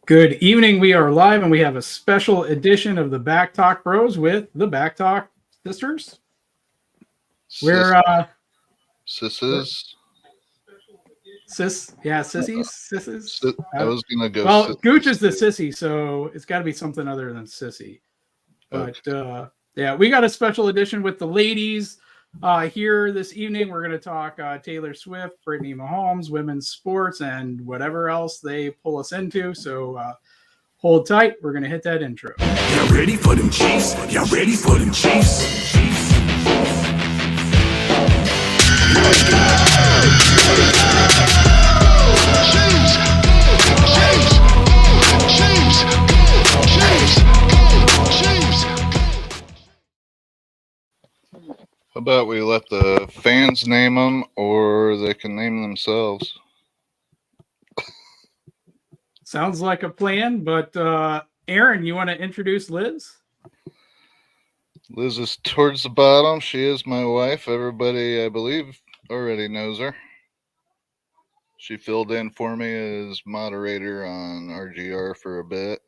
Good evening. We are live and we have a special edition of the BAK Talk Bros with the BAK Talk Sisters. We're Sisses. Sissies. I was gonna go. Well, Gooch is the sissy, so it's got to be something other than sissy. But yeah, we got a special edition with the ladies here this evening. We're going to talk Taylor Swift, Brittany Mahomes, women's sports, and whatever else they pull us into. So hold tight. We're going to hit that intro. Y'all ready for them Chiefs? Y'all ready for them Chiefs? How about we let the fans name them, or they can name themselves? Sounds like a plan, but Aaron, you want to introduce Liz? Liz is towards the bottom. She is my wife. Everybody, I believe, already knows her. She filled in for me as moderator on RGR for a bit.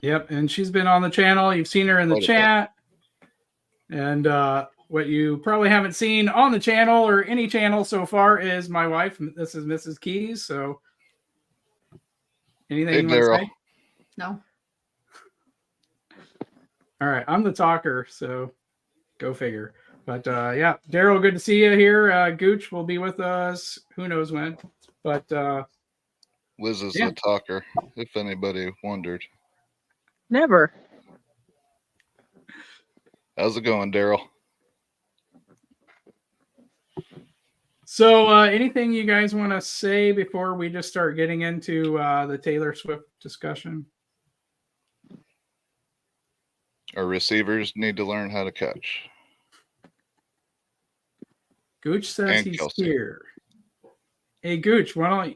Yep, and she's been on the channel. You've seen her in the chat. And what you probably haven't seen on the channel or any channel so far is my wife. This is Mrs. Keys. So anything you want to say? No. All right. I'm the talker, so go figure. But yeah, Daryl, good to see you here. Gooch will be with us. Who knows when? But Liz is the talker, if anybody wondered. Never. How's it going, Daryl? So anything you guys want to say before we just start getting into the Taylor Swift discussion? Our receivers need to learn how to catch. Gooch says he's Kelsey. here. Hey, Gooch, are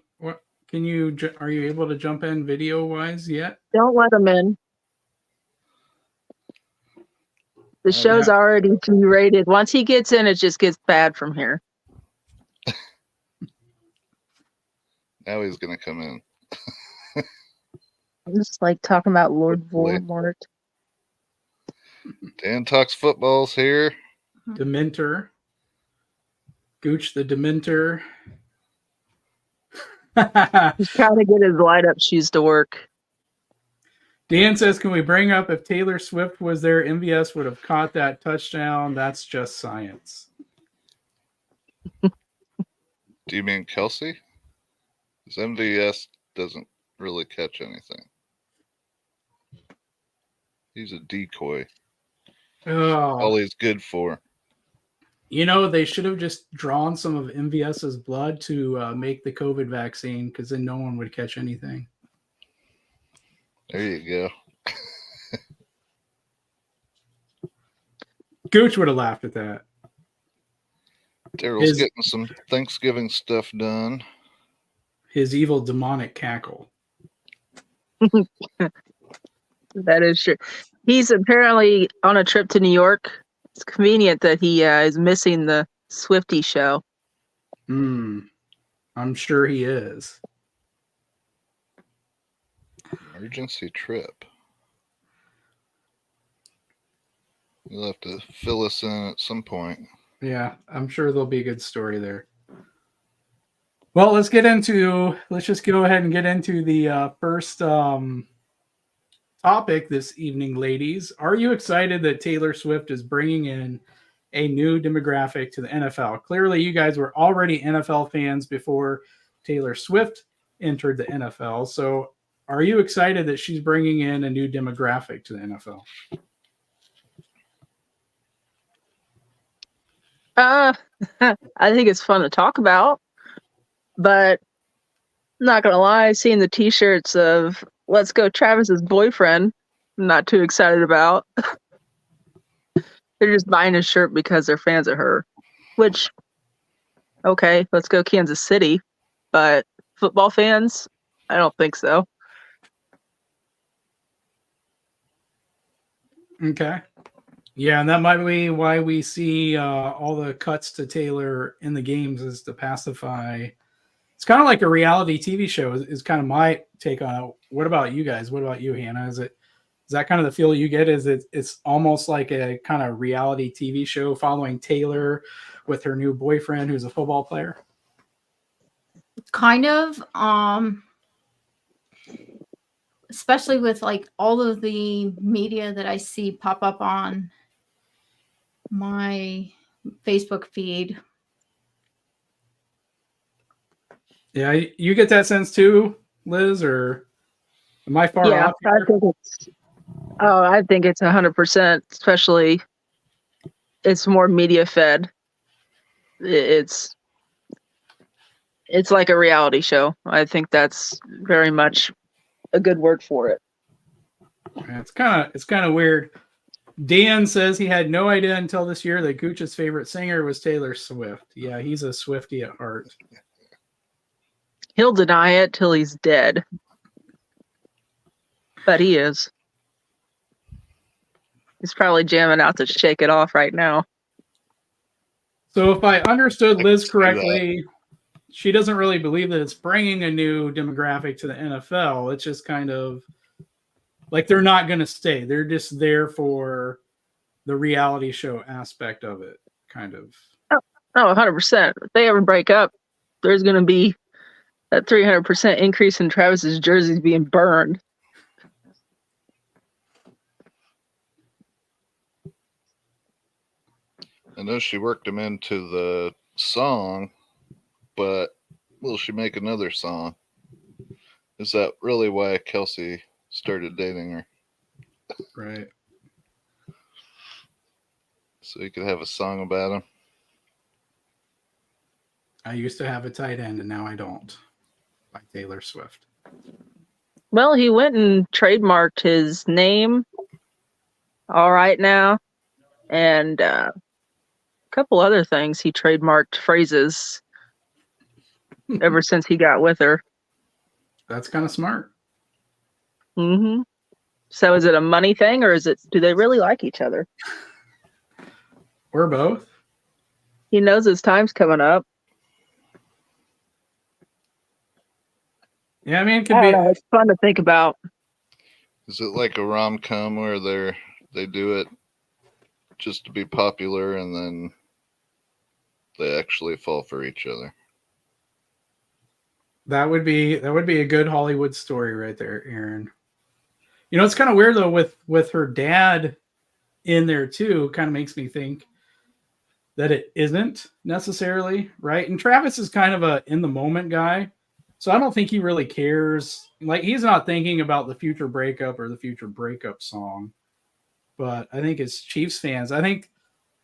you able to jump in video wise yet? Don't let him in. The show's already G-rated. Once he gets in, it just gets bad from here. Now he's going to come in. I'm just like talking about Lord Voldemort. Dan Talks Football's here. Dementor. Gooch the Dementor. He's trying to get his light up shoes to work. Dan says, can we bring up if Taylor Swift was there, MVS would have caught that touchdown? That's just science. Do you mean Kelsey? Because MVS doesn't really catch anything. He's a decoy. Oh. All he's good for. You know, they should have just drawn some of MVS's blood to make the COVID vaccine, because then no one would catch anything. There you go. Gooch would have laughed at that. Daryl's getting some Thanksgiving stuff done. His evil demonic cackle. That is true. He's apparently on a trip to New York. It's convenient that he is missing the Swiftie show. I'm sure he is. Emergency trip. You'll have to fill us in at some point. Yeah, I'm sure there'll be a good story there. Well, let's just go ahead and get into the first topic this evening, ladies. Are you excited that Taylor Swift is bringing in a new demographic to the NFL? Clearly, you guys were already NFL fans before Taylor Swift entered the NFL. So are you excited that she's bringing in a new demographic to the NFL? I think it's fun to talk about, but I'm not gonna lie, seeing the t-shirts of "Let's Go Travis's Boyfriend," I'm not too excited about. They're just buying a shirt because they're fans of her, which, okay, let's go Kansas City, but football fans, I don't think so. Okay. Yeah, and that might be why we see all the cuts to Taylor in the games, is to pacify it's kind of like a reality TV show. Is kind of my take on it. What about you guys? What about you, Hannah? Is that kind of the feel you get? Is it's almost like a kind of reality TV show following Taylor with her new boyfriend who's a football player? Kind of. Especially with like all of the media that I see pop up on my Facebook feed. Yeah, you get that sense too, Liz, or am I far off here? I think it's 100%, especially it's more media fed. It's like a reality show. I think that's very much a good word for it. Yeah, it's kind of weird. Dan says he had no idea until this year that Gooch's favorite singer was Taylor Swift. Yeah, he's a Swiftie at heart. He'll deny it till he's dead. But he is. He's probably jamming out to Shake It Off right now. So if I understood Liz correctly, she doesn't really believe that it's bringing a new demographic to the NFL. It's just kind of like they're not going to stay. They're just there for the reality show aspect of it, kind of. Oh, 100%. If they ever break up, there's going to be that 300% increase in Travis's jerseys being burned. I know she worked him into the song, but will she make another song? Is that really why Kelsey started dating her? Right. So you could have a song about him. I used to have a tight end and now I don't. By Taylor Swift. Well, he went and trademarked his name. All right now. And a couple other things. He trademarked phrases ever since he got with her. That's kind of smart. Mm-hmm. So is it a money thing or do they really like each other? Or both. He knows his time's coming up. Yeah, I mean, it could be. It's fun to think about. Is it like a rom-com where they do it just to be popular and then they actually fall for each other? That would be a good Hollywood story right there, Aaron. You know, it's kind of weird though with her dad in there too. Kind of makes me think that it isn't necessarily right. And Travis is kind of a in the moment guy, so I don't think he really cares. Like he's not thinking about the future breakup or the future breakup song. But I think as Chiefs fans, I think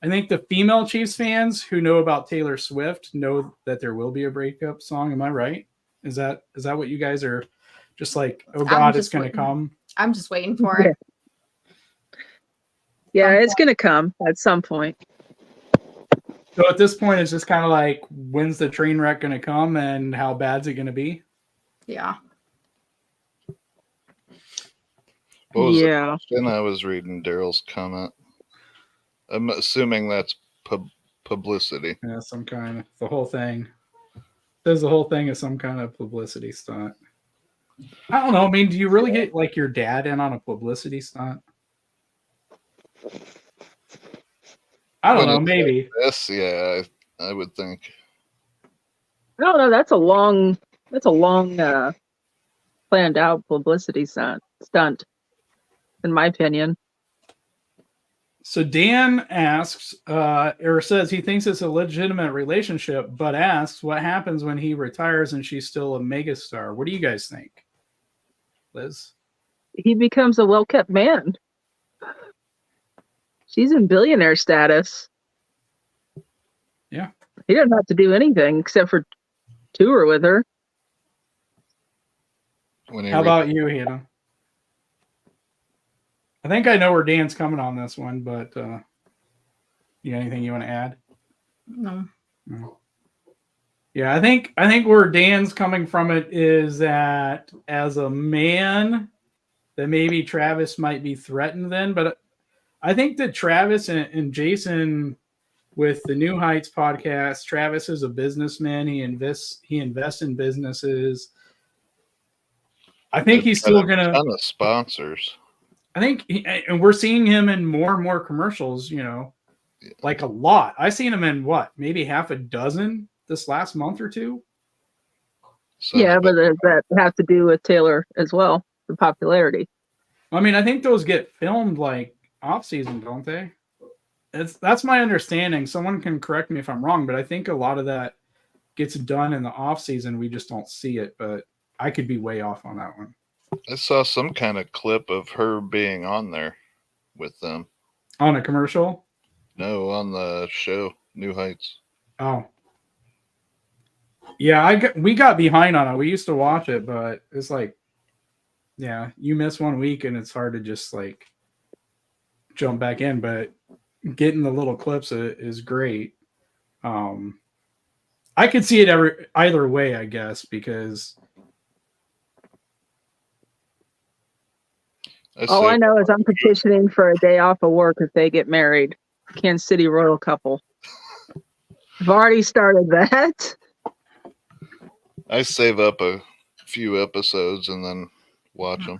the female Chiefs fans who know about Taylor Swift know that there will be a breakup song. Am I right? Is that what you guys are just like, oh God, it's going to come? I'm just waiting for it. Yeah, it's going to come at some point. So at this point, it's just kind of like, when's the train wreck going to come and how bad's it going to be? Yeah. What was the question? I was reading Daryl's comment. I'm assuming that's publicity. Yeah, some kind of the whole thing. Says the whole thing is some kind of publicity stunt. I don't know. I mean, do you really get like your dad in on a publicity stunt? I don't know. Maybe. Yes, yeah, I would think. I don't know. That's a long planned out publicity stunt, in my opinion. So Dan asks, or says he thinks it's a legitimate relationship, but asks what happens when he retires and she's still a megastar. What do you guys think, Liz? He becomes a well-kept man. She's in billionaire status. Yeah. He doesn't have to do anything except for tour with her. How about you, Hannah? I think I know where Dan's coming on this one, but you got anything you want to add? No. Yeah, I think where Dan's coming from it is that as a man, that maybe Travis might be threatened then, but I think that Travis and Jason with the New Heights podcast. Travis is a businessman. He invests in businesses. I think he's still gonna. Ton of sponsors. I think, and we're seeing him in more and more commercials. Like a lot. I've seen him in maybe half a dozen this last month or two. So, Yeah, but does that have to do with Taylor as well, the popularity? I mean, I think those get filmed like off season, don't they? That's my understanding. Someone can correct me if I'm wrong, but I think a lot of that gets done in the off season. We just don't see it, but I could be way off on that one. I saw some kind of clip of her being on there with them. On a commercial? No, on the show, New Heights. Oh. Yeah, we got behind on it. We used to watch it, but it's like, yeah, you miss 1 week and it's hard to just like jump back in, but getting the little clips is great. I could see it either way, I guess, because All I know is I'm petitioning for a day off of work if they get married. Kansas City royal couple. I've already started that. I save up a few episodes and then watch them.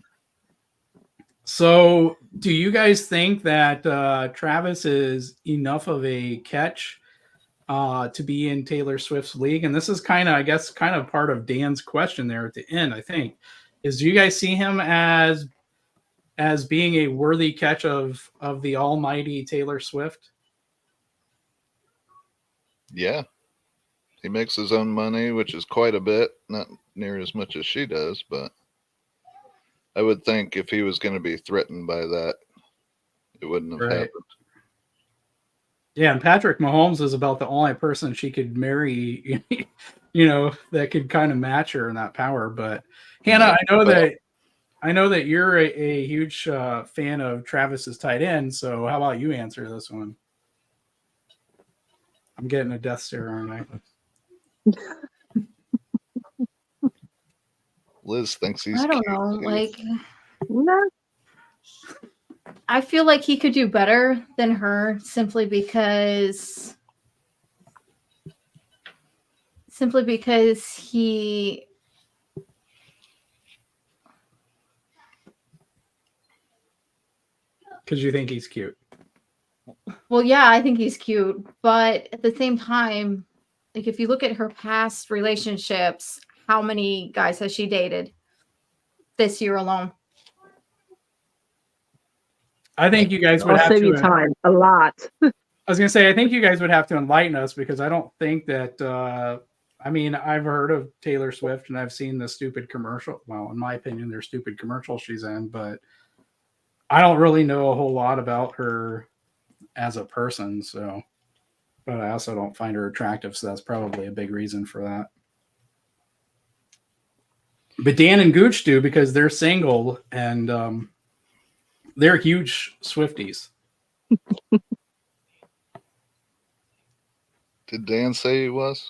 So, do you guys think that Travis is enough of a catch to be in Taylor Swift's league? And this is kind of part of Dan's question there at the end, I think, is do you guys see him as being a worthy catch of the almighty Taylor Swift? Yeah. He makes his own money, which is quite a bit, not near as much as she does, but I would think if he was going to be threatened by that, it wouldn't have happened. Yeah, and Patrick Mahomes is about the only person she could marry, that could kind of match her in that power. But Hannah, I know that you're a huge fan of Travis's tight end. So how about you answer this one? I'm getting a death stare, aren't I? Liz thinks he's I don't cute, know. too. Like, No. I feel like he could do better than her simply because he Because you think he's cute. Well, yeah, I think he's cute, but at the same time, like if you look at her past relationships, how many guys has she dated this year alone? I think you guys would I'll have save to. you time. A lot. I was going to say, I think you guys would have to enlighten us because I don't think that. I mean, I've heard of Taylor Swift and I've seen the stupid commercial. Well, in my opinion, they're stupid commercials she's in, but I don't really know a whole lot about her as a person. So, but I also don't find her attractive. So that's probably a big reason for that. But Dan and Gooch do because they're single and they're huge Swifties. Did Dan say he was?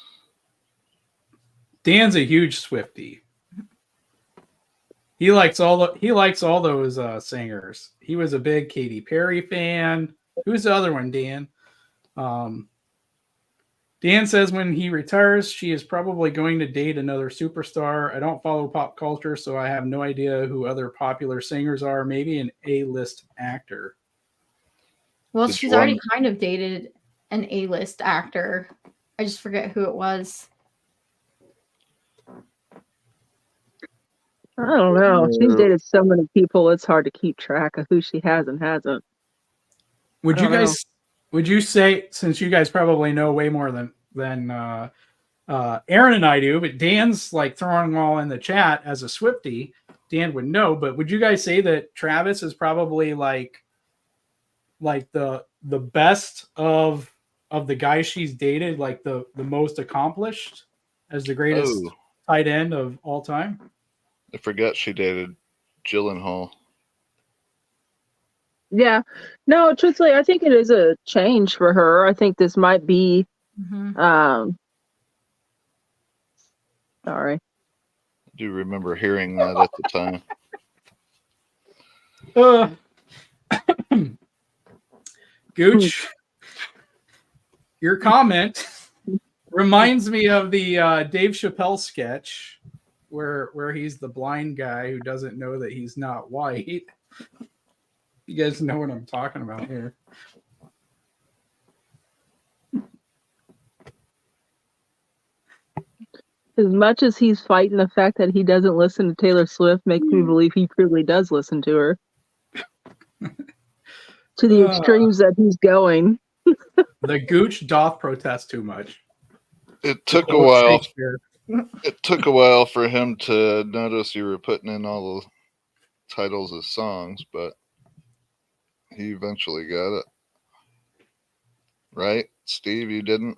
Dan's a huge Swiftie. He likes all those singers. He was a big Katy Perry fan. Who's the other one, Dan? Dan says when he retires, she is probably going to date another superstar. I don't follow pop culture, so I have no idea who other popular singers are. Maybe an A-list actor. Well, Just she's one. already kind of dated an A-list actor. I just forget who it was. I don't know. She's dated so many people, it's hard to keep track of who she has and hasn't. Would I you don't guys? Would you say, since you guys probably know way more than Aaron and I do, but Dan's like throwing them all in the chat as a Swiftie, Dan would know. But would you guys say that Travis is probably like the best of the guys she's dated, like the most accomplished, as the greatest tight end of all time? I forgot she dated Gyllenhaal. Yeah. No, truthfully, I think it is a change for her. I think this might be sorry. I do remember hearing that at the time. Gooch. Your comment reminds me of the Dave Chappelle sketch where he's the blind guy who doesn't know that he's not white. You guys know what I'm talking about here. As much as he's fighting the fact that he doesn't listen to Taylor Swift makes me believe he truly does listen to her. To the extremes that he's going. The Gooch doth protest too much. It took a while. It took a while for him to notice you were putting in all the titles of songs, but he eventually got it. Right? Steve, you didn't?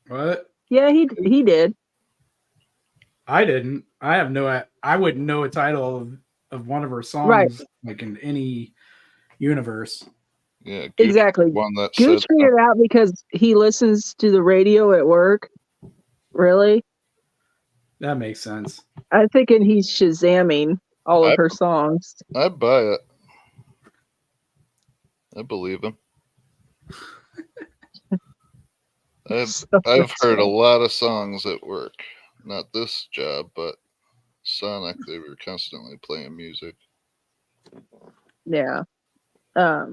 What? Yeah, he did. I didn't. I have no. I wouldn't know a title of one of her songs, right, like in any universe. Yeah, Gooch exactly. One that Gooch figured it out because he listens to the radio at work. Really? That makes sense. I'm thinking he's Shazamming all of her songs. I buy it. I believe him. I've heard a lot of songs at work. Not this job, but Sonic. They were constantly playing music. Yeah. I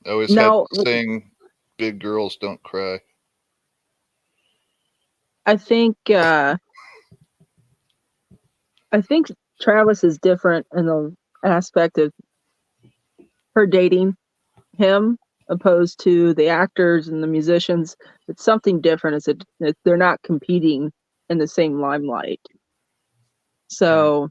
always had to sing "Big Girls Don't Cry." I think Travis is different in the aspect of her dating him opposed to the actors and the musicians. It's something different. They're not competing in the same limelight. So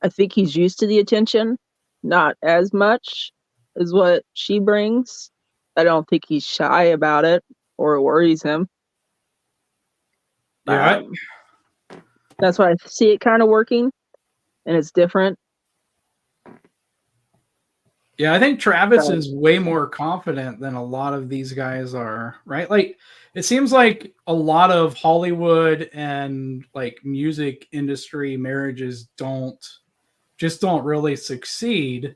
I think he's used to the attention, not as much as what she brings. I don't think he's shy about it or it worries him. Yeah. That's why I see it kind of working, and it's different. Yeah, I think Travis is way more confident than a lot of these guys are, right? Like, it seems like a lot of Hollywood and like music industry marriages don't really succeed.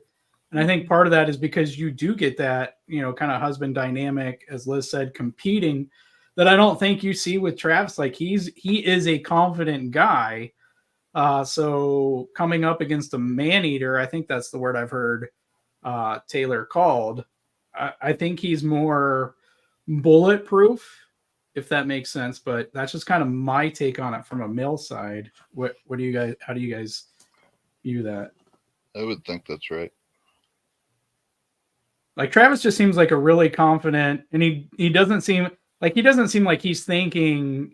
And I think part of that is because you do get that, kind of husband dynamic, as Liz said, competing, that I don't think you see with Travis. Like he is a confident guy. So coming up against a man eater, I think that's the word I've heard Taylor called. I think he's more bulletproof, if that makes sense. But that's just kind of my take on it from a male side. What do you guys? How do you guys view that? I would think that's right. Like Travis just seems like a really confident, and he doesn't seem like he's thinking,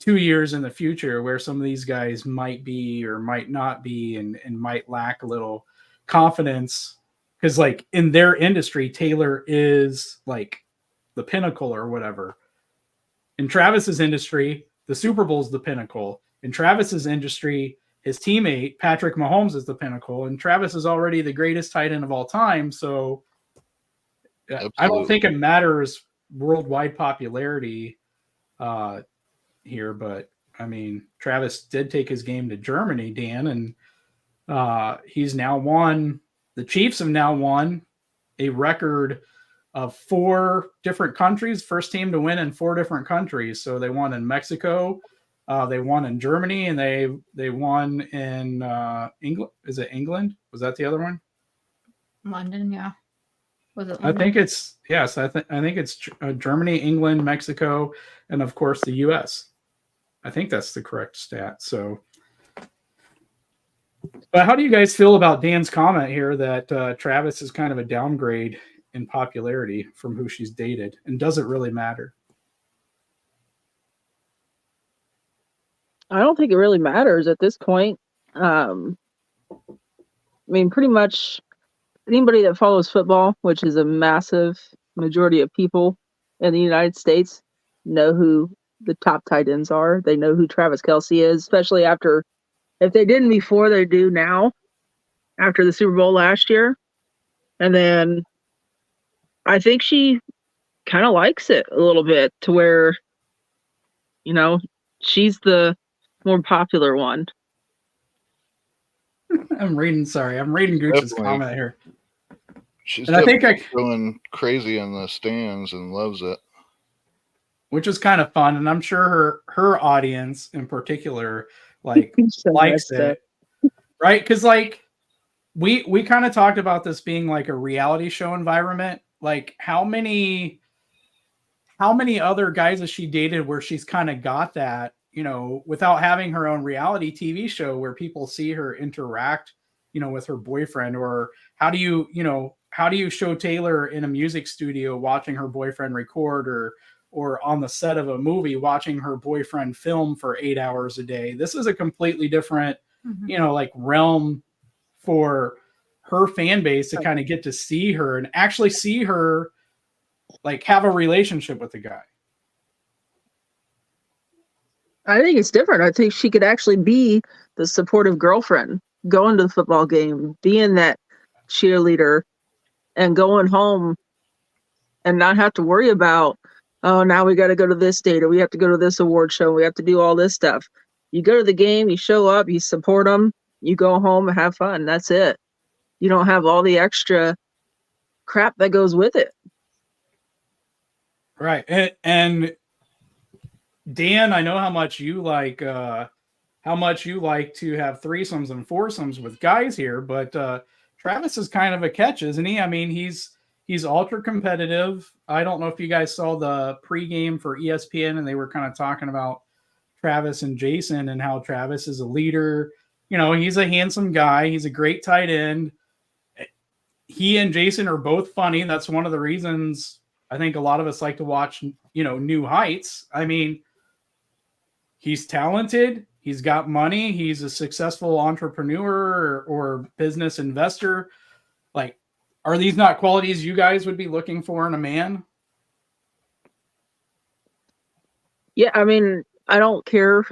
2 years in the future where some of these guys might be or might not be, and might lack a little confidence. Because like in their industry, Taylor is like the pinnacle or whatever. In Travis's industry, the Super Bowl is the pinnacle. In Travis's industry, his teammate Patrick Mahomes is the pinnacle, and Travis is already the greatest tight end of all time. So absolutely. I don't think it matters worldwide popularity here, but I mean, Travis did take his game to Germany, Dan, and he's now won. The Chiefs have now won a record of 4 different countries, first team to win in 4 different countries. So they won in Mexico, they won in Germany, and they won in England. Is it England? Was that the other one? London, yeah. Was it London? I think it's yes. I think it's Germany, England, Mexico, and of course the U.S. I think that's the correct stat. So, but how do you guys feel about Dan's comment here that Travis is kind of a downgrade in popularity from who she's dated, and does it really matter? I don't think it really matters at this point. I mean, pretty much anybody that follows football, which is a massive majority of people in the United States, know who the top tight ends are. They know who Travis Kelce is, especially after, if they didn't before, they do now, after the Super Bowl last year. And then I think she kind of likes it a little bit to where, she's the more popular one. I'm reading Gooch's comment here. She's and I think going crazy in the stands and loves it. which is kind of fun, and I'm sure her audience in particular like So likes messed up. it, right? Because like we kind of talked about this being like a reality show environment. Like how many other guys has she dated where she's kind of got that, you know, without having her own reality TV show where people see her interact, you know, with her boyfriend? Or how do you show Taylor in a music studio watching her boyfriend record, or on the set of a movie watching her boyfriend film for 8 hours a day? This is a completely different, you know, like realm for her fan base to kind of get to see her and actually see her like have a relationship with the guy. I think it's different. I think she could actually be the supportive girlfriend, going to the football game, being that cheerleader, and going home and not have to worry about, oh, now we got to go to this date, or we have to go to this award show, we have to do all this stuff. You go to the game, you show up, you support them, you go home and have fun. That's it. You don't have all the extra crap that goes with it. Right. And Dan, I know how much you like to have threesomes and foursomes with guys here, but Travis is kind of a catch, isn't he? I mean, he's ultra competitive. I don't know if you guys saw the pregame for ESPN, and they were kind of talking about Travis and Jason and how Travis is a leader. You know, he's a handsome guy. He's a great tight end. He and Jason are both funny. That's one of the reasons I think a lot of us like to watch, you know, New Heights. I mean, he's talented. He's got money. He's a successful entrepreneur or business investor. Like, are these not qualities you guys would be looking for in a man? Yeah, I mean, I don't care.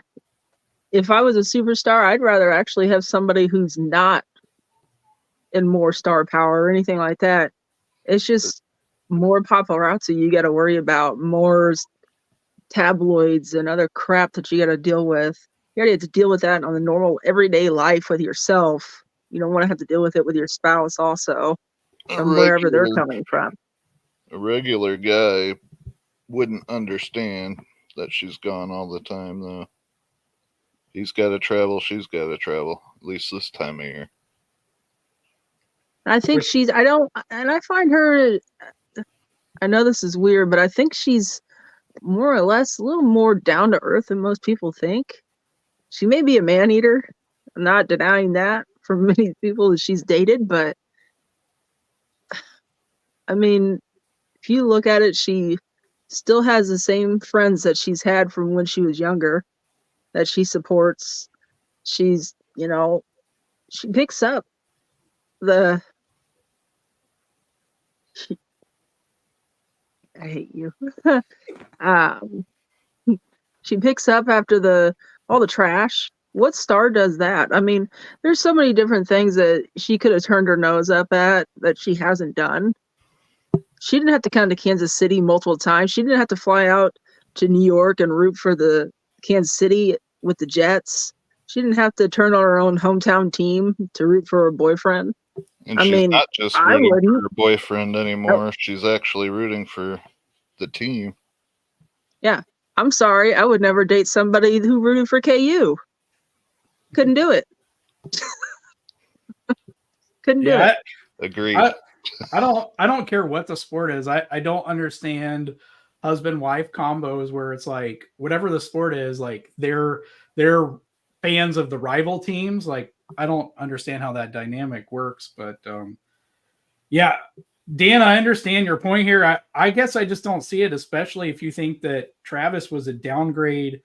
If I was a superstar, I'd rather actually have somebody who's not in more star power or anything like that. It's just more paparazzi you got to worry about, more tabloids and other crap that you got to deal with. You already have to deal with that on the normal everyday life with yourself. You don't want to have to deal with it with your spouse also, from wherever they're coming from. A regular guy wouldn't understand that she's gone all the time, though. He's got to travel. She's got to travel, at least this time of year. I think I find her, I know this is weird, but I think she's more or less a little more down to earth than most people think. She may be a man eater. I'm not denying that from many people that she's dated, but I mean, if you look at it, she still has the same friends that she's had from when she was younger, that she supports. She's, you know, she picks up the I hate you. She picks up after all the trash. What star does that? I mean, there's so many different things that she could have turned her nose up at that she hasn't done. She didn't have to come to Kansas City multiple times. She didn't have to fly out to New York and root for the Kansas City with the Jets. She didn't have to turn on her own hometown team to root for her boyfriend. And she's not just rooting for her boyfriend anymore. Nope. She's actually rooting for the team. Yeah. I'm sorry. I would never date somebody who rooted for KU. Couldn't do it. Couldn't do it. Agreed. I don't care what the sport is. I don't understand husband-wife combos where it's like whatever the sport is, like they're fans of the rival teams. Like I don't understand how that dynamic works, but yeah, Dan, I understand your point here. I guess I just don't see it, especially if you think that Travis was a downgrade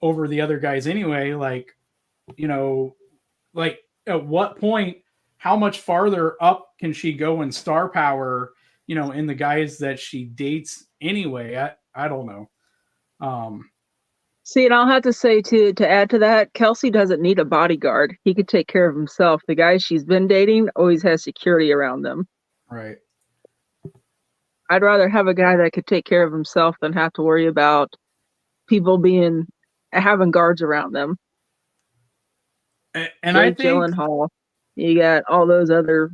over the other guys anyway. Like, you know, like at what point, how much farther up can she go in star power, you know, in the guys that she dates anyway? I don't know. See, and I'll have to say to add to that, Kelsey doesn't need a bodyguard. He could take care of himself. The guys she's been dating always has security around them. Right. I'd rather have a guy that could take care of himself than have to worry about people having guards around them. And I think Gyllenhaal, you got all those other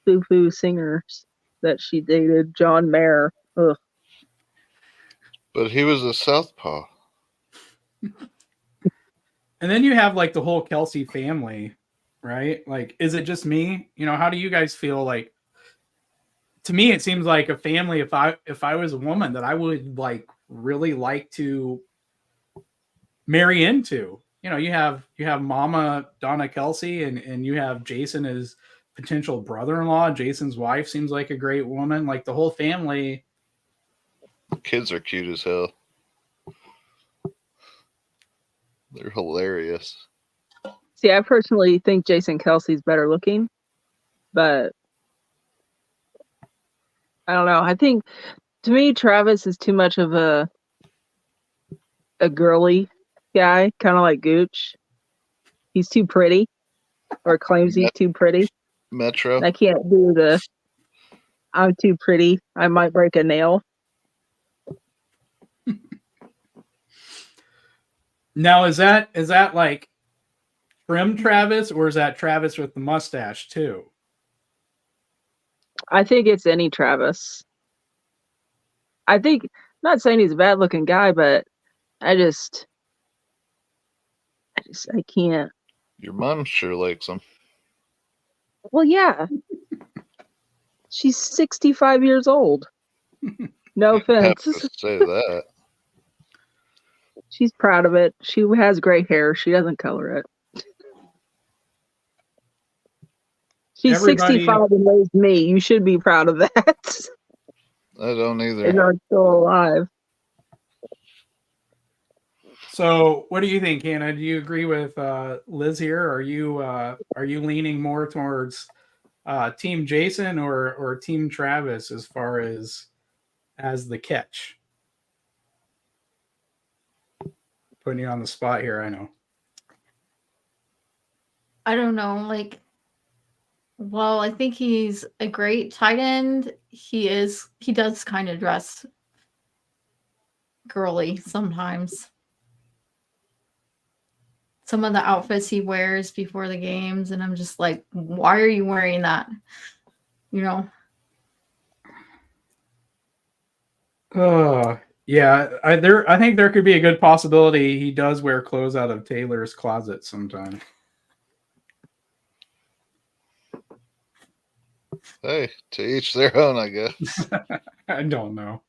foo-foo singers that she dated. John Mayer. Ugh. But he was a southpaw. And then you have like the whole Kelsey family, right? Like, is it just me? You know, how do you guys feel? Like, to me, it seems like a family. If I was a woman, that I would like really like to marry into. You know, you have Mama Donna Kelsey, and you have Jason as potential brother-in-law. Jason's wife seems like a great woman. Like the whole family. The kids are cute as hell. They're hilarious. See, I personally think Jason Kelsey's better looking, but I don't know. I think to me, Travis is too much of a girly guy, kind of like Gooch. He's too pretty, or claims he's too pretty. Metro. I can't do the I'm too pretty, I might break a nail. Now, is that like trim Travis, or is that Travis with the mustache too? I think it's any Travis. I think, not saying he's a bad looking guy, but I can't. Your mom sure likes him. Well, yeah. She's 65 years old. No You have offense. to say that. She's proud of it. She has gray hair. She doesn't color it. She's Everybody- 65 and raised me. You should be proud of that. I don't And either. are still alive. So, what do you think, Hannah? Do you agree with Liz here? Are you leaning more towards Team Jason or Team Travis as far as the catch? Putting you on the spot here, I know. I don't know. Like, well, I think he's a great tight end. He does kind of dress girly sometimes. Some of the outfits he wears before the games, and I'm just like, why are you wearing that? You know? Yeah, I think there could be a good possibility he does wear clothes out of Taylor's closet sometime. Hey, to each their own, I guess. I don't know.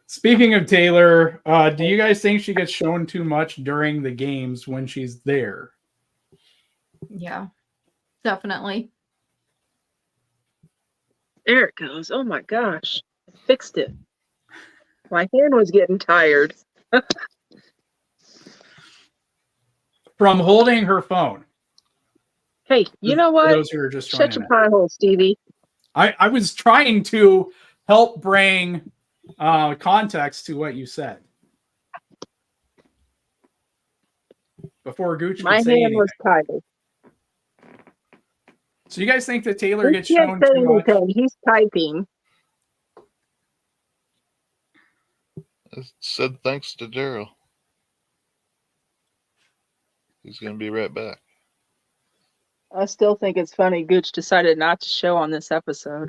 Speaking of Taylor, do you guys think she gets shown too much during the games when she's there? Yeah, definitely. There it goes. Oh my gosh. I fixed it. My hand was getting tired. From holding her phone. Hey, you know For what? those who are just Shut joining your in. pie hole, Stevie. I was trying to help bring context to what you said before Gooch My could say hand anything. was tired. So you guys think that Taylor He gets can't shown say too much? anything. He's typing. I said thanks to Daryl. He's going to be right back. I still think it's funny Gooch decided not to show on this episode.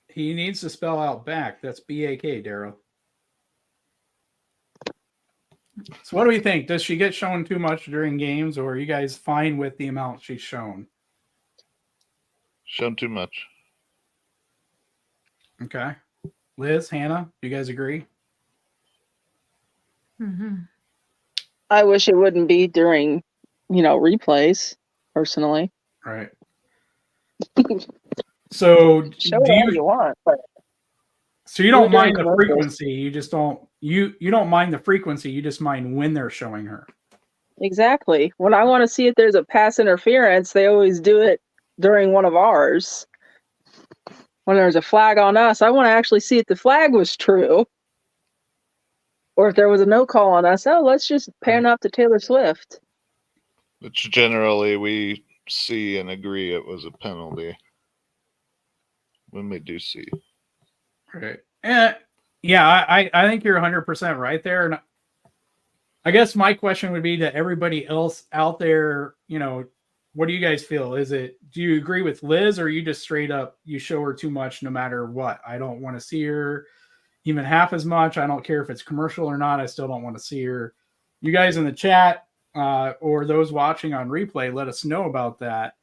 He needs to spell out back. That's BAK, Daryl. So what do we think? Does she get shown too much during games, or are you guys fine with the amount she's shown? Shown too much. Okay. Liz, Hannah, do you guys agree? Mm-hmm. I wish it wouldn't be during, replays, personally. Right. So Show it all you want, but so you don't We're doing mind the commercials. frequency, you just don't you don't mind the frequency, you just mind when they're showing her. exactly. When I want to see if there's a pass interference, they always do it during one of ours. When there's a flag on us, I want to actually see if the flag was true. Or if there was a no call on us, let's just pan up to Taylor Swift. Which generally we see and agree it was a penalty. When we do see. Right. Yeah, I think you're 100% right there. And I guess my question would be to everybody else out there, what do you guys feel? Do you agree with Liz, or you just straight up, you show her too much no matter what? I don't want to see her even half as much. I don't care if it's commercial or not. I still don't want to see her. You guys in the chat or those watching on replay, let us know about that.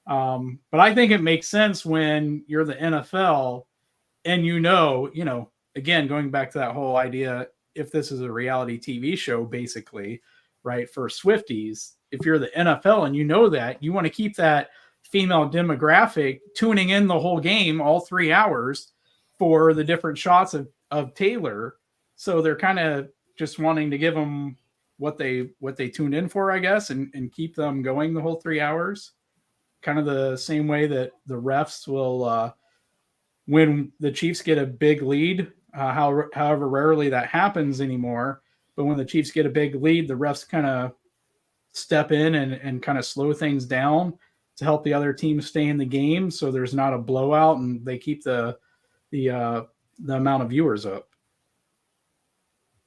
But I think it makes sense when you're the NFL and again, going back to that whole idea, if this is a reality TV show, basically, right, for Swifties, if you're the NFL and you know that, you want to keep that female demographic tuning in the whole game, all 3 hours, for the different shots of Taylor. So they're kind of just wanting to give them what they tuned in for, I guess, and keep them going the whole 3 hours. Kind of the same way that the refs will, when the Chiefs get a big lead, however rarely that happens anymore, but when the Chiefs get a big lead, the refs kind of step in and kind of slow things down to help the other team stay in the game, so there's not a blowout and they keep the amount of viewers up.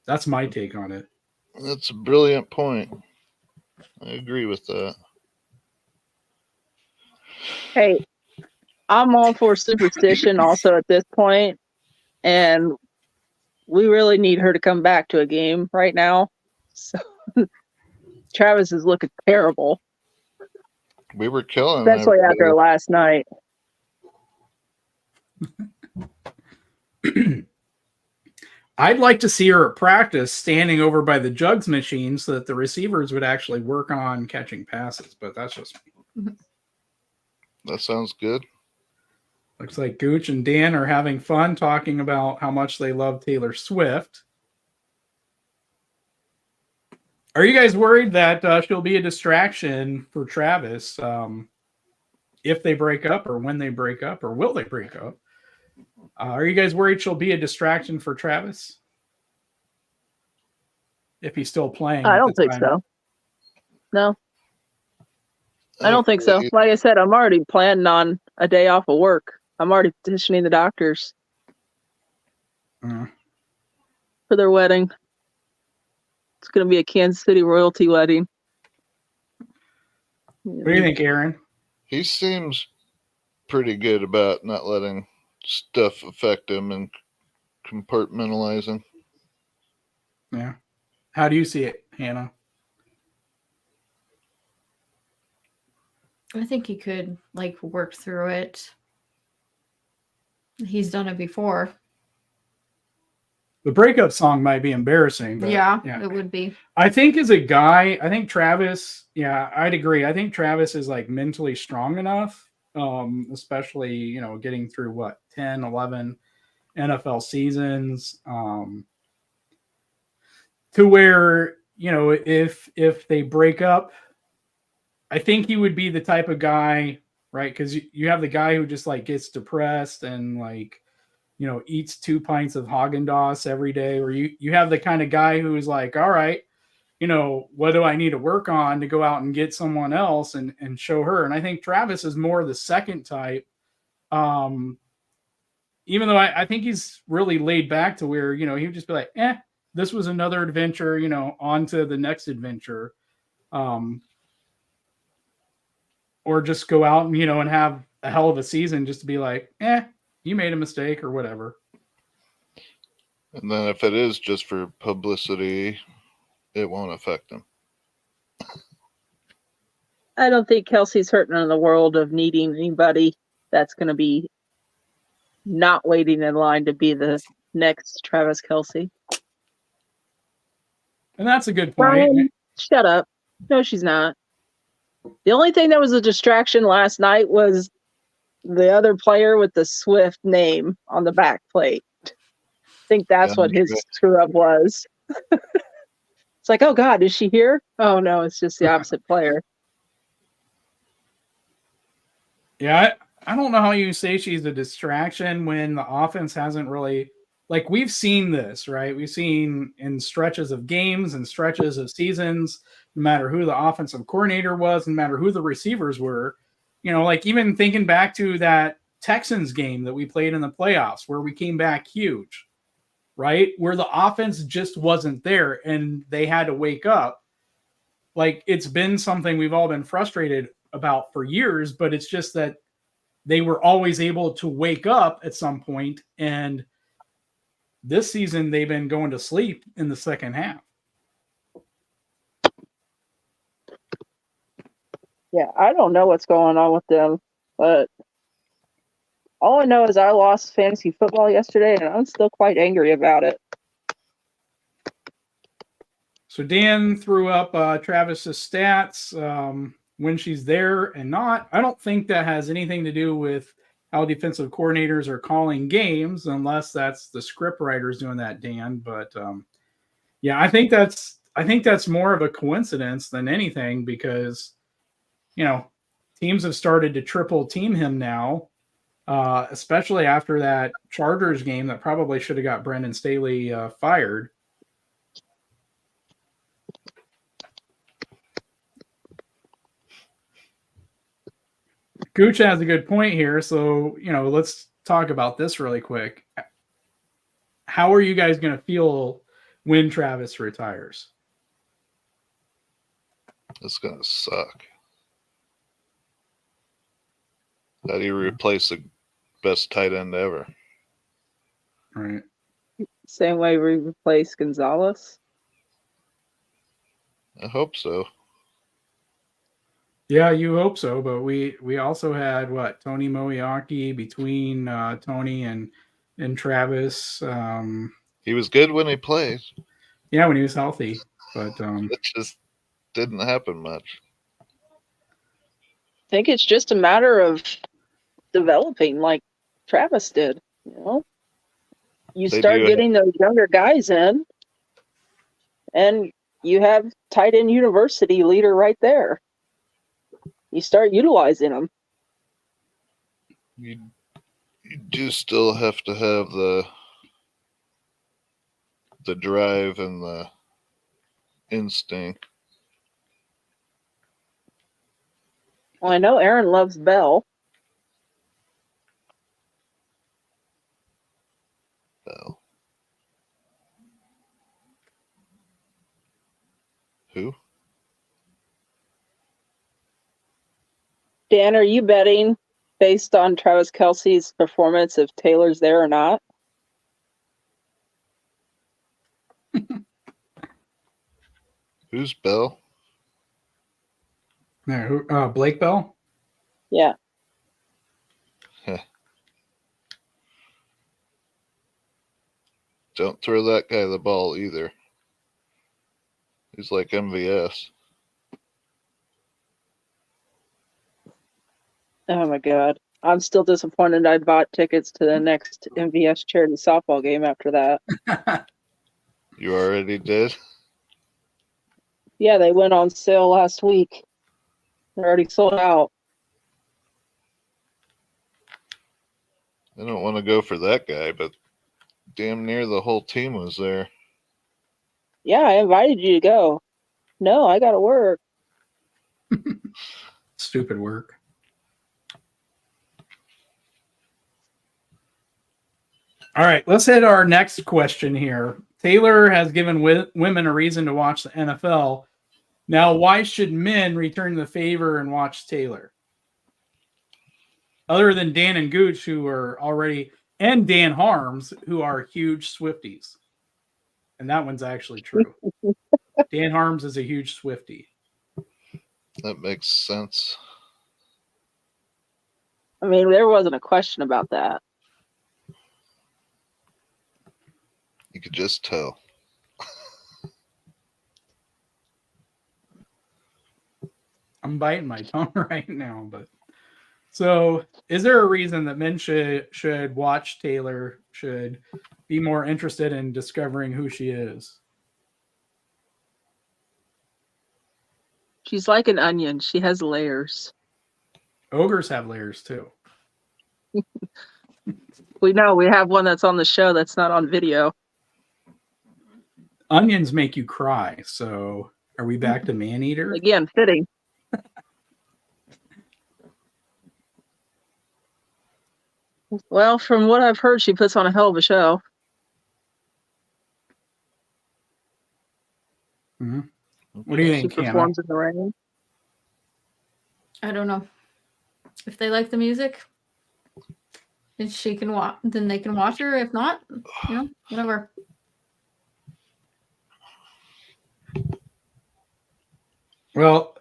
That's my take on it. That's a brilliant point. I agree with that. Hey, I'm all for superstition also at this point, and we really need her to come back to a game right now. So Travis is looking terrible, We were killing especially everybody. after last night. I'd like to see her at practice standing over by the jugs machine so that the receivers would actually work on catching passes, but that's just me. That sounds good. Looks like Gooch and Dan are having fun talking about how much they love Taylor Swift. Are you guys worried that she'll be a distraction for Travis if they break up, or when they break up, or will they break up? Are you guys worried she'll be a distraction for Travis if he's still playing? I at don't the think time? so. No, I don't think so. Like I said, I'm already planning on a day off of work. I'm already petitioning the doctors Uh, for their wedding. It's going to be a Kansas City royalty wedding. what do you think, Aaron? He seems pretty good about not letting stuff affect him and compartmentalizing. Yeah. How do you see it, Hannah? I think he could work through it. He's done it before. The breakup song might be embarrassing, but Yeah, it would be. I think as a guy, I think Travis, I'd agree. I think Travis is mentally strong enough, especially, getting through 10, 11 NFL seasons, to where, if they break up, I think he would be the type of guy, right? Because you have the guy who just gets depressed and eats 2 pints of Haagen-Dazs every day, or you have the kind of guy who is all right, what do I need to work on to go out and get someone else and show her? And I think Travis is more the second type. Even though I think he's really laid back to where, he would just be like, this was another adventure, on to the next adventure. Or just go out and, and have a hell of a season just to be like, you made a mistake or whatever. And then if it is just for publicity, it won't affect him. I don't think Kelsey's hurting in the world of needing anybody that's going to be not waiting in line to be the next Travis Kelce. And that's a good point. Brian, shut up. No, she's not. The only thing that was a distraction last night was the other player with the Swift name on the back plate. I think that's what his screw up was. It's like, oh God, is she here? Oh no, it's just the opposite player. Yeah, I don't know how you say she's a distraction when the offense hasn't really, we've seen this, right? We've seen in stretches of games and stretches of seasons, no matter who the offensive coordinator was, no matter who the receivers were, even thinking back to that Texans game that we played in the playoffs where we came back huge, right? Where the offense just wasn't there and they had to wake up. It's been something we've all been frustrated about for years, but it's just that they were always able to wake up at some point, and this season they've been going to sleep in the second half. Yeah, I don't know what's going on with them, but all I know is I lost fantasy football yesterday, and I'm still quite angry about it. So Dan threw up Travis's stats when she's there and not. I don't think that has anything to do with how defensive coordinators are calling games, unless that's the script writers doing that, Dan. But yeah, I think that's more of a coincidence than anything, because teams have started to triple team him now, especially after that Chargers game that probably should have got Brendan Staley fired. Gooch has a good point here, so let's talk about this really quick. How are you guys going to feel when Travis retires? It's going to suck. How do you replace the best tight end ever? Right. Same way we replaced Gonzalez. I hope so. Yeah, you hope so, but we also had Tony Moeaki between Tony and Travis. He was good when he played. Yeah, when he was healthy, but it just didn't happen much. I think it's just a matter of developing like Travis did. You They start do getting those younger guys in, and you have tight end university leader right there. You start utilizing them. You do still have to have the drive and the instinct. Well, I know Aaron loves Bell. Bell. Who? Dan, are you betting based on Travis Kelce's performance if Taylor's there or not? Who's Bell? no, Blake Bell. Yeah. Don't throw that guy the ball either. He's like MVS. Oh my God. I'm still disappointed I bought tickets to the next MVS charity softball game after that. You already did? Yeah, they went on sale last week. They're already sold out. I don't want to go for that guy, but damn near the whole team was there. Yeah, I invited you to go. No, I got to work. Stupid work. All right, let's hit our next question here. Taylor has given women a reason to watch the NFL. Now, why should men return the favor and watch Taylor? Other than Dan and Gooch, who are already, and Dan Harms, who are huge Swifties. And that one's actually true. Dan Harms is a huge Swiftie. That makes sense. I mean, there wasn't a question about that. You could just tell. I'm biting my tongue right now, but so is there a reason that men should watch Taylor, should be more interested in discovering who she is? She's like an onion. She has layers. Ogres have layers too. We know we have one that's on the show that's not on video. Onions make you cry. So are we back to Maneater? Again, fitting. Well, from what I've heard, she puts on a hell of a show. Mm-hmm. What do you think, She performs in the ring. I don't know. If they like the music, and she can watch, then they can watch her. If not, whatever. Well,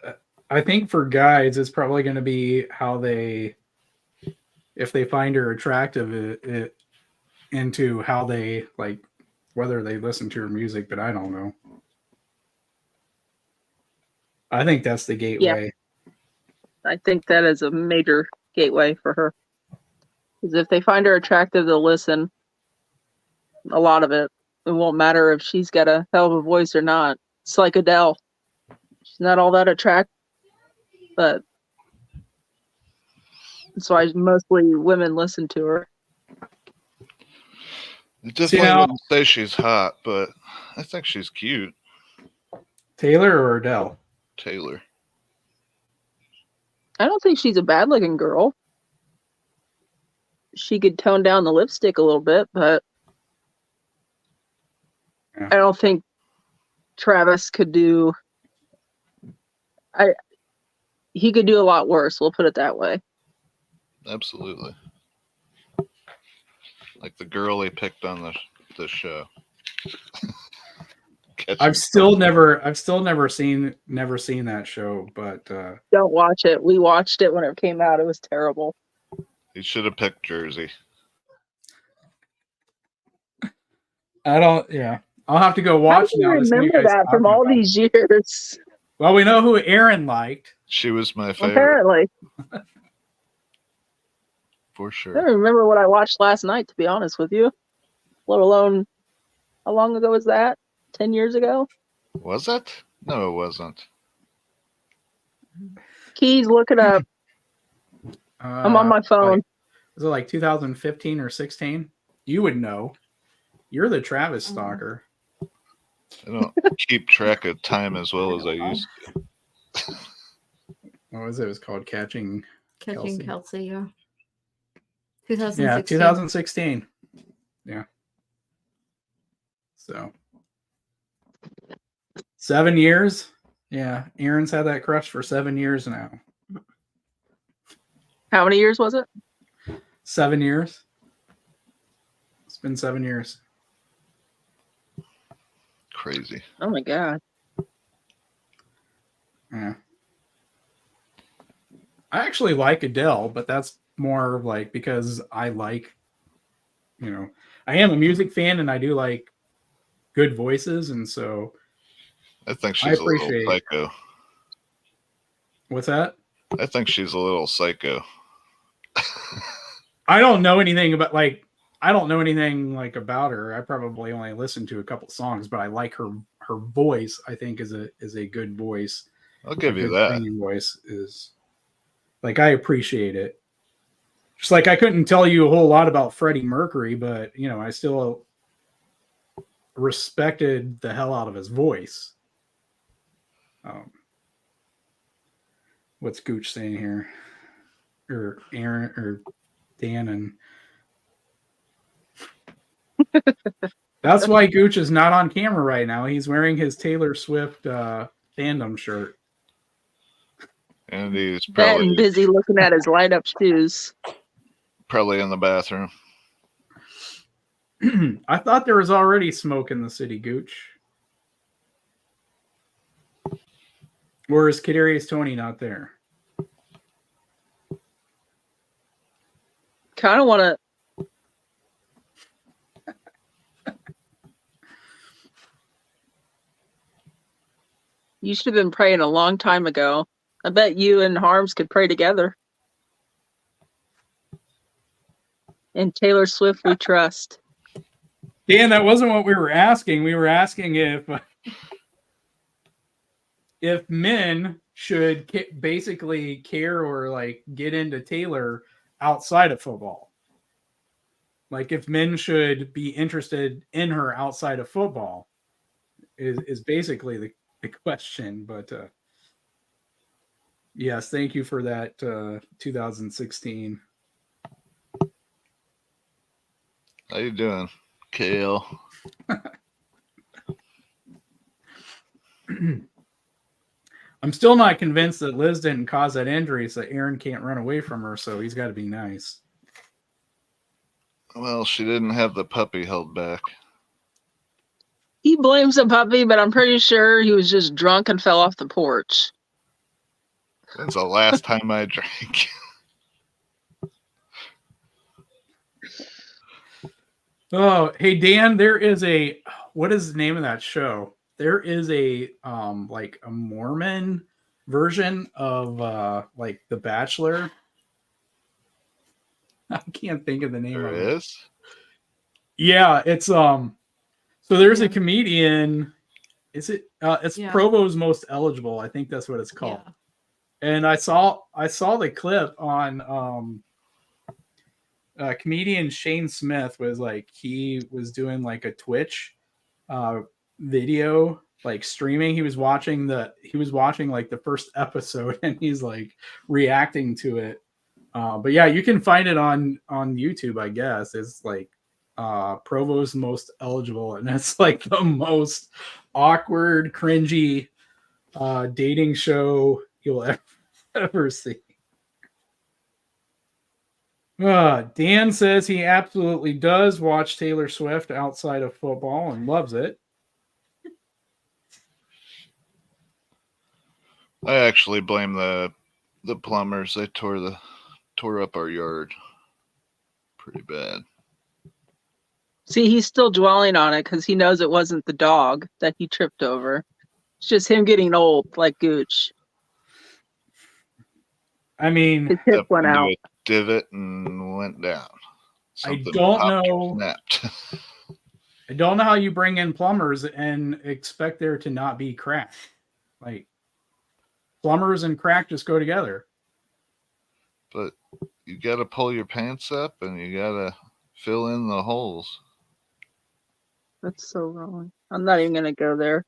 I think for guys, it's probably going to be how if they find her attractive, into how they like, whether they listen to her music. But I don't know. I think that's the gateway. I think that is a major gateway for her. Because if they find her attractive, they'll listen. A lot of it. It won't matter if she's got a hell of a voice or not. It's like Adele. She's not all that attractive, but that's why mostly women listen to her. I definitely wouldn't say she's hot, but I think she's cute. Taylor or Adele? Taylor. I don't think she's a bad-looking girl. She could tone down the lipstick a little bit, but Yeah. I don't think Travis could do. He could do a lot worse. We'll put it that way. Absolutely. Like the girl he picked on the show. I've still never seen that show, but Don't watch it. We watched it when it came out. It was terrible. He should have picked Jersey. I don't. Yeah, I'll have to go watch How do you now. remember that from all these years? Well, we know who Aaron liked. She was my favorite. Apparently. For I sure. don't remember what I watched last night, to be honest with you. Let alone, how long ago was that? 10 years ago? Was it? No, it wasn't. Keys, look it up. I'm on my phone. Was it like 2015 or 16? You would know. You're the Travis stalker. I don't keep track of time as well as I used to. What was it? It was called Catching Kelsey, yeah. 2016. Yeah, 2016. Yeah. So 7 years. Yeah, Aaron's had that crush for 7 years now. How many years was it? 7 years. It's been 7 years. Crazy. Oh my God. Yeah. I actually like Adele, but that's more like because I like, I am a music fan and I do like good voices, and so I think she's a little psycho. What's that? I think she's a little psycho. I don't know anything about her. I probably only listened to a couple songs, but I like her voice. I think is a good voice. I'll give you that. Singing voice is like, I appreciate it. Just like I couldn't tell you a whole lot about Freddie Mercury, but I still respected the hell out of his voice. What's Gooch saying here? Or Aaron or Dan and that's why Gooch is not on camera right now. He's wearing his Taylor Swift fandom shirt. And he's probably busy looking at his light up shoes. Probably in the bathroom. I thought there was already smoke in the city, Gooch. Or is Kadarius Toney not there? Kind of want to. You should have been praying a long time ago. I bet you and Harms could pray together. And Taylor Swift, we trust. Dan, that wasn't what we were asking. We were asking if men should basically care or like get into Taylor outside of football. Like if men should be interested in her outside of football is basically the question. But yes, thank you for that 2016. How you doing, Kale? I'm still not convinced that Liz didn't cause that injury, so Aaron can't run away from her. So he's got to be nice. Well, she didn't have the puppy held back. He blames the puppy, but I'm pretty sure he was just drunk and fell off the porch. When's the last time I drank? Oh, hey Dan, there is what is the name of that show? There is a like a Mormon version of like The Bachelor. I can't think of the name There of it. is. Yeah, it's so there's a Yeah. comedian. Is it it's Yeah. Provo's Most Eligible, I think that's what it's called. Yeah. And I saw the clip on comedian Shane Smith was like he was doing like a Twitch video, like streaming. He was watching like the first episode and he's like reacting to it. But yeah, you can find it on YouTube, I guess. It's like Provo's Most Eligible, and it's like the most awkward, cringy dating show you'll ever see. Dan says he absolutely does watch Taylor Swift outside of football and loves it. I actually blame the plumbers. They tore up our yard pretty bad. See, he's still dwelling on it because he knows it wasn't the dog that he tripped over. It's just him getting old, like Gooch. I mean, His hip Stepped went into out. a divot and went down. Something don't popped or know. Snapped. I don't know how you bring in plumbers and expect there to not be crack. Like plumbers and crack just go together. But you got to pull your pants up and you got to fill in the holes. That's so wrong. I'm not even going to go there.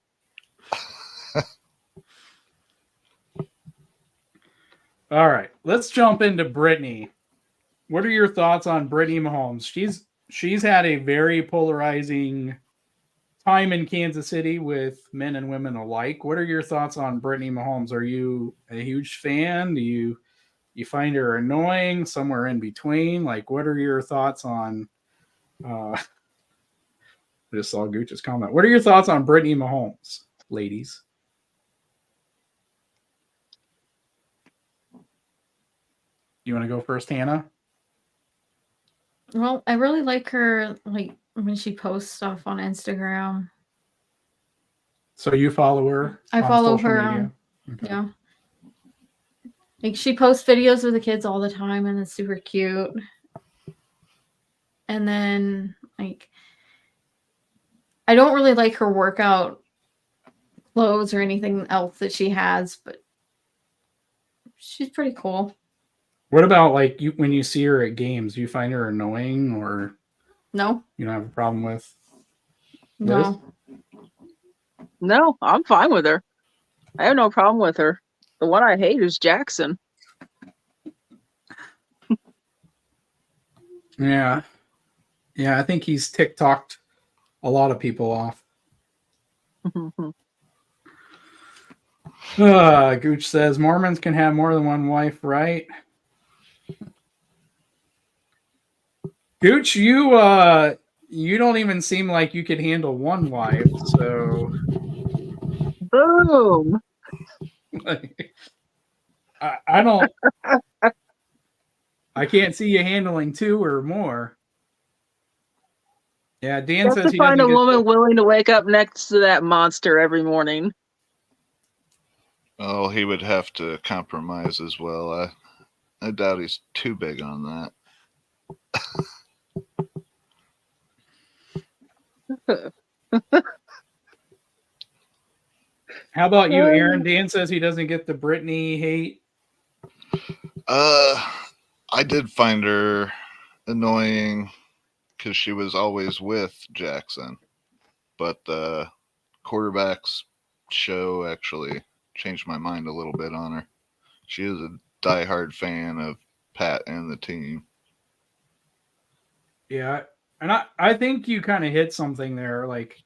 All right, let's jump into Brittany. What are your thoughts on Brittany Mahomes? She's had a very polarizing time in Kansas City with men and women alike. What are your thoughts on Brittany Mahomes? Are you a huge fan? Do you find her annoying? Somewhere in between? Like, what are your thoughts on? I just saw Gooch's comment. What are your thoughts on Brittany Mahomes, ladies? You want to go first, Hannah? Well, I really like her, like when she posts stuff on Instagram. So you follow her? I on follow social her. media? Okay. Yeah. Like she posts videos with the kids all the time and it's super cute. And then like I don't really like her workout clothes or anything else that she has, but she's pretty cool. What about like you when you see her at games? Do you find her annoying or No, you don't have a problem with? no. No, I'm fine with her. I have no problem with her. The one I hate is Jackson. Yeah. Yeah, I think he's TikToked a lot of people off. Gooch says Mormons can have more than one wife, right? Gooch, you don't even seem like you could handle one wife, so Boom. I don't I can't see you handling two or more. Yeah, Dan Just says to he find doesn't a get woman willing to wake up next to that monster every morning. Oh, he would have to compromise as well. I doubt he's too big on that. How about you, Aaron? Dan says he doesn't get the Brittany hate. I did find her annoying because she was always with Jackson, but the quarterbacks show actually changed my mind a little bit on her. She is a diehard fan of Pat and the team. Yeah, and I think you kind of hit something there. Like,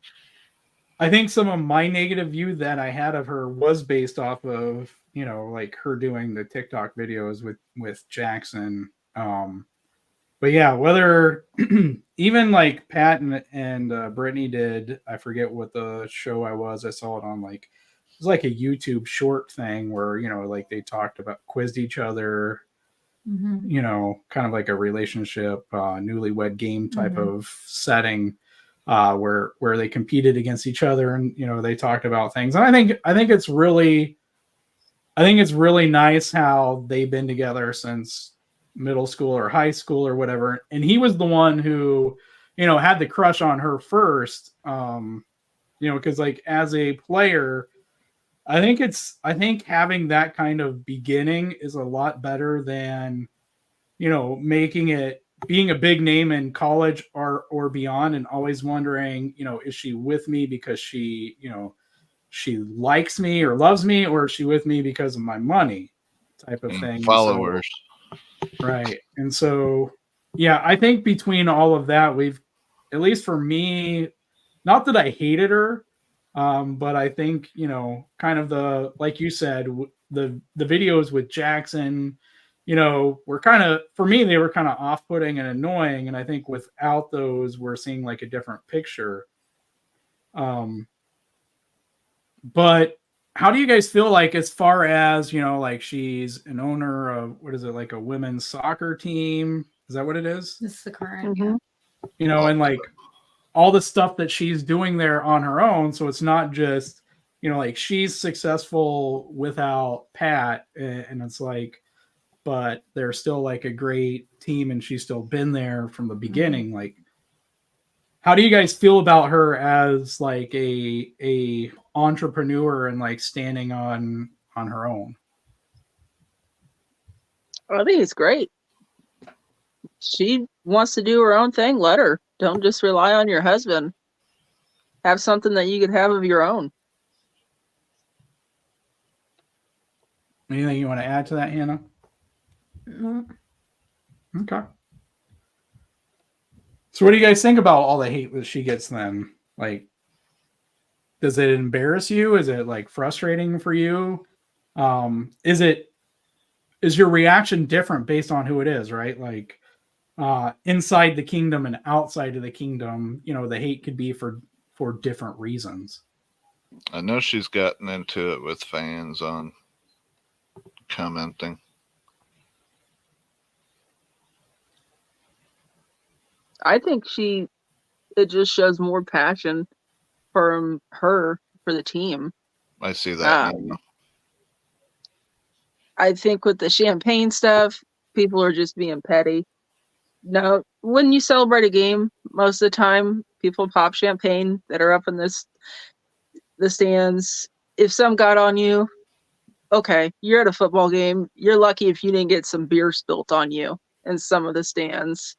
I think some of my negative view that I had of her was based off of, you know, like her doing the TikTok videos with Jackson. But yeah, whether even like Pat and Brittany did, I forget what the show I saw it on, like it was like a YouTube short thing where, you know, like they talked about, quizzed each other, you know, kind of like a relationship, newlywed game type of setting, where they competed against each other, and you know they talked about things. And I think it's really nice how they've been together since middle school or high school or whatever. And he was the one who, you know, had the crush on her first. You know, because like as a player, I think having that kind of beginning is a lot better than, you know, being a big name in college or beyond, and always wondering, you know, is she with me because she, you know, she likes me or loves me, or is she with me because of my money type of And thing. followers. Right. And so, yeah, I think between all of that, at least for me, not that I hated her, but I think, you know, kind of like you said, the videos with Jackson, you know, were kind of, for me, they were kind of off-putting and annoying. And I think without those, we're seeing like a different picture. But how do you guys feel like, as far as, you know, like she's an owner of, what is it, like a women's soccer team? Is that what it is? This is the current. Yeah. You know, and like all the stuff that she's doing there on her own. So it's not just, you know, like she's successful without Pat, and it's like, but they're still like a great team, and she's still been there from the beginning. Like, how do you guys feel about her as like a entrepreneur and like standing on her own? I think it's great. She wants to do her own thing. Let her. Don't just rely on your husband. Have something that you could have of your own. Anything you want to add to that, Hannah? No. Okay. So what do you guys think about all the hate that she gets then? Like, does it embarrass you? Is it like frustrating for you? Is your reaction different based on who it is, right? Like, inside the kingdom and outside of the kingdom, you know, the hate could be for different reasons. I know she's gotten into it with fans on commenting. I think it just shows more passion from her for the team. I see that now. I think with the champagne stuff, people are just being petty. No, when you celebrate a game, most of the time people pop champagne that are up in the stands. If some got on you, okay, you're at a football game. You're lucky if you didn't get some beer spilt on you in some of the stands.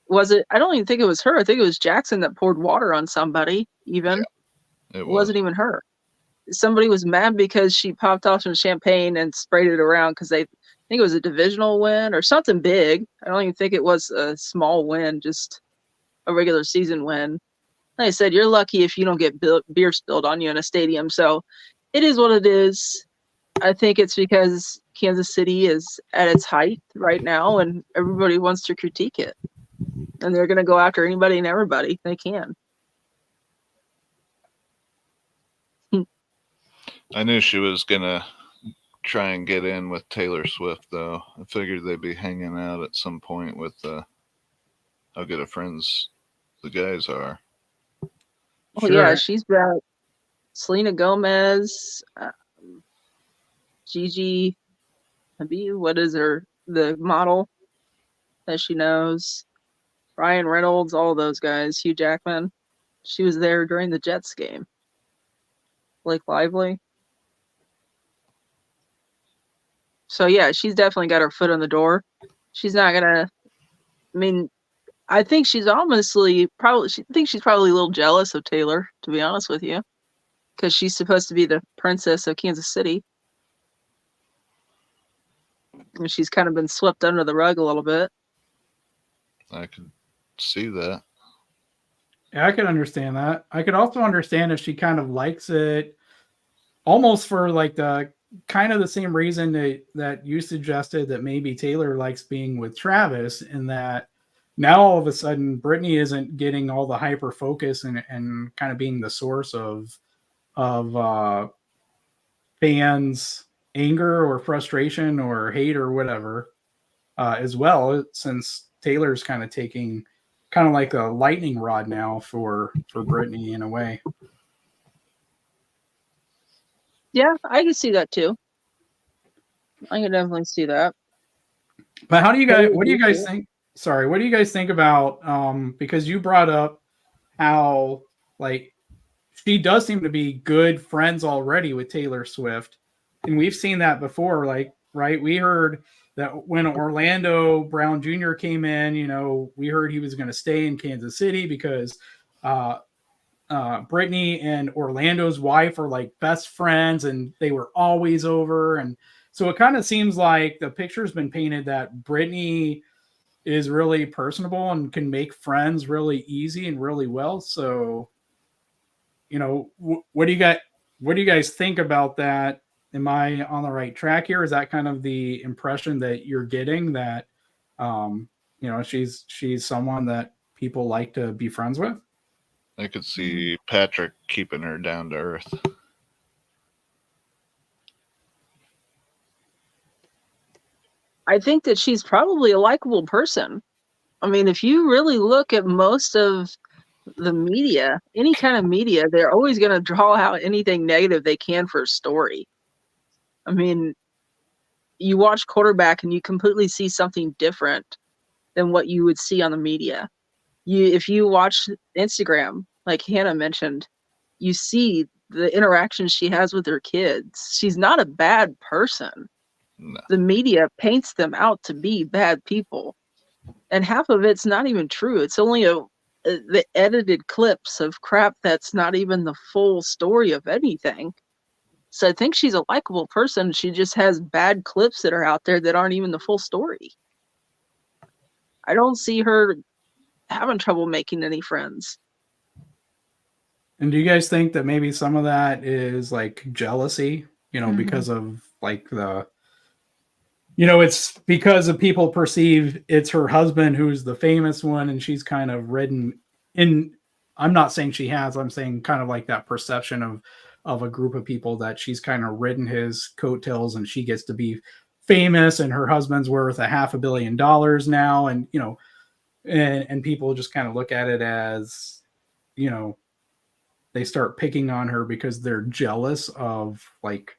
Was it? I don't even think it was her. I think it was Jackson that poured water on somebody. Even It wasn't even her. Somebody was mad because she popped off some champagne and sprayed it around because they think it was a divisional win or something big. I don't even think it was a small win, just a regular season win. Like I said, you're lucky if you don't get beer spilled on you in a stadium. So it is what it is. I think it's because Kansas City is at its height right now and everybody wants to critique it. And they're going to go after anybody and everybody they can. I knew she was going to try and get in with Taylor Swift, though. I figured they'd be hanging out at some point with how good of friends the guys are. Oh, yeah, she's got Selena Gomez, Gigi Hadid, what is her, the model that she knows, Ryan Reynolds, all those guys, Hugh Jackman. She was there during the Jets game. Blake Lively. So, yeah, she's definitely got her foot in the door. She's not going to, I mean, I think she's honestly probably a little jealous of Taylor, to be honest with you, because she's supposed to be the princess of Kansas City. And she's kind of been swept under the rug a little bit. I could see that. Yeah, I could understand that. I could also understand if she kind of likes it almost for like the kind of the same reason that you suggested that maybe Taylor likes being with Travis, in that now all of a sudden Brittany isn't getting all the hyper focus and kind of being the source of fans' anger or frustration or hate or whatever, as well, since Taylor's kind of taking kind of like a lightning rod now for Brittany in a way. Yeah, I can see that too. I can definitely see that. But what do you guys think? Sorry, what do you guys think about because you brought up how like she does seem to be good friends already with Taylor Swift. And we've seen that before, like, right? We heard that when Orlando Brown Jr. came in, we heard he was going to stay in Kansas City because Brittany and Orlando's wife are like best friends and they were always over. And so it kind of seems like the picture's been painted that Brittany is really personable and can make friends really easy and really well. So, what do you guys think about that? Am I on the right track here? Is that kind of the impression that you're getting, that she's someone that people like to be friends with? I could see Patrick keeping her down to earth. I think that she's probably a likable person. I mean, if you really look at most of the media, any kind of media, they're always going to draw out anything negative they can for a story. I mean, you watch Quarterback and you completely see something different than what you would see on the media. If you watch Instagram, like Hannah mentioned, you see the interactions she has with her kids. She's not a bad person. No. The media paints them out to be bad people. And half of it's not even true. It's only the edited clips of crap that's not even the full story of anything. So I think she's a likable person. She just has bad clips that are out there that aren't even the full story. I don't see her having trouble making any friends. And do you guys think that maybe some of that is like jealousy, because of like it's because of people perceive it's her husband who's the famous one and she's kind of ridden in. I'm not saying she has, I'm saying kind of like that perception of a group of people that she's kind of ridden his coattails and she gets to be famous and her husband's worth $500 million now. And, and people just kind of look at it as, they start picking on her because they're jealous of like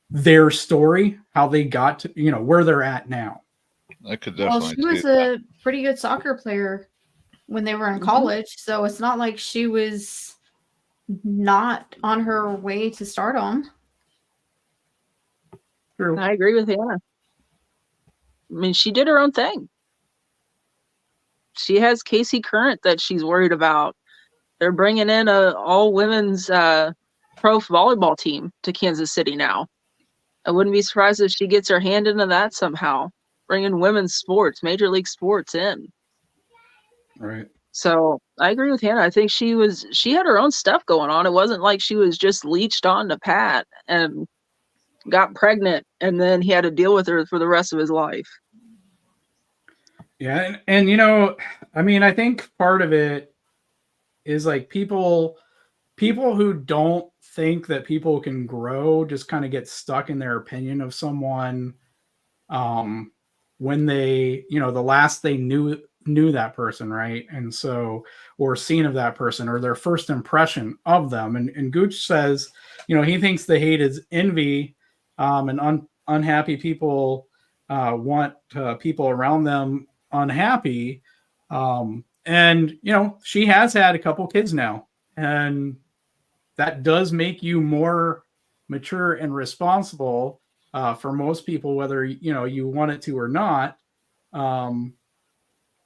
their story, how they got to, where they're at now. I could definitely. Well, she was a pretty good soccer player when they were in college, so it's not like she was not on her way to stardom. True. I agree with Hannah. I mean, she did her own thing. She has Casey Current that she's worried about. They're bringing in a all women's pro volleyball team to Kansas City now. I wouldn't be surprised if she gets her hand into that somehow, bringing women's sports, major league sports in. Right. So I agree with Hannah. I think she had her own stuff going on. It wasn't like she was just leeched on to Pat and got pregnant and then he had to deal with her for the rest of his life. Yeah. And I mean, I think part of it is like people who don't think that people can grow just kind of get stuck in their opinion of someone when they, the last they knew that person, right? And so, or seen of that person, or their first impression of them. And Gooch says, he thinks the hate is envy, and unhappy people want people around them unhappy. And she has had a couple kids now, and that does make you more mature and responsible for most people, whether you want it to or not.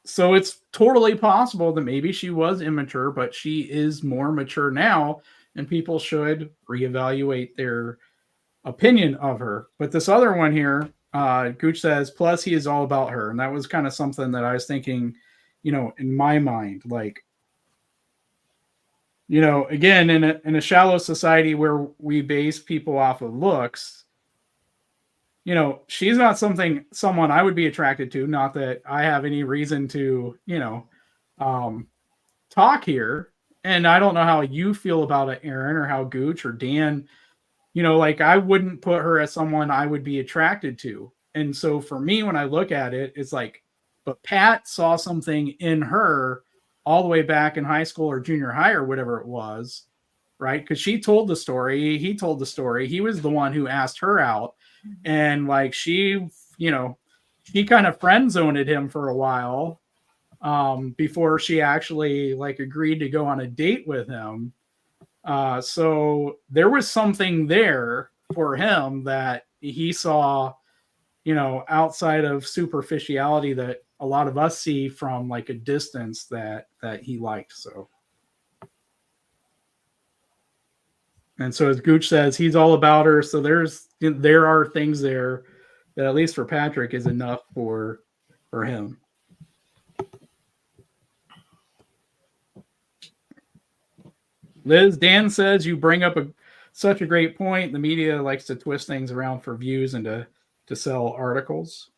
So it's totally possible that maybe she was immature, but she is more mature now, and people should reevaluate their opinion of her. But this other one here, Gooch says, plus he is all about her. And that was kind of something that I was thinking, in my mind, like, again, in a shallow society where we base people off of looks, she's not someone I would be attracted to. Not that I have any reason to, talk here. And I don't know how you feel about it, Aaron, or how Gooch or Dan, like I wouldn't put her as someone I would be attracted to. And so for me, when I look at it, it's like, but Pat saw something in her all the way back in high school or junior high or whatever it was, right? Because she told the story, he told the story, he was the one who asked her out. And like she kind of friend zoned him for a while before she actually like agreed to go on a date with him. So there was something there for him that he saw, outside of superficiality that a lot of us see from like a distance that he liked. So, and so as Gooch says, he's all about her. So there are things there that at least for Patrick is enough for him. Liz, Dan says you bring up such a great point. The media likes to twist things around for views and to sell articles.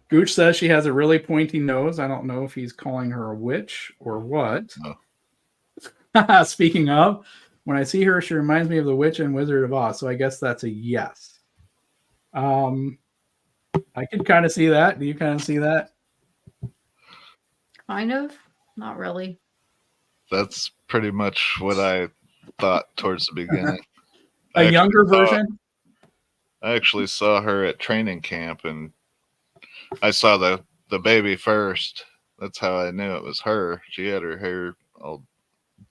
Gooch says she has a really pointy nose. I don't know if he's calling her a witch or what. No. Speaking of, when I see her, she reminds me of the Witch and Wizard of Oz. So I guess that's a yes. I could kind of see that. Do you kind of see that? Kind of. Not really. That's pretty much what I thought towards the beginning. A younger version? I actually saw her at training camp, and I saw the baby first. That's how I knew it was her. She had her hair all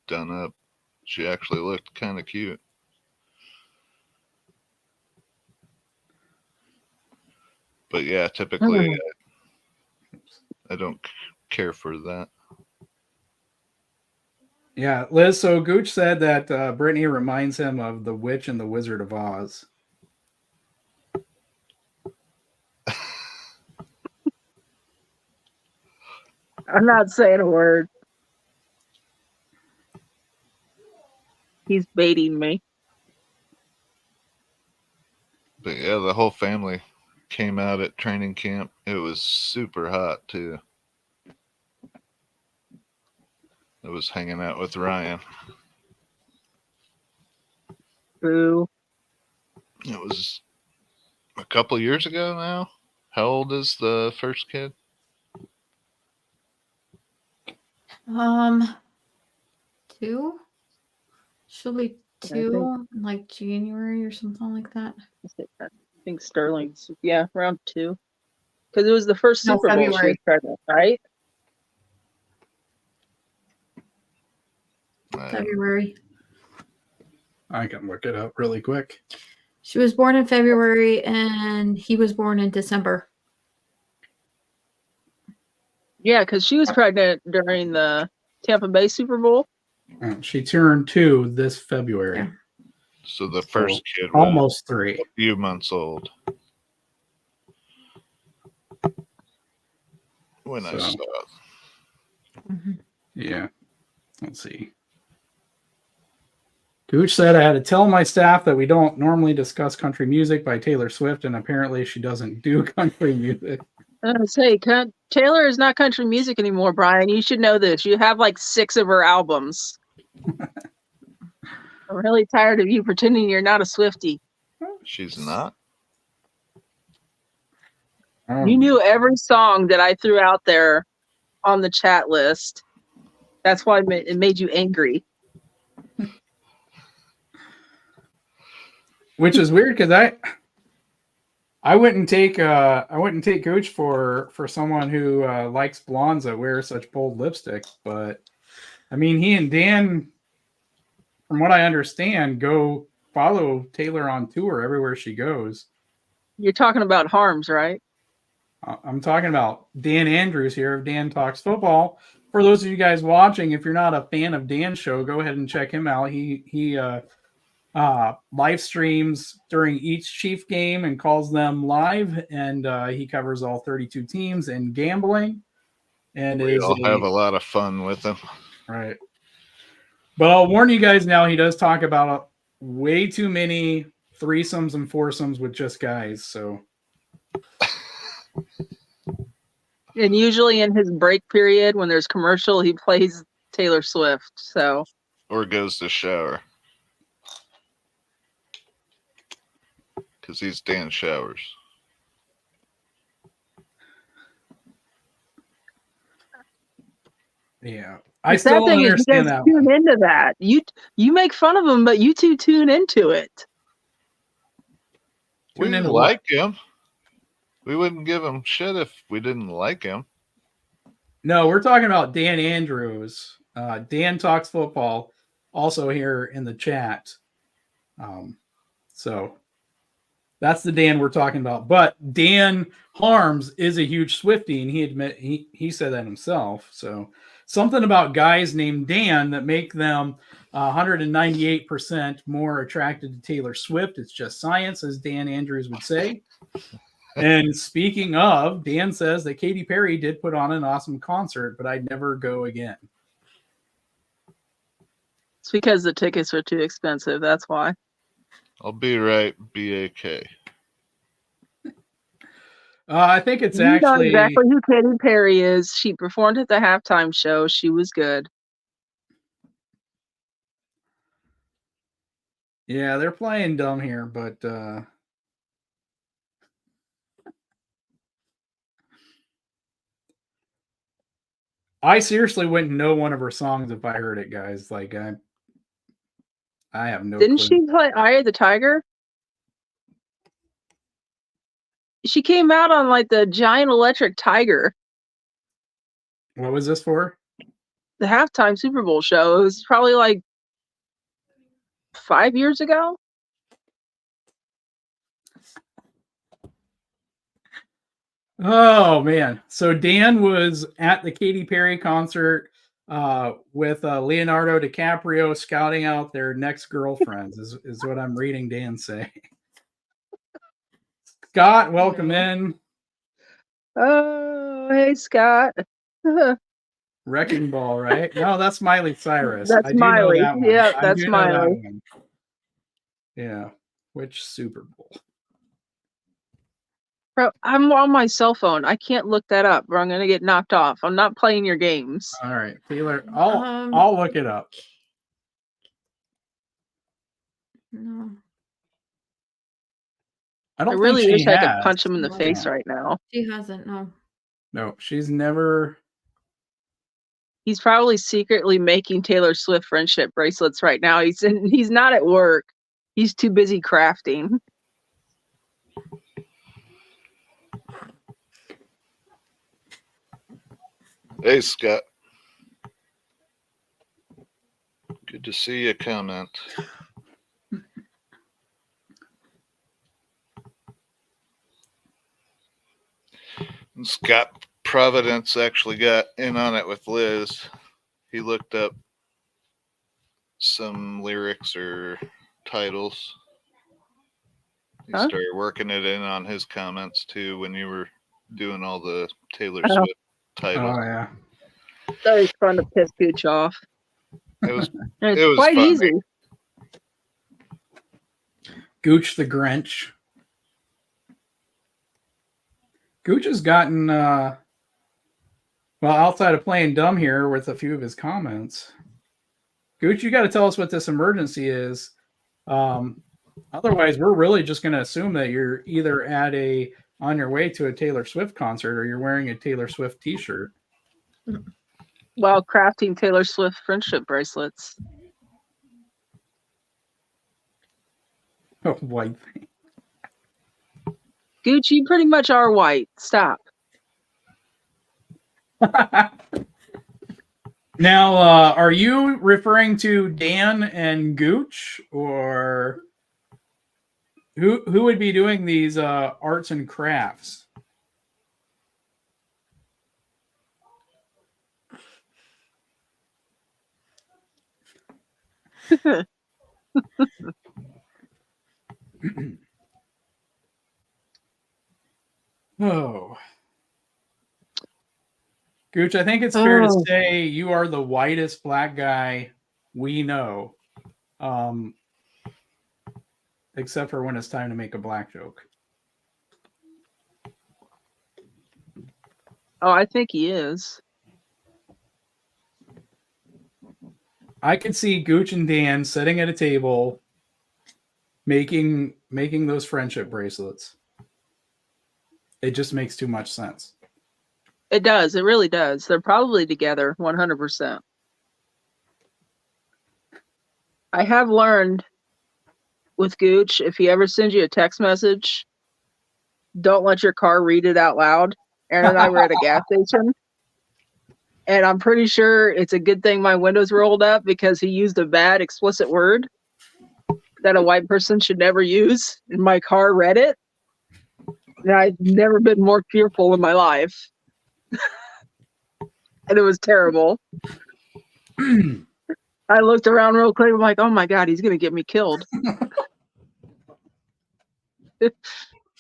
done up. She actually looked kind of cute. But yeah, typically I don't care for that. Yeah, Liz. So Gooch said that Brittany reminds him of the Witch and the Wizard of Oz. I'm not saying a word. He's baiting me. But yeah, the whole family came out at training camp. It was super hot too. I was hanging out with Ryan. Boo. It was a couple years ago now. How old is the first kid? 2. She'll be 2 in like January or something like that. I think Sterling's, around 2. Because it was the first Super Bowl she was pregnant, right? February. I can look it up really quick. She was born in February and he was born in December. Yeah, because she was pregnant during the Tampa Bay Super Bowl. She turned 2 this February. Yeah. So the first kid was almost 3. a few months old when I saw it. Mm-hmm. Yeah. Let's see. Gooch said I had to tell my staff that we don't normally discuss country music by Taylor Swift, and apparently she doesn't do country music. I was say, Taylor is not country music anymore, Brian. You should know this. You have like 6 of her albums. I'm really tired of you pretending you're not a Swiftie. She's not? You knew every song that I threw out there on the chat list. That's why it made you angry. Which is weird because I wouldn't take Gooch for someone who likes blondes that wear such bold lipstick, but I mean he and Dan, from what I understand, go follow Taylor on tour everywhere she goes. You're talking about Harms, right? I'm talking about Dan Andrews here of Dan Talks Football. For those of you guys watching, if you're not a fan of Dan's show, go ahead and check him out. He live streams during each Chief game and calls them live, and he covers all 32 teams and gambling. and We is all have a lot of fun with him. right. But I'll warn you guys now, he does talk about way too many threesomes and foursomes with just guys. So And usually in his break period, when there's commercial, he plays Taylor Swift. So Or goes to shower. Because he's Dan Showers. yeah, the I still sad don't thing is you understand guys that tune one. into that. You make fun of him, but you two tune into it. We Tune into like him. We wouldn't give him shit if we didn't like him. No, we're talking about Dan Andrews. Dan Talks Football, also here in the chat. So that's the Dan we're talking about. But Dan Harms is a huge Swiftie, and he said that himself. So something about guys named Dan that make them 198% more attracted to Taylor Swift. It's just science, as Dan Andrews would say. And speaking of, Dan says that Katy Perry did put on an awesome concert, but I'd never go again. It's because the tickets are too expensive. That's why. I'll be right, BAK. I think it's You know actually exactly who Katy Perry is. She performed at the halftime show. She was good. yeah, they're playing dumb here, but I seriously wouldn't know one of her songs if I heard it, guys. Like I have no Didn't clue. she play Eye of the Tiger? She came out on like the giant electric tiger, What was this for? the halftime Super Bowl show. It was probably like 5 years ago. Oh man! So Dan was at the Katy Perry concert with Leonardo DiCaprio scouting out their next girlfriends. Is what I'm reading Dan say. Scott, welcome in. Oh, hey Scott. Wrecking Ball, right? No, that's Miley Cyrus. That's I do know Miley. that one. Yep, I that's do know that Miley. one. Yeah. Which Super Bowl? Bro, I'm on my cell phone. I can't look that up, or I'm gonna get knocked off. I'm not playing your games. All right, Taylor. I'll look it up. No, I I don't really think wish she I could has. punch him in the No. face Yeah. right now. she hasn't. No. No, she's never. He's probably secretly making Taylor Swift friendship bracelets right now. He's not at work. He's too busy crafting. Hey, Scott. Good to see you comment. And Scott Providence actually got in on it with Liz. He looked up some lyrics or titles. He Huh? started working it in on his comments too when you were doing all the Taylor Oh. Swift Oh titles. yeah. It's always fun to piss Gooch off. It was And it's It was quite funny. easy. Gooch the Grinch. Gooch has gotten well outside of playing dumb here with a few of his comments. Gooch, you got to tell us what this emergency is. Otherwise, we're really just going to assume that you're either on your way to a Taylor Swift concert or you're wearing a Taylor Swift T-shirt. While crafting Taylor Swift friendship bracelets. Oh, white thing. Gooch, you pretty much are white. Stop. Now, are you referring to Dan and Gooch, or who would be doing these arts and crafts? Oh. Gooch, I think it's fair to Oh. say you are the whitest black guy we know, except for when it's time to make a black joke. Oh, I think he is. I could see Gooch and Dan sitting at a table making those friendship bracelets. It just makes too much sense. It does. It really does. They're probably together 100%. I have learned with Gooch, if he ever sends you a text message, don't let your car read it out loud. Aaron and I were at a gas station, and I'm pretty sure it's a good thing my windows rolled up because he used a bad explicit word that a white person should never use, and my car read it. And I've never been more fearful in my life. And it was terrible. I looked around real quick. I'm like, oh my God, he's going to get me killed.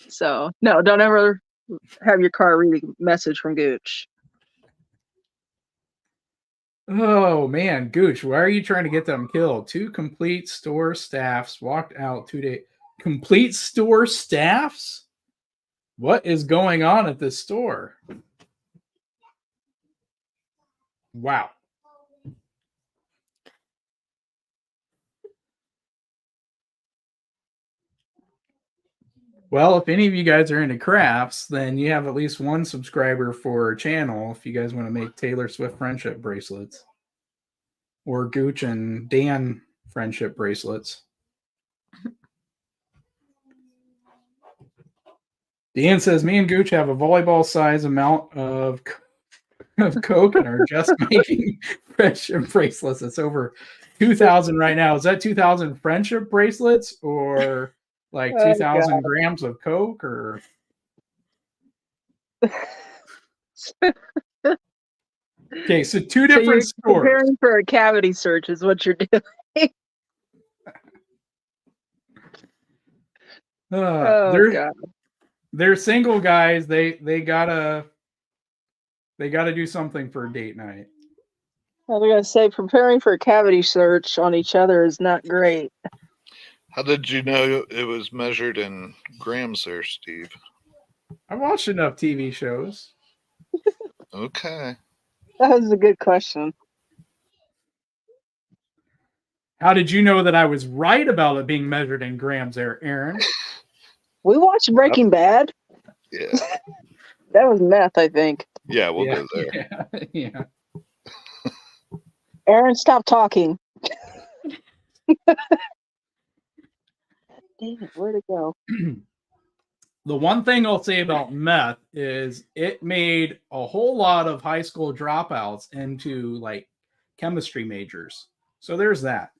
So, no, don't ever have your car read a message from Gooch. Oh man, Gooch, why are you trying to get them killed? 2 complete store staffs walked out 2 days. Complete store staffs? What is going on at this store? Wow. Well, if any of you guys are into crafts, then you have at least one subscriber for our channel if you guys want to make Taylor Swift friendship bracelets. Or Gooch and Dan friendship bracelets. Dan says, me and Gooch have a volleyball size amount of Coke and are just making friendship bracelets. It's over 2,000 right now. Is that 2,000 friendship bracelets or like 2,000 grams of Coke or? Okay, so 2 different stores. Preparing for a cavity search is what you're doing. God. They're single guys. They gotta do something for a date night. I was gonna say preparing for a cavity search on each other is not great. How did you know it was measured in grams there, Steve? I watched enough TV shows. Okay. That was a good question. How did you know that I was right about it being measured in grams there, Aaron? We watched Breaking Bad. Yeah. That was meth, I think. Yeah, we'll go there. Yeah. Aaron, stop talking. Damn it, where'd it go? The one thing I'll say about meth is it made a whole lot of high school dropouts into like chemistry majors. So there's that.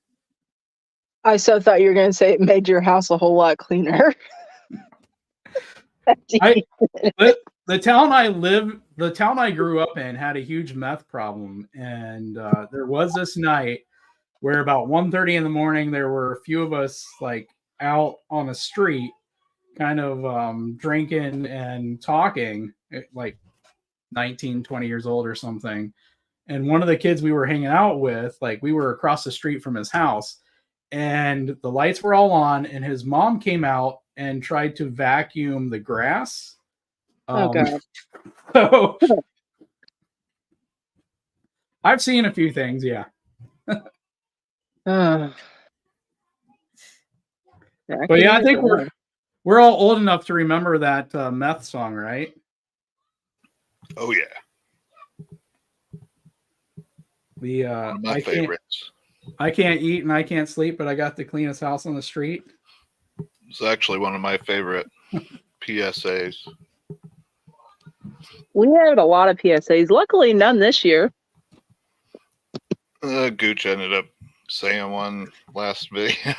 I so thought you were going to say it made your house a whole lot cleaner. The town I grew up in had a huge meth problem. And there was this night where about 1:30 in the morning, there were a few of us like out on the street kind of drinking and talking, like 19, 20 years old or something. And one of the kids we were hanging out with, like we were across the street from his house and the lights were all on and his mom came out and tried to vacuum the grass. Oh, God. So I've seen a few things, yeah. But yeah, I think we're all old enough to remember that meth song, right? Oh yeah. One of my favorites. I can't eat and I can't sleep, but I got the cleanest house on the street. It's actually one of my favorite PSAs. We had a lot of PSAs. Luckily, none this year. Gooch ended up saying one last video.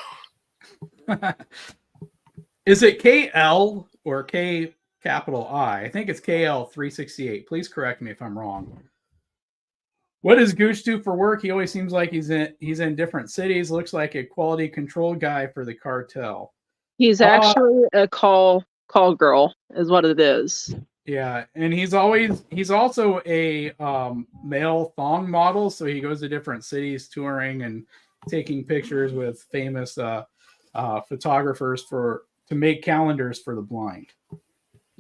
Is it KL or K capital I? I think it's KL 368. Please correct me if I'm wrong. What does Gooch do for work? He always seems like he's in different cities. Looks like a quality control guy for the cartel. He's actually a call girl, is what it is. Yeah, and he's also a male thong model, so he goes to different cities touring and taking pictures with famous photographers to make calendars for the blind.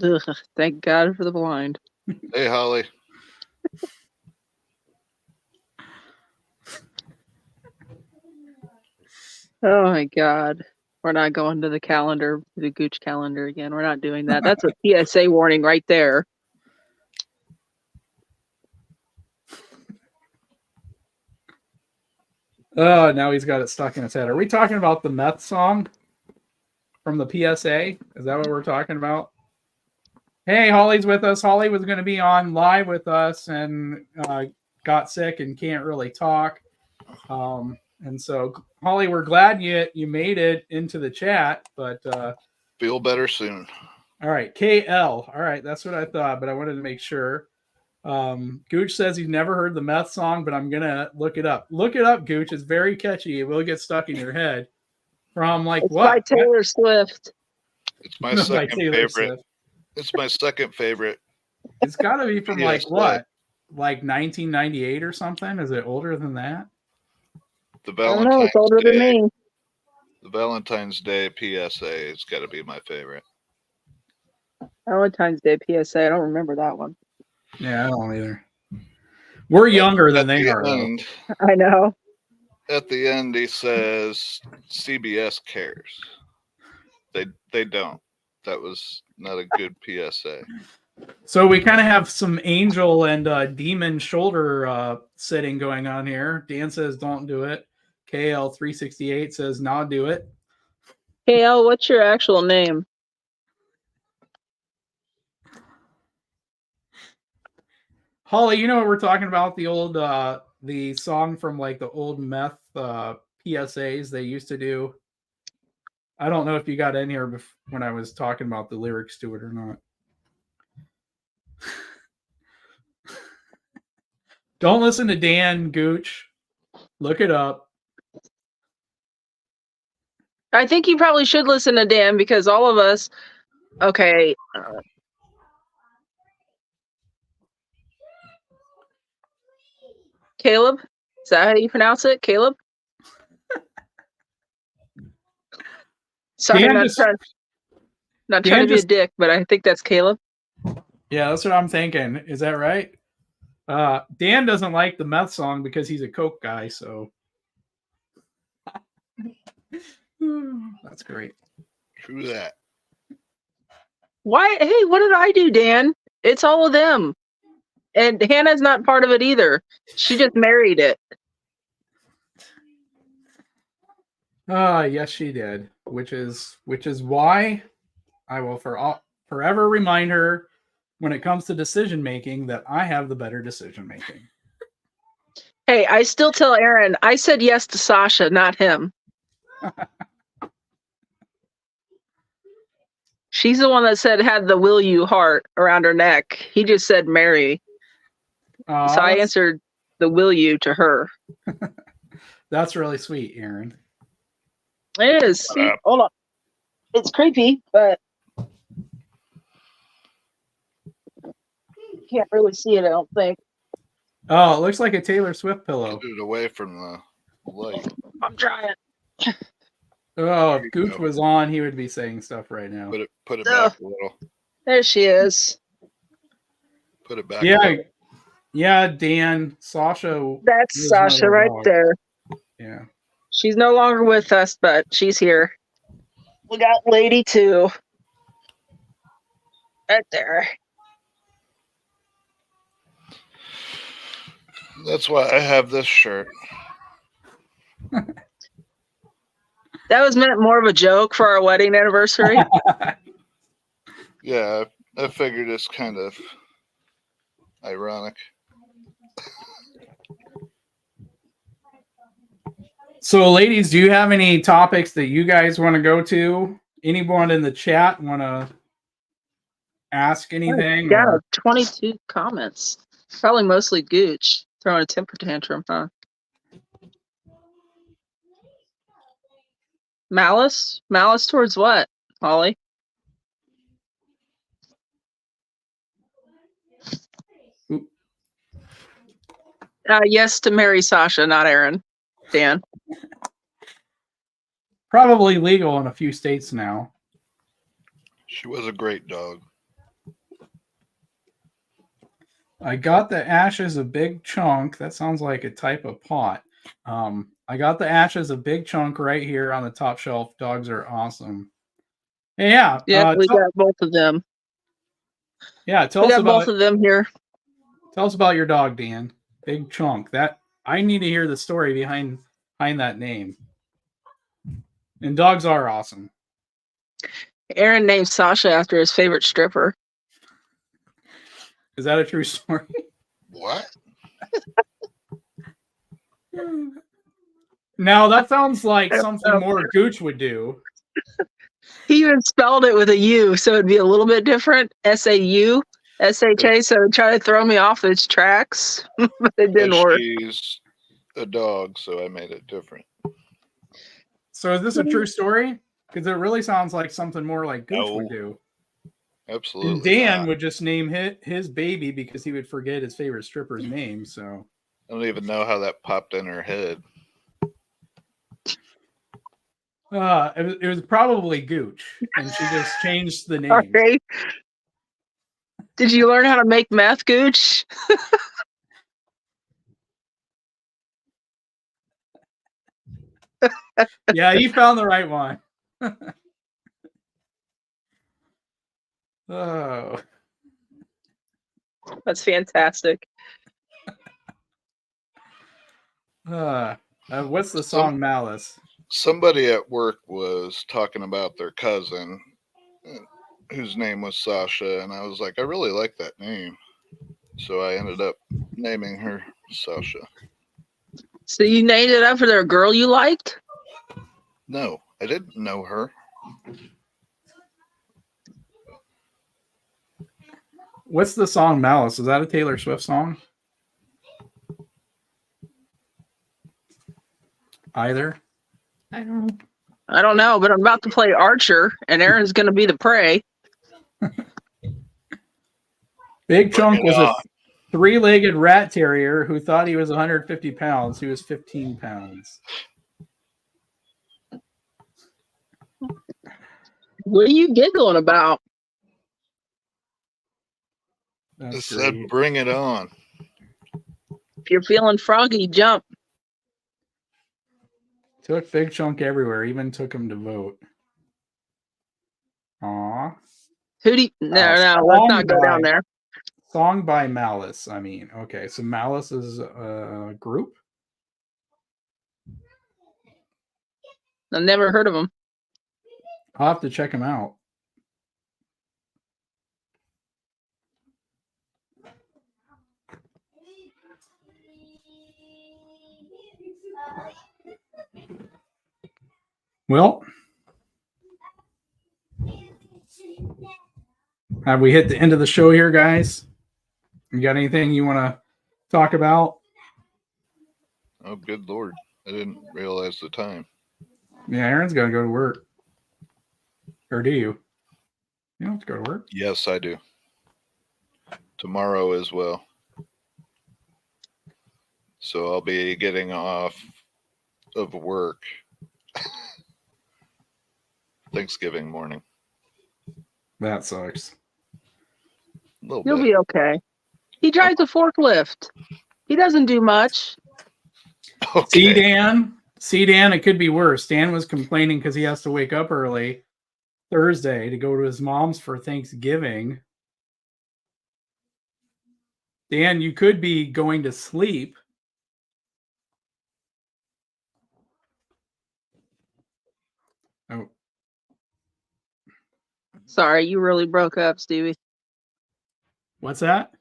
Ugh, thank God for the blind. Hey, Holly. Oh my God. We're not going to the Gooch calendar again. We're not doing that. That's a PSA warning right there. Oh, now he's got it stuck in his head. Are we talking about the meth song from the PSA? Is that what we're talking about? Hey, Holly's with us. Holly was going to be on live with us and got sick and can't really talk. And so, Holly, we're glad you made it into the chat, but Feel better soon. all right, KL. All right, that's what I thought, but I wanted to make sure. Gooch says he's never heard the meth song, but I'm gonna look it up. Look it up, Gooch. It's very catchy. It will get stuck in your head. From like It's what? by Taylor Swift. It's my By second Taylor favorite. Swift. It's my second favorite. It's got to be from like PSA. what? Like 1998 or something? Is it older than that? The I don't know. It's older Day. than me. The Valentine's Day PSA has got to be my favorite. Valentine's Day PSA. I don't remember that one. Yeah, I don't either. We're younger than they are. Though. I know. At the end, he says CBS cares. They don't. That was not a good PSA. So we kind of have some angel and demon shoulder sitting going on here. Dan says don't do it. KL368 says nah, do it. KL, what's your actual name? Holly, you know what we're talking about? The old the song from like the old meth PSAs they used to do. I don't know if you got in here when I was talking about the lyrics to it or not. Don't listen to Dan Gooch. Look it up. I think you probably should listen to Dan because all of us. Okay. Caleb? Is that how you pronounce it? Caleb? Sorry, Dan not trying to be a dick, but I think that's Caleb. Yeah, that's what I'm thinking. Is that right? Dan doesn't like the meth song because he's a coke guy, so that's great. True that. Why? Hey, what did I do, Dan? It's all of them. And Hannah's not part of it either. She just married it. Yes, she did. Which is why I will forever remind her when it comes to decision making that I have the better decision making. Hey, I still tell Aaron, I said yes to Sasha, not him. She's the one that had the will you heart around her neck. He just said marry. So I answered the will you to her. That's really sweet, Aaron. It is. Hold on. It's creepy, but you can't really see it, I don't think. Oh, it looks like a Taylor Swift pillow. Get it away from the light. I'm trying. Oh, if Gooch was on, he would be saying stuff right now. Put it back a little. There she is. Put it back. Yeah, Dan, Sasha. That's Sasha right there. Yeah. She's no longer with us, but she's here. We got Lady too. Right there. That's why I have this shirt. That was meant more of a joke for our wedding anniversary. Yeah, I figured it's kind of ironic. So, ladies, do you have any topics that you guys want to go to? Anyone in the chat want to ask anything? Yeah, 22 comments. Probably mostly Gooch throwing a temper tantrum, huh? Malice? Malice towards what, Holly? Yes to marry Sasha, not Aaron. Dan. Probably legal in a few states now. She was a great dog. I got the ashes a big chunk. That sounds like a type of pot. I got the ashes a big chunk right here on the top shelf. Dogs are awesome. Hey, yeah. Yep, we got both of them. Yeah, We tell us got about both of them here. Tell us about your dog, Dan. Big chunk. That I need to hear the story behind that name. And dogs are awesome. Aaron named Sasha after his favorite stripper. Is that a true story? What? Now that sounds like something more Gooch would do. He even spelled it with a U, so it'd be a little bit different. SAUSHA, so it tried to throw me off its tracks, but it didn't But work. she's a dog, so I made it different. So is this a true story? Because it really sounds like something more like Gooch would do. Absolutely. And Dan not. would just name his baby because he would forget his favorite stripper's name. So I don't even know how that popped in her head. it was probably Gooch, and she just changed the name. Okay. Did you learn how to make meth, Gooch? Yeah, you found the right one. Oh, That's fantastic. what's the song Malice? Somebody at work was talking about their cousin, whose name was Sasha, and I was like, I really like that name. So I ended up naming her Sasha. So you named it after their girl you liked? No, I didn't know her. What's the song Malice? Is that a Taylor Swift song? Either? I don't know. I don't know, but I'm about to play Archer, and Aaron's going to be the prey. Big Chunk was a on. 3-legged rat terrier who thought he was 150 pounds. He was 15 pounds. What are you giggling about? I That's said, great. bring it on. If you're feeling froggy, jump. Took Big Chunk everywhere. Even took him to vote. Aw. Who do you... No, Song let's not go by- down there. Song by Malice. I mean, okay. So Malice is a group? I've never heard of them. I'll have to check him out. Well, have we hit the end of the show here, guys? You got anything you want to talk about? Oh, good Lord. I didn't realize the time. Yeah, Aaron's got to go to work. Or do you? You don't have to go to work. Yes, I do. Tomorrow as well. So I'll be getting off of work Thanksgiving morning. That sucks. A little You'll bit. be okay. He drives a forklift. He doesn't do much. Okay. See, Dan, it could be worse. Dan was complaining because he has to wake up early Thursday to go to his mom's for Thanksgiving. Dan, you could be going to sleep. Oh, Sorry, you really broke up, Stevie. what's that?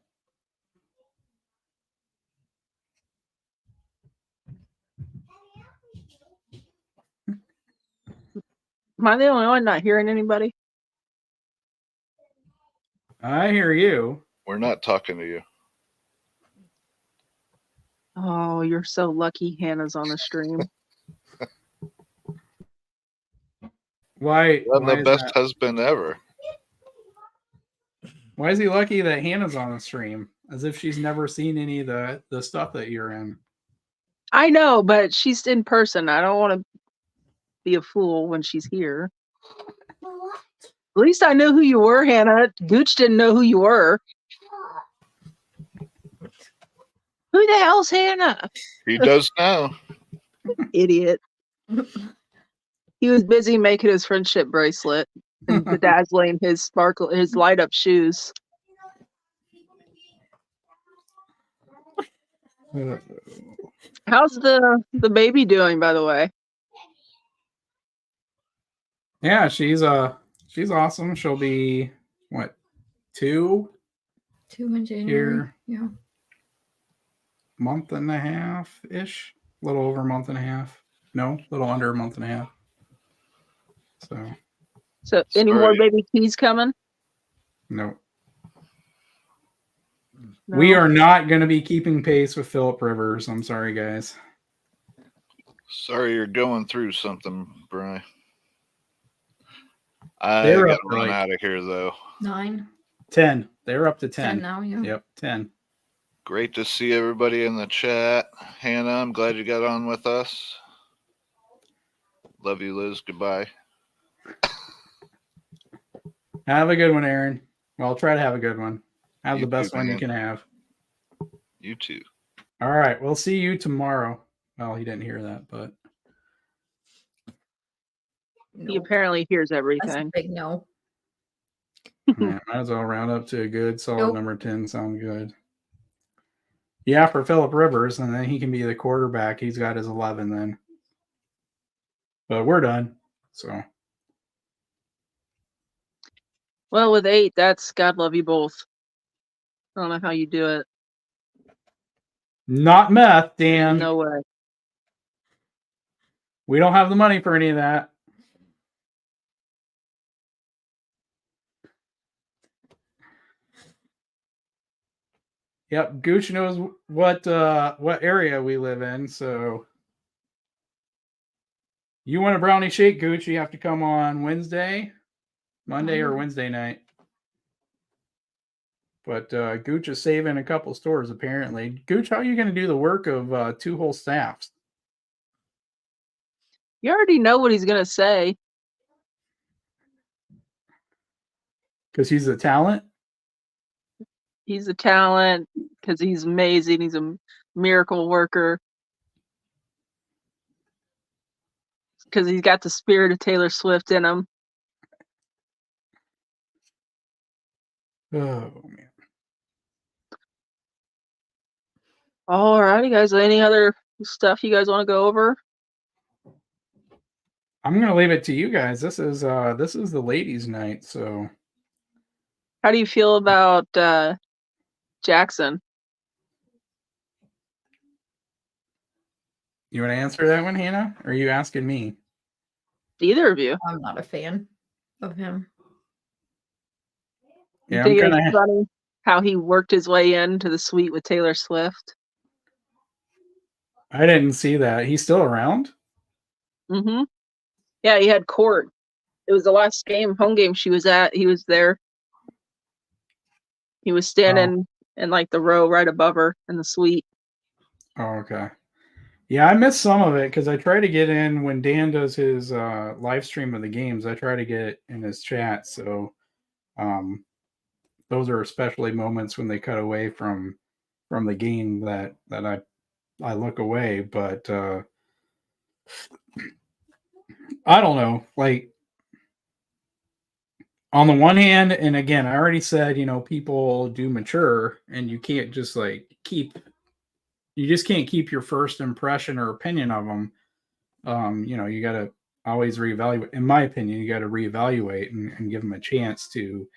Am I the only one not hearing anybody? I hear you. We're not talking to you. Oh, you're so lucky Hannah's on the stream. Why? I'm Why the is best that? husband ever. Why is he lucky that Hannah's on the stream? as if she's never seen any of the stuff that you're in. I know, but she's in person. I don't want to be a fool when she's here. At least I know who you were, Hannah. Gooch didn't know who you were. Who the hell's Hannah? He does now. Idiot. He was busy making his friendship bracelet and bedazzling his light up shoes. How's the baby doing, by the way? Yeah, she's awesome. She'll be what, 2 in January. here, Yeah. month and a half ish, a little over a month and a half. No, a little under a month and a half. So any more baby keys coming? No. No? We are not going to be keeping pace with Philip Rivers. I'm sorry, guys. Sorry you're going through something, Brian. I They're got up to to run like out of here, though. 9. 10. They're up to 10. 10 now, yeah. Yep, 10. Great to see everybody in the chat. Hannah, I'm glad you got on with us. Love you, Liz. Goodbye. Have a good one, Aaron. Well, try to have a good one. Have You the best too, one you man. can have. You too. All right. We'll see you tomorrow. Well, he didn't hear that, but He apparently hears That's a everything. big no. yeah, might as well round up to a good, solid Nope. number 10. Sound good. Yeah, for Philip Rivers, and then he can be the quarterback. He's got his 11 then. But we're done. So Well, with 8, that's God love you both. I don't know how you do it. not meth, Dan. No way. We don't have the money for any of that. Yep, Gooch knows what area we live in, so you want a brownie shake, Gooch, you have to come on Monday or Wednesday night. But Gooch is saving a couple stores apparently. Gooch, how are you going to do the work of 2 whole staffs? You already know what he's gonna say. Because he's a talent. He's a talent because he's amazing. He's a miracle worker. Because he's got the spirit of Taylor Swift in him. Oh man. Alrighty, guys. Any other stuff you guys want to go over? I'm gonna leave it to you guys. This is the ladies' night, so How do you feel about Jackson? you want to answer that one, Hannah? Or are you asking me? Either of you? I'm not a fan of him. You Yeah, think I'm it's funny how he worked his way into the suite with Taylor Swift? I didn't see that. He's still around? Mm-hmm. Yeah, he had court. It was the last home game she was at. He was there. He was standing in like the row right above her in the suite. Oh, okay. Yeah, I missed some of it because I try to get in when Dan does his live stream of the games. I try to get in his chat. So those are especially moments when they cut away from the game that I look away. But I don't know. Like, on the one hand, and again, I already said, people do mature, and you can't just you just can't keep your first impression or opinion of them. You got to always reevaluate. In my opinion, you got to reevaluate and give them a chance to,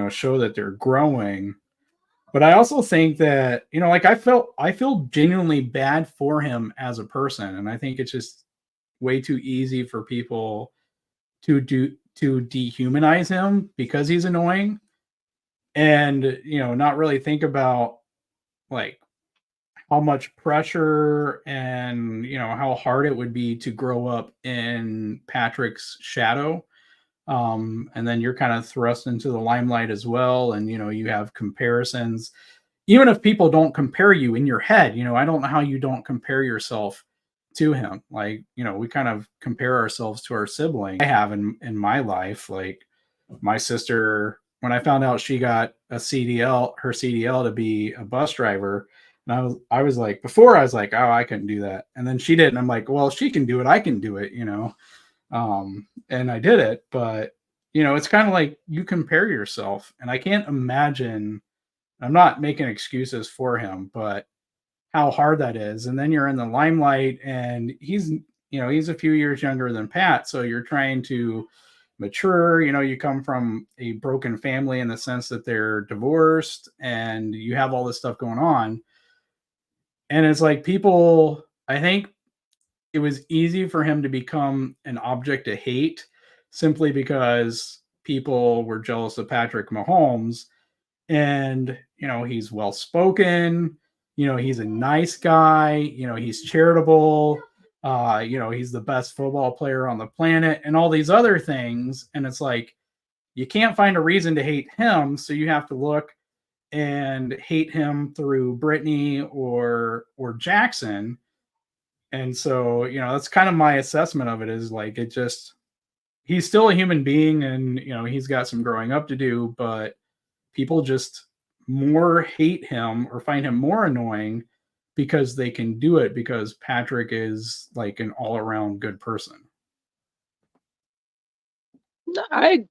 show that they're growing. But I also think that, like I feel genuinely bad for him as a person. And I think it's just way too easy for people to dehumanize him because he's annoying and, not really think about like how much pressure and, how hard it would be to grow up in Patrick's shadow. And then you're kind of thrust into the limelight as well. And, you have comparisons. even if people don't compare you in your head, I don't know how you don't compare yourself to him. Like, we kind of compare ourselves to our siblings. I have in my life, like my sister, when I found out she got her CDL to be a bus driver, and I was like, before I was like, oh, I couldn't do that. And then she did. And I'm like, well, she can do it, I can do it, and I did it. But, it's kind of like you compare yourself. And I can't imagine, I'm not making excuses for him, but how hard that is. And then you're in the limelight, and he's a few years younger than Pat. So you're trying to mature. You come from a broken family in the sense that they're divorced and you have all this stuff going on. And it's like I think it was easy for him to become an object of hate simply because people were jealous of Patrick Mahomes. And, he's well spoken, he's a nice guy, he's charitable, he's the best football player on the planet and all these other things. And it's like, you can't find a reason to hate him. So you have to look and hate him through Brittany or Jackson. And so, that's kind of my assessment of it, is like, he's still a human being, and, he's got some growing up to do, but people just more hate him or find him more annoying because they can do it, because Patrick is like an all-around good person. I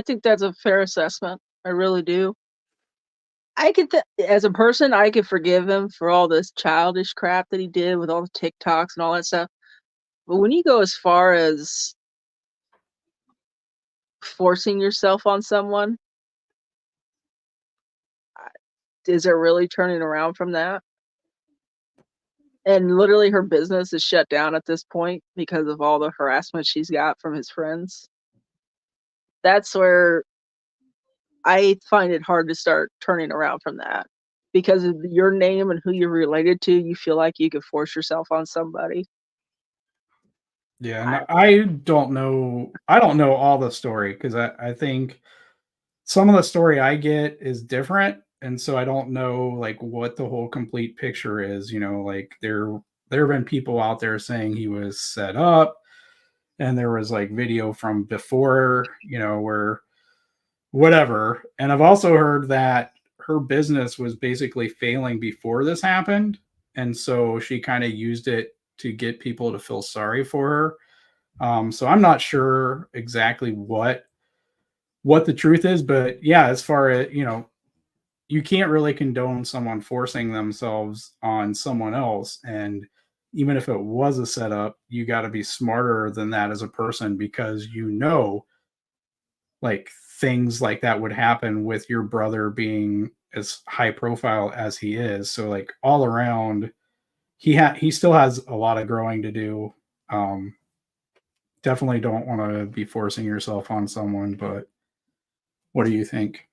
think that's a fair assessment. I really do. As a person, I could forgive him for all this childish crap that he did with all the TikToks and all that stuff. But when you go as far as forcing yourself on someone, is there really turning around from that? And literally her business is shut down at this point because of all the harassment she's got from his friends. That's where I find it hard to start turning around from that. Because of your name and who you're related to, you feel like you could force yourself on somebody. Yeah, I don't know. I don't know all the story, because I think some of the story I get is different. And so I don't know like what the whole complete picture is. Like there have been people out there saying he was set up, and there was like video from before, where whatever. And I've also heard that her business was basically failing before this happened. And so she kind of used it to get people to feel sorry for her. So I'm not sure exactly what the truth is, but yeah, as far as, you can't really condone someone forcing themselves on someone else. And even if it was a setup, you got to be smarter than that as a person, because like things like that would happen with your brother being as high profile as he is. So like all around, he still has a lot of growing to do. Definitely don't want to be forcing yourself on someone, but what do you think?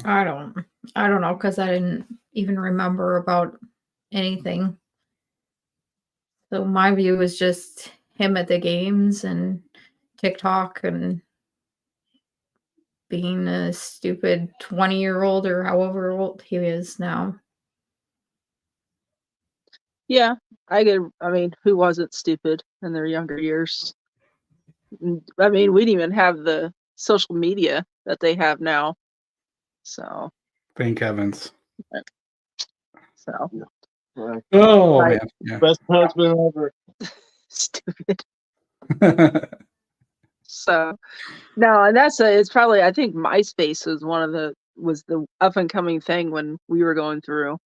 I don't know, because I didn't even remember about anything. So my view is just him at the games and TikTok and being a stupid 20-year-old or however old he is now. Yeah, I mean, who wasn't stupid in their younger years? I mean, we didn't even have the social media that they have now. So, Thank heavens. So, Oh, right. man. Yeah. Best husband ever. Stupid. So, no, and it's probably, I think MySpace was the up and coming thing when we were going through.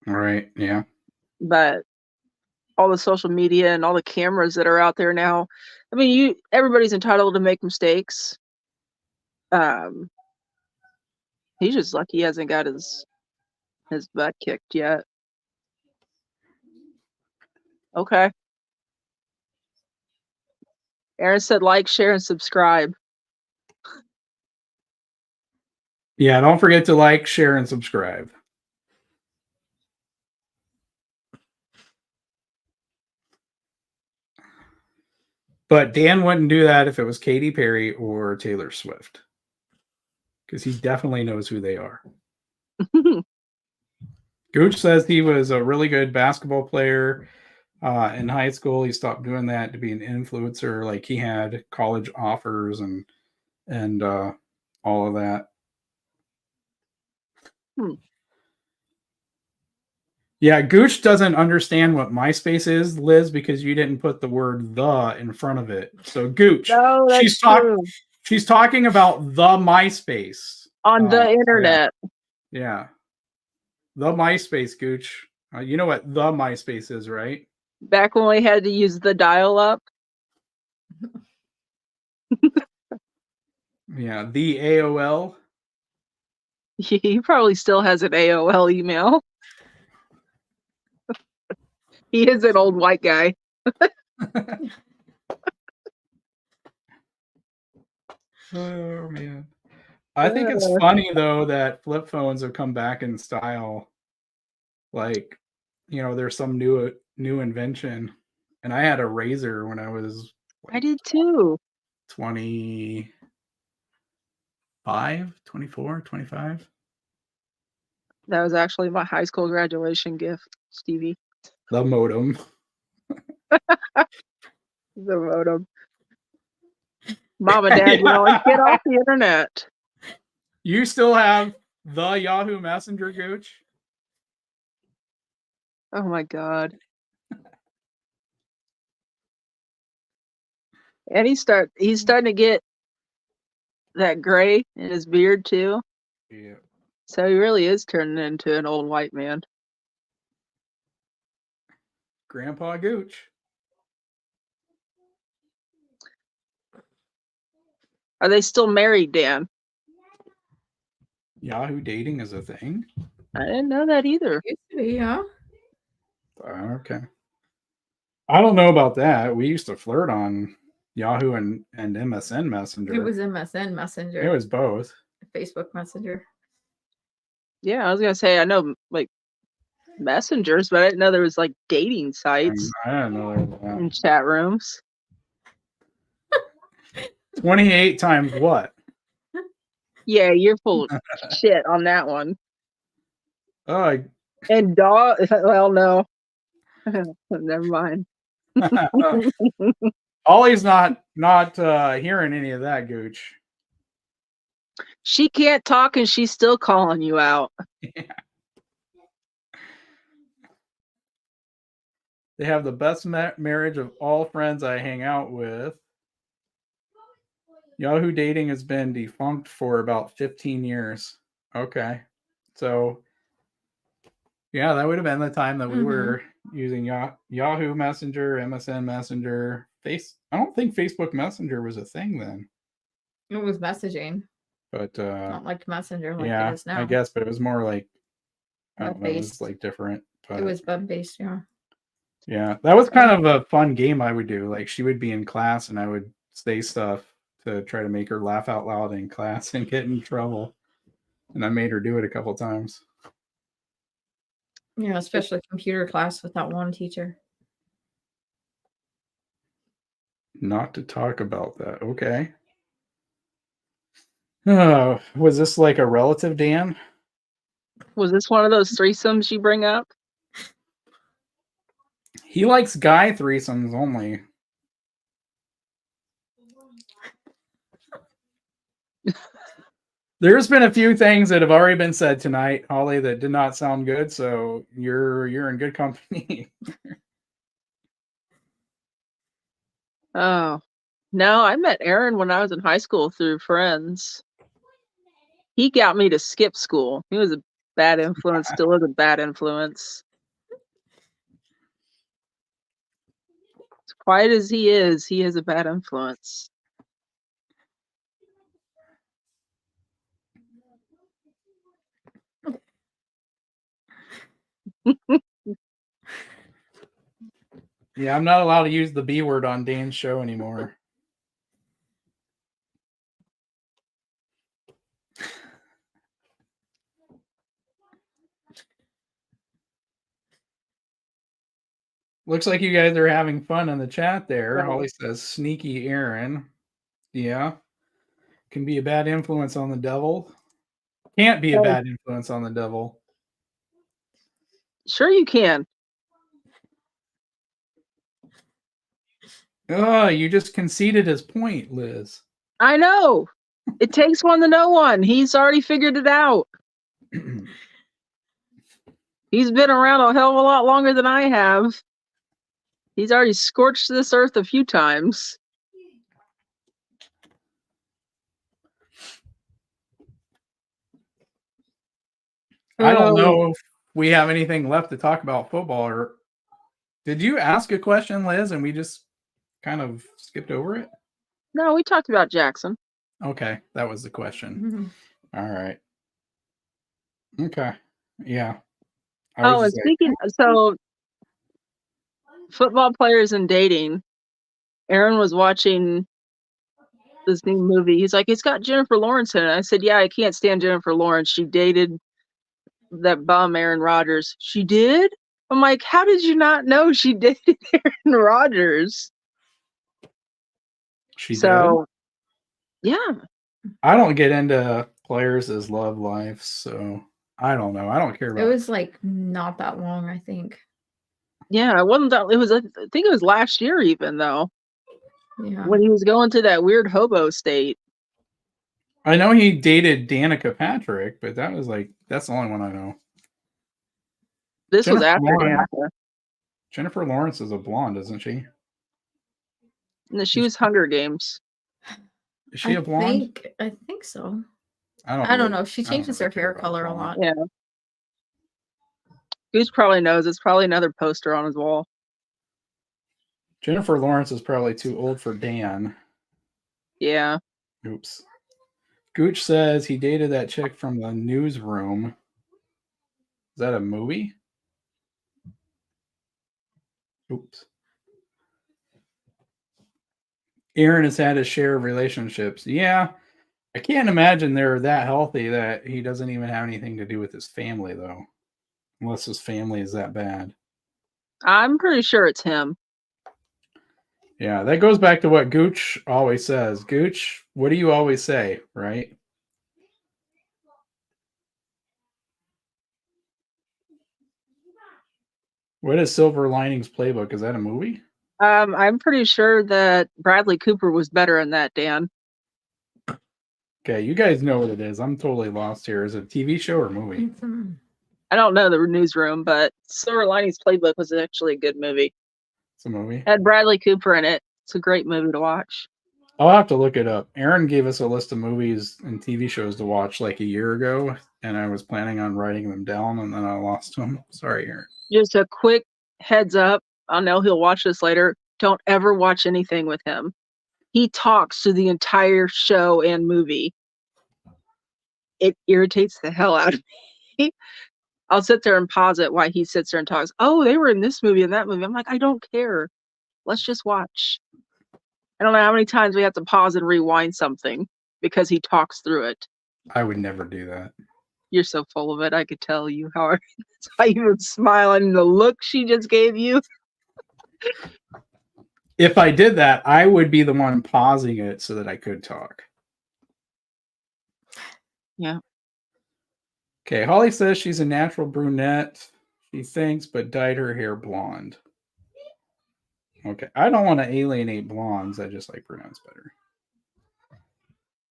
Right. Yeah. But all the social media and all the cameras that are out there now, I mean, everybody's entitled to make mistakes. He's just lucky he hasn't got his butt kicked yet. Okay. Aaron said like, share, and subscribe. Yeah, don't forget to like, share, and subscribe. But Dan wouldn't do that if it was Katy Perry or Taylor Swift, because he definitely knows who they are. Gooch says he was a really good basketball player in high school. He stopped doing that to be an influencer. Like he had college offers and all of that. Yeah, Gooch doesn't understand what MySpace is, Liz, because you didn't put the word "the" in front of it. So Gooch, No, that's true. she's talking about the MySpace On the internet. Yeah, the MySpace, Gooch. You know what the MySpace is, right? Back when we had to use the dial-up. Yeah, the AOL. He probably still has an AOL email. He is an old white guy. Oh man. I think it's funny though that flip phones have come back in style. Like, you know, there's some new invention. And I had a Razor when I was I did too. 25, 24, 25. That was actually my high school graduation gift, Stevie. The modem. The modem. Mom and Dad yelling, "Get off the internet." You still have the Yahoo Messenger, Gooch? Oh my God. And he's starting to get that gray in his beard too. Yeah. So he really is turning into an old white man. Grandpa Gooch. Are they still married, Dan? Yahoo dating is a thing? I didn't know that either. Used to be, yeah. Okay. I don't know about that. We used to flirt on Yahoo and MSN Messenger. It was MSN Messenger. It was both. Facebook Messenger. Yeah, I was gonna say I know like messengers, but I didn't know there was like dating sites I don't know and chat rooms. 28 times what? Yeah, you're full of shit on that one. Oh, And dog, well, no, never mind. Ollie's not hearing any of that, Gooch. She can't talk, and she's still calling you out. Yeah. They have the best marriage of all friends I hang out with. Yahoo dating has been defunct for about 15 years. Okay. So, yeah, that would have been the time that we were using Yahoo Messenger, MSN Messenger, I don't think Facebook Messenger was a thing then. It was messaging. But not like Messenger like yeah, it is now. I guess, but it was more like I don't know, it was Web-based. like different. But It was web-based, yeah. yeah, that was kind of a fun game I would do. Like she would be in class and I would say stuff to try to make her laugh out loud in class and get in trouble. And I made her do it a couple times. Yeah, especially computer class with that one teacher. Not to talk about that. Okay. Oh, was this like a relative, Dan? Was this one of those threesomes you bring up? He likes guy threesomes only. There's been a few things that have already been said tonight, Holly, that did not sound good. So you're in good company. Oh, no, I met Aaron when I was in high school through friends. He got me to skip school. He was a bad influence, still is a bad influence. As quiet as he is a bad influence. Yeah, I'm not allowed to use the B word on Dan's show anymore. Looks like you guys are having fun in the chat there. Right. Holly says, sneaky Aaron. Yeah. Can be a bad influence on the devil. Can't be a bad influence on the devil. Sure you can. Oh, you just conceded his point, Liz. I know. It takes one to know one. He's already figured it out. He's been around a hell of a lot longer than I have. He's already scorched this earth a few times. I don't Oh, know if we have anything left to talk about football. Or did you ask a question, Liz, and we just kind of skipped over it? no, we talked about Jackson. Okay, that was the question. All right. Okay. Yeah. I was Oh, and just like, so football players and dating. Aaron was watching this new movie. He's like, it's got Jennifer Lawrence in it. I said, yeah, I can't stand Jennifer Lawrence. She dated that bum Aaron Rodgers. She did? I'm like, how did you not know she dated Aaron Rodgers? she did. So, yeah. I don't get into players' love lives, so I don't know. I don't care It about was like not that long, I think. Yeah, it wasn't that. It was, I think it was last year, even though, Yeah. when he was going to that weird hobo state. I know he dated Danica Patrick, but that was like that's the only one I know. This was Jennifer after Lawrence. Danica. Jennifer Lawrence is a blonde, isn't she? No, she was Hunger Games. Is she a blonde? I think so. I don't know. She I don't changes her really care hair about color a blonde. lot. Yeah. Goose probably knows. It's probably another poster on his wall. Jennifer Lawrence is probably too old for Dan. Yeah. Oops. Gooch says he dated that chick from the newsroom. Is that a movie? Oops. Aaron has had his share of relationships. Yeah. I can't imagine they're that healthy that he doesn't even have anything to do with his family, though. Unless his family is that bad. I'm pretty sure it's him. Yeah, that goes back to what Gooch always says. Gooch, what do you always say, right? What is Silver Linings Playbook? Is that a movie? I'm pretty sure that Bradley Cooper was better in that, Dan. Okay, you guys know what it is. I'm totally lost here. Is it a TV show or movie? I don't know the newsroom, but Silver Linings Playbook was actually a good movie. It's a movie. Had Bradley Cooper in it. It's a great movie to watch. I'll have to look it up. Aaron gave us a list of movies and TV shows to watch like a year ago, and I was planning on writing them down, and then I lost them. Sorry, Aaron. Just a quick heads up. I know he'll watch this later. Don't ever watch anything with him. He talks through the entire show and movie. It irritates the hell out of me. I'll sit there and pause it while he sits there and talks. Oh, they were in this movie and that movie. I'm like, I don't care. Let's just watch. I don't know how many times we have to pause and rewind something because he talks through it. I would never do that. You're so full of it. I could tell you how. That's why you were smiling. The look she just gave you. If I did that, I would be the one pausing it so that I could talk. Yeah. Okay, Holly says she's a natural brunette. She thinks, but dyed her hair blonde. Okay, I don't want to alienate blondes. I just like brunettes better.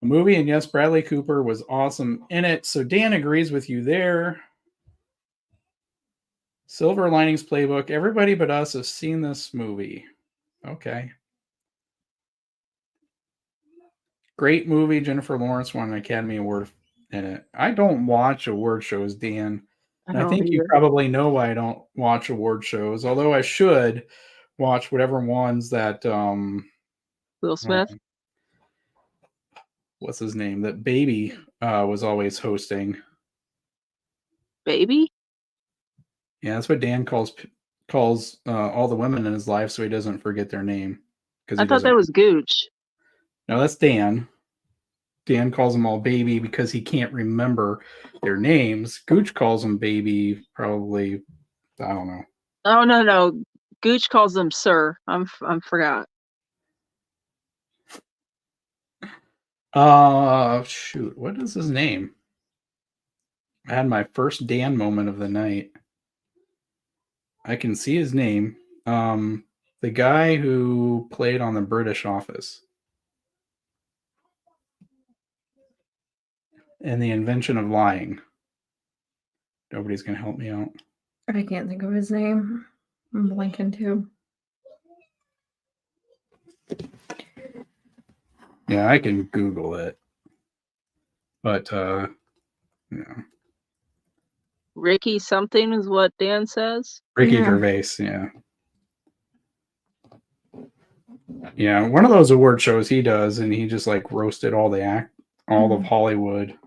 The movie, and yes, Bradley Cooper was awesome in it. So Dan agrees with you there. Silver Linings Playbook. Everybody but us has seen this movie. Okay. Great movie. Jennifer Lawrence won an Academy Award in it. I don't watch award shows, Dan. And I think you probably know why I don't watch award shows, although I should watch whatever ones that Will Smith. What's his name? That Baby was always hosting. Baby? Yeah, that's what Dan calls all the women in his life, so he doesn't forget their name. I thought that was Gooch. No, that's Dan. Dan calls them all Baby because he can't remember their names. Gooch calls them Baby, probably. I don't know. Oh no. Gooch calls them Sir. I'm forgot. Shoot, what is his name? I had my first Dan moment of the night. I can see his name. The guy who played on the British Office and the invention of lying. Nobody's gonna help me out. I can't think of his name. I'm blanking too. Yeah, I can Google it. But yeah. Ricky something is what Dan says. Ricky Yeah. Gervais, yeah. Yeah, one of those award shows he does, and he just like roasted all of Hollywood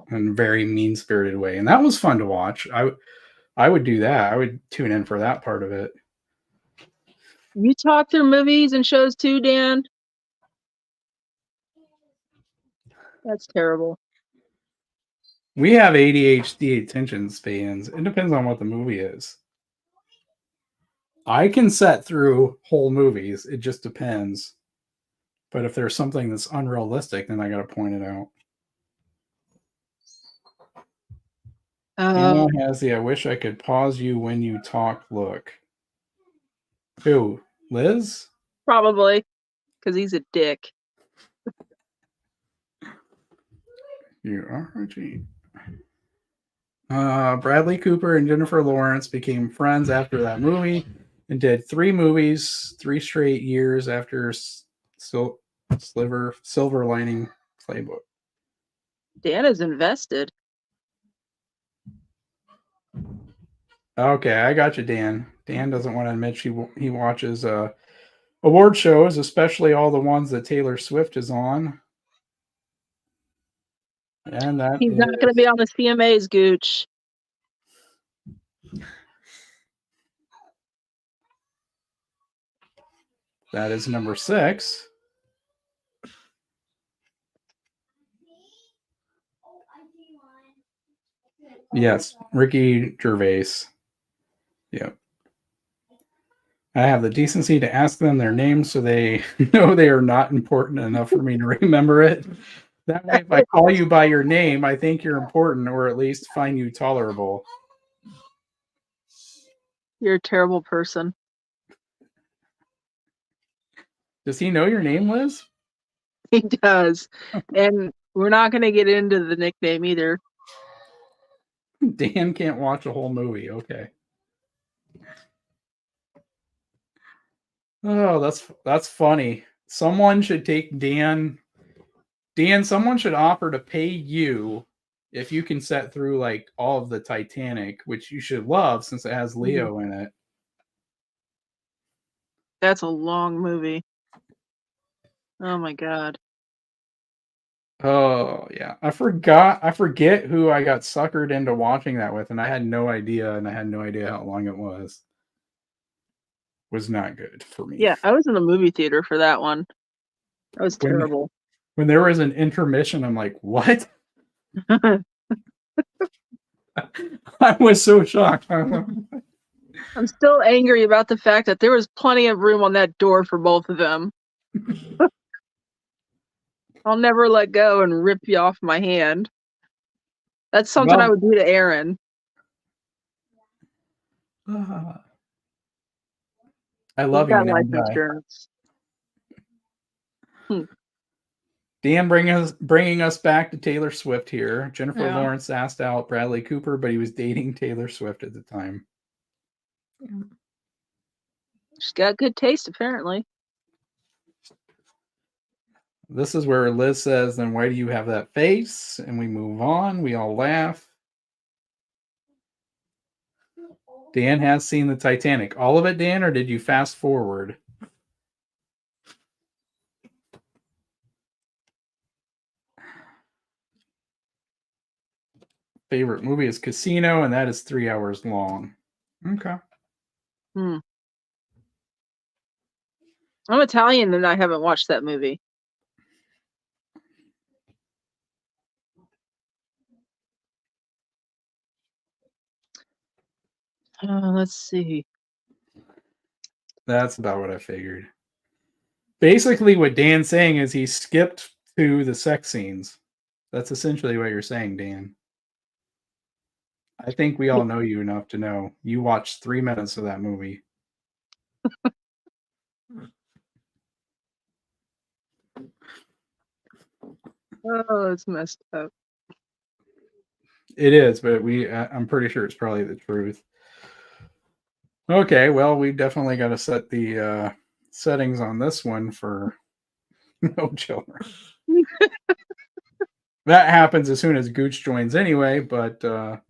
in a very mean-spirited way. And that was fun to watch. I would do that. I would tune in for that part of it. You talk through movies and shows too, Dan? That's terrible. We have ADHD attention spans. It depends on what the movie is. I can set through whole movies. It just depends. But if there's something that's unrealistic, then I got to point it out. Anna has the I wish I could pause you when you talk look. Who? Liz? Probably. Because he's a dick. You are Reggie. Bradley Cooper and Jennifer Lawrence became friends after that movie and did 3 movies 3 straight years after Silver Lining Playbook. Dan is invested. Okay, I got you, Dan. Dan doesn't want to admit he watches award shows, especially all the ones that Taylor Swift is on. And He's not going to be on the CMAs, Gooch. That is number 6. Yes, Ricky Gervais. Yep. I have the decency to ask them their names so they know they are not important enough for me to remember it. That way, if I call you by your name, I think you're important, or at least find you tolerable. You're a terrible person. Does he know your name, Liz? He does. And we're not going to get into the nickname either. Dan can't watch a whole movie. Okay. Oh, that's funny. Someone should take Dan. Dan, someone should offer to pay you if you can set through like all of the Titanic, which you should love since it has Leo in it. That's a long movie. Oh my God. Oh yeah. I forget who I got suckered into watching that with, and I had no idea, how long it was. Was not good for me. Yeah, I was in the movie theater for that one. That was terrible. When there was an intermission, I'm like, what? I was so shocked. I'm still angry about the fact that there was plenty of room on that door for both of them. I'll never let go and rip you off my hand. That's something I would do to Aaron. I love you, life insurance. Dan bringing us back to Taylor Swift here. Jennifer Lawrence asked out Bradley Cooper, but he was dating Taylor Swift at the time. Yeah. She's got good taste, apparently. This is where Liz says, then why do you have that face? And we move on. We all laugh. Dan has seen the Titanic. All of it, Dan, or did you fast forward? Favorite movie is Casino, and that is 3 hours long. Okay. I'm Italian and I haven't watched that movie. Let's see. That's about what I figured. Basically, what Dan's saying is he skipped to the sex scenes. That's essentially what you're saying, Dan. I think we all know you enough to know you watched 3 minutes of that movie. Oh, it's messed up. It is, but I'm pretty sure it's probably the truth. Okay, well, we definitely got to set the settings on this one for no children. That happens as soon as Gooch joins anyway, but that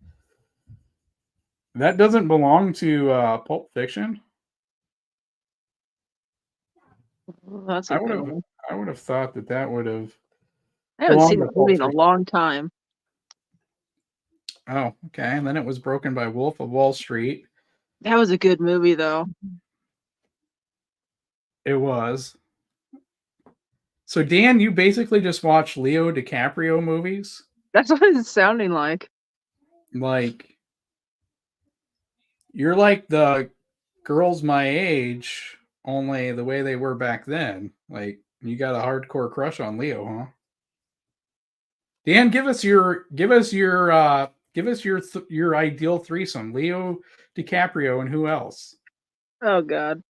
doesn't belong to Pulp Fiction. Oh, that's a I good one. would have thought that would have. I haven't belonged seen to that Pulp movie in a Fiction. long time. Oh, okay. And then it was broken by Wolf of Wall Street. That was a good movie, though. It was. So, Dan, you basically just watch Leo DiCaprio movies? That's what it's sounding like. Like, you're like the girls my age, only the way they were back then. Like, you got a hardcore crush on Leo, huh? Dan, give us your ideal threesome. Leo DiCaprio and who else? Oh, God.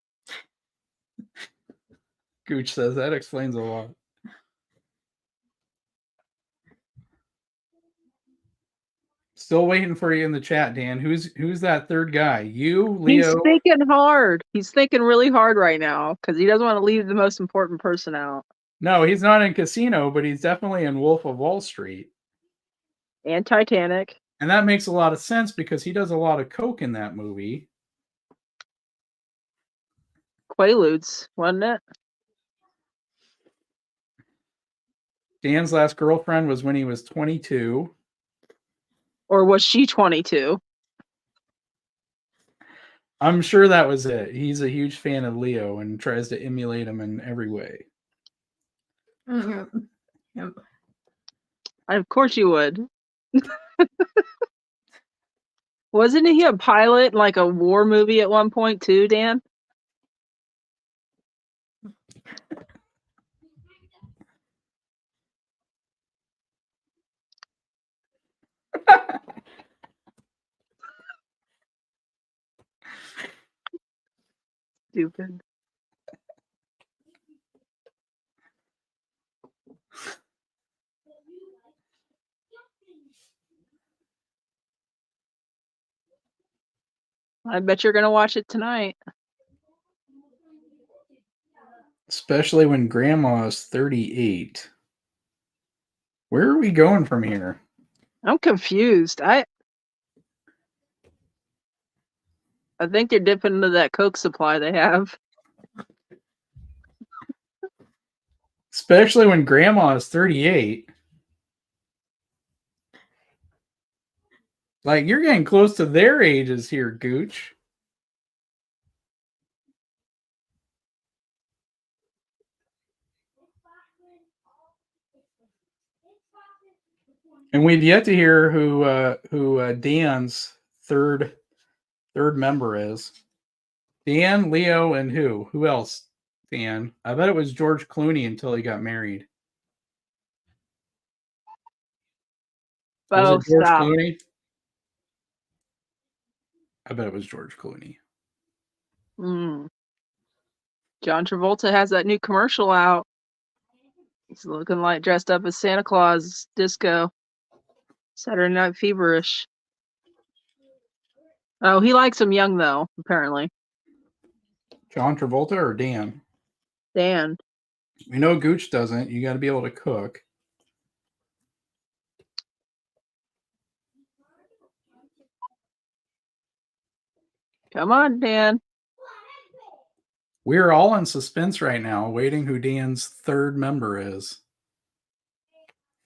Gooch says that explains a lot. Still waiting for you in the chat, Dan. Who's that third guy? You, Leo? He's thinking hard. He's thinking really hard right now because he doesn't want to leave the most important person out. No, he's not in Casino, but he's definitely in Wolf of Wall Street. And Titanic. And that makes a lot of sense because he does a lot of coke in that movie. Quaaludes, wasn't it? Dan's last girlfriend was when he was 22. Or was she 22? I'm sure that was it. He's a huge fan of Leo and tries to emulate him in every way. Yep. Of course you would. Wasn't he a pilot in like a war movie at one point too, Dan? Stupid. I bet you're gonna watch it tonight. Especially when grandma is 38. Where are we going from here? I'm confused. I think they're dipping into that Coke supply they have. Especially when grandma is 38. Like, you're getting close to their ages here, Gooch. And we've yet to hear who Dan's third member is. Dan, Leo, and who? Who else? Dan. I bet it was George Clooney until he got married. Was Oh, it George stop. Clooney? I bet it was George Clooney. John Travolta has that new commercial out. He's looking like dressed up as Santa Claus disco. Saturday Night Feverish. Oh, he likes him young though, apparently. John Travolta or Dan? Dan. We know Gooch doesn't. You got to be able to cook. Come on, Dan. We're all in suspense right now, waiting who Dan's third member is.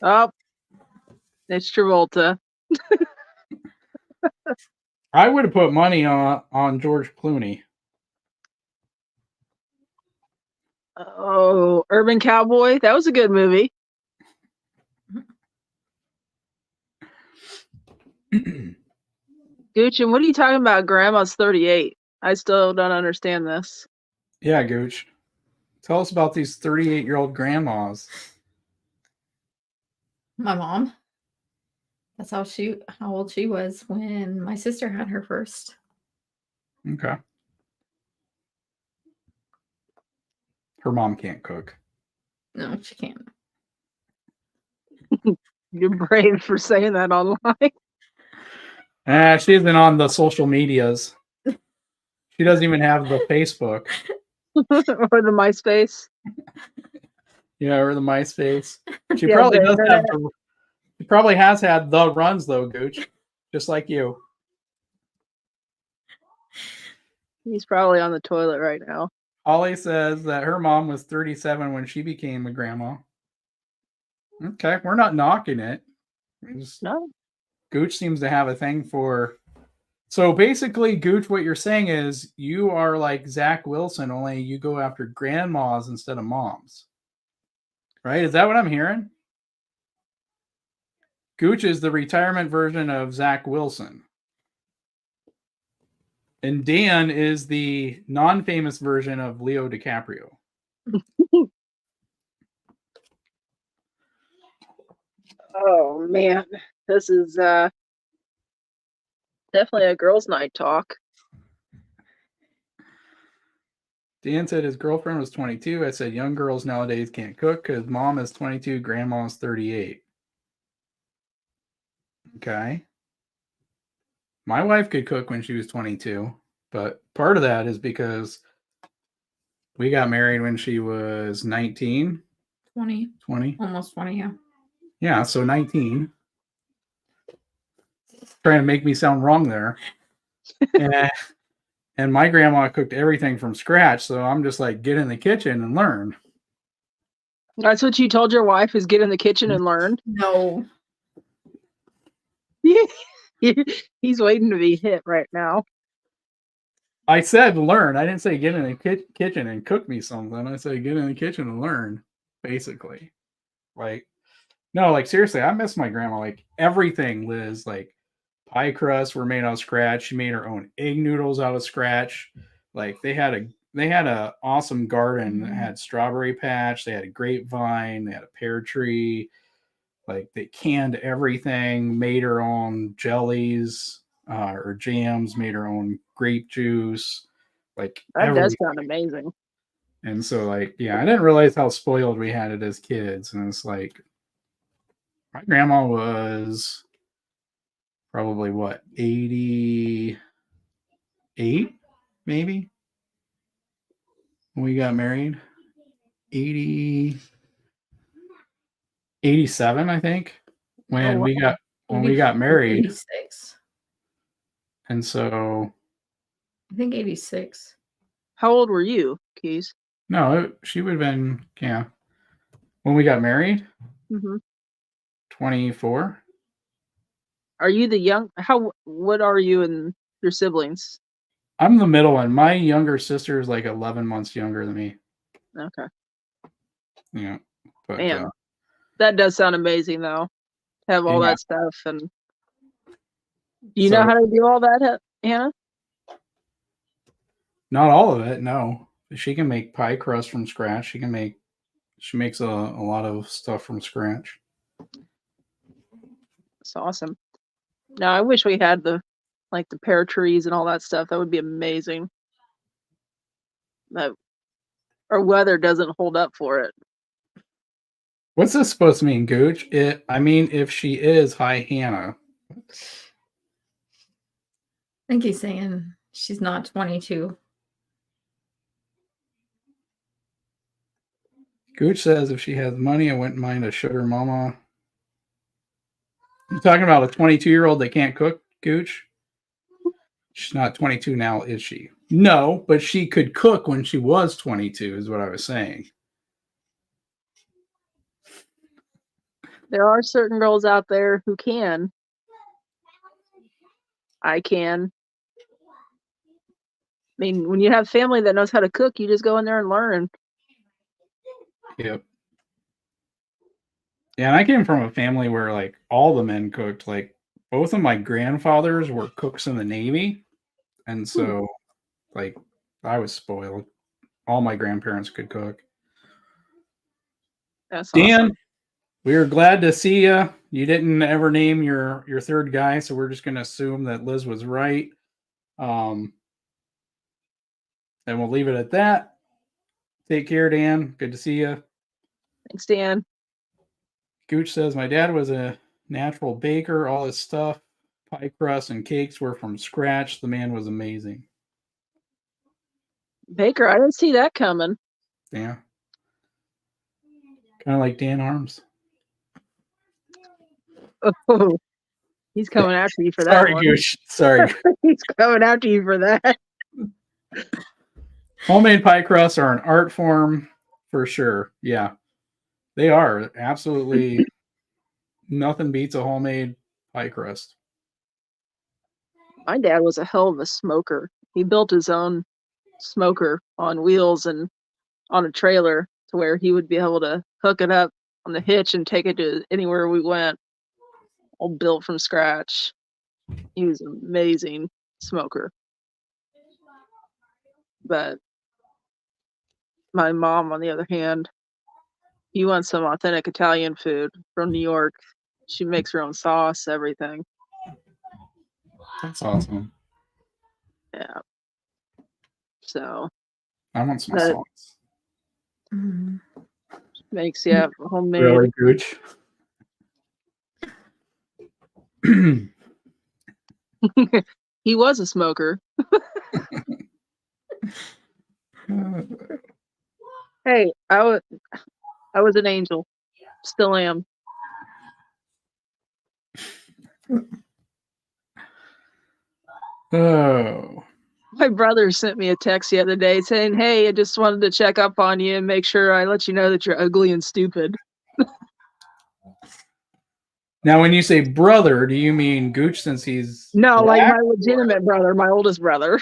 Oh, it's Travolta. I would have put money on George Clooney. Oh, Urban Cowboy. That was a good movie. Gooch, and what are you talking about? Grandma's 38. I still don't understand this. Yeah, Gooch. Tell us about these 38-year-old grandmas. My mom. That's how old she was when my sister had her first. Okay. Her mom can't cook. No, she can't. You're brave for saying that online. She isn't on the social medias. She doesn't even have the Facebook. Or the MySpace. Yeah, or the MySpace. She Yeah, probably the does have internet. she probably has had the runs though, Gooch. Just like you. He's probably on the toilet right now. Holly says that her mom was 37 when she became a grandma. Okay, we're not knocking it. No. Gooch seems to have a thing for. So basically, Gooch, what you're saying is you are like Zach Wilson, only you go after grandmas instead of moms. Right? Is that what I'm hearing? Gooch is the retirement version of Zach Wilson. And Dan is the non-famous version of Leo DiCaprio. Oh man, this is definitely a girls' night talk. Dan said his girlfriend was 22. I said young girls nowadays can't cook because mom is 22, grandma is 38. Okay. My wife could cook when she was 22, but part of that is because we got married when she was 19, 20. 20. Almost 20, yeah. Yeah, so 19. Trying to make me sound wrong there. And my grandma cooked everything from scratch, so I'm just like, get in the kitchen and learn. That's what you told your wife, is get in the kitchen and learn. No. He's waiting to be hit right now. I said learn. I didn't say get in the kitchen and cook me something. I said get in the kitchen and learn, basically. Like, no, like seriously, I miss my grandma. Like everything, Liz. Like pie crusts were made out of scratch. She made her own egg noodles out of scratch. Like they had a awesome garden that had strawberry patch. They had a grapevine. They had a pear tree. Like they canned everything. Made her own jellies or jams. Made her own grape juice. Like That does sound amazing. And so, like, yeah, I didn't realize how spoiled we had it as kids. And it's like, my grandma was probably what, 88, maybe, when we got married. 80, 87, I think, when we got married. 86. And so, I think 86. How old were you, Keys? no, she would have been, yeah, when we got married, 24. Are you the young? What are you and your siblings? I'm the middle one. My younger sister is like 11 months younger than me. Okay. Yeah. But, Man, that does sound amazing, though. Have all that stuff. And do you know how to do all that, Hannah? Not all of it, no. She can make pie crust from scratch. She makes a lot of stuff from scratch. That's awesome. Now, I wish we had the pear trees and all that stuff. That would be amazing. But our weather doesn't hold up for it. What's this supposed to mean, Gooch? If she is, hi, Hannah. I think he's saying she's not 22. Gooch says if she has money, I wouldn't mind a sugar mama. You talking about a 22-year-old that can't cook, Gooch? She's not 22 now, is she? No, but she could cook when she was 22, is what I was saying. There are certain girls out there who can. I can. I mean, when you have family that knows how to cook, you just go in there and learn. Yep. Yeah, and I came from a family where like all the men cooked. Like both of my grandfathers were cooks in the Navy. And so like I was spoiled. All my grandparents could cook. That's Dan, awesome. we are glad to see you You didn't ever name your third guy, so we're just going to assume that Liz was right. And we'll leave it at that. Take care, Dan. Good to see you. Thanks, Dan. Gooch says, my dad was a natural baker. All his stuff, pie crust and cakes were from scratch. The man was amazing. Baker, I didn't see that coming. Yeah. Kind of like Dan Arms. Oh, he's coming after you for that Sorry, one. Gooch. Sorry. He's coming after you for that. Homemade pie crusts are an art form for sure. Yeah. They are. Absolutely. Nothing beats a homemade pie crust. My dad was a hell of a smoker. He built his own smoker on wheels and on a trailer to where he would be able to hook it up on the hitch and take it to anywhere we went, all built from scratch. He was an amazing smoker. But my mom, on the other hand, you want some authentic Italian food from New York. She makes her own sauce, everything. That's awesome. Yeah. So I want some But- sauce. makes homemade. Really, Gooch? He was a smoker. Hey, I was an angel. Still am. Oh. My brother sent me a text the other day saying, "Hey, I just wanted to check up on you and make sure I let you know that you're ugly and stupid." Now, when you say brother, do you mean Gooch since he's No, like black? my legitimate brother, my oldest brother.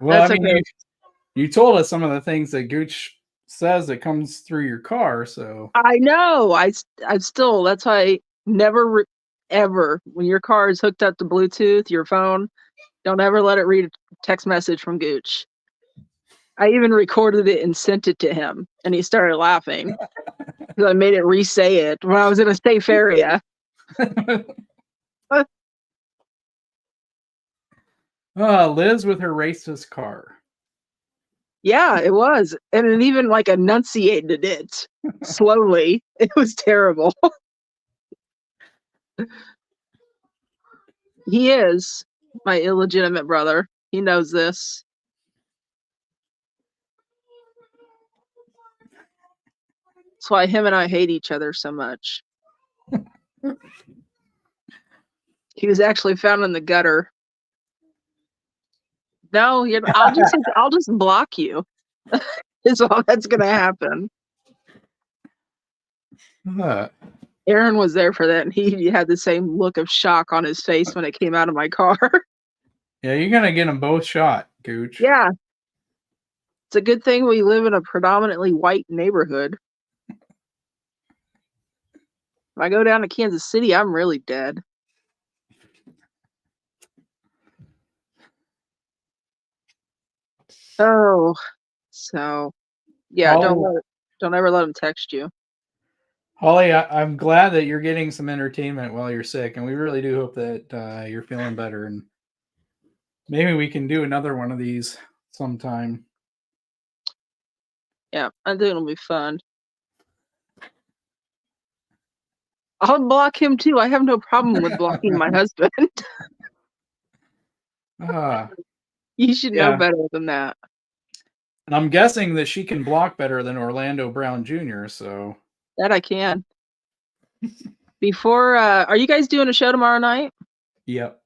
Well, That's I mean, okay. you told us some of the things that Gooch says that comes through your car, so I know. I still. That's why I never ever, when your car is hooked up to Bluetooth, your phone, don't ever let it read a text message from Gooch. I even recorded it and sent it to him, and he started laughing because I made it re-say it when I was in a safe area. Liz with her racist car. Yeah, it was, and it even like enunciated it slowly. It was terrible. He is my illegitimate brother. He knows this. That's why him and I hate each other so much. He was actually found in the gutter. No, I'll just block you. Is all that's gonna happen. Aaron was there for that, and he had the same look of shock on his face when it came out of my car. Yeah, you're gonna get them both shot, Gooch. Yeah. It's a good thing we live in a predominantly white neighborhood. If I go down to Kansas City, I'm really dead. Oh, so yeah, Holly, don't ever let him text you. Holly, I'm glad that you're getting some entertainment while you're sick, and we really do hope that you're feeling better, and maybe we can do another one of these sometime. Yeah, I think it'll be fun. I'll block him too. I have no problem with blocking my husband. You should know Yeah. better than that. And I'm guessing that she can block better than Orlando Brown Jr., so. That I can. Before, are you guys doing a show tomorrow night? Yep.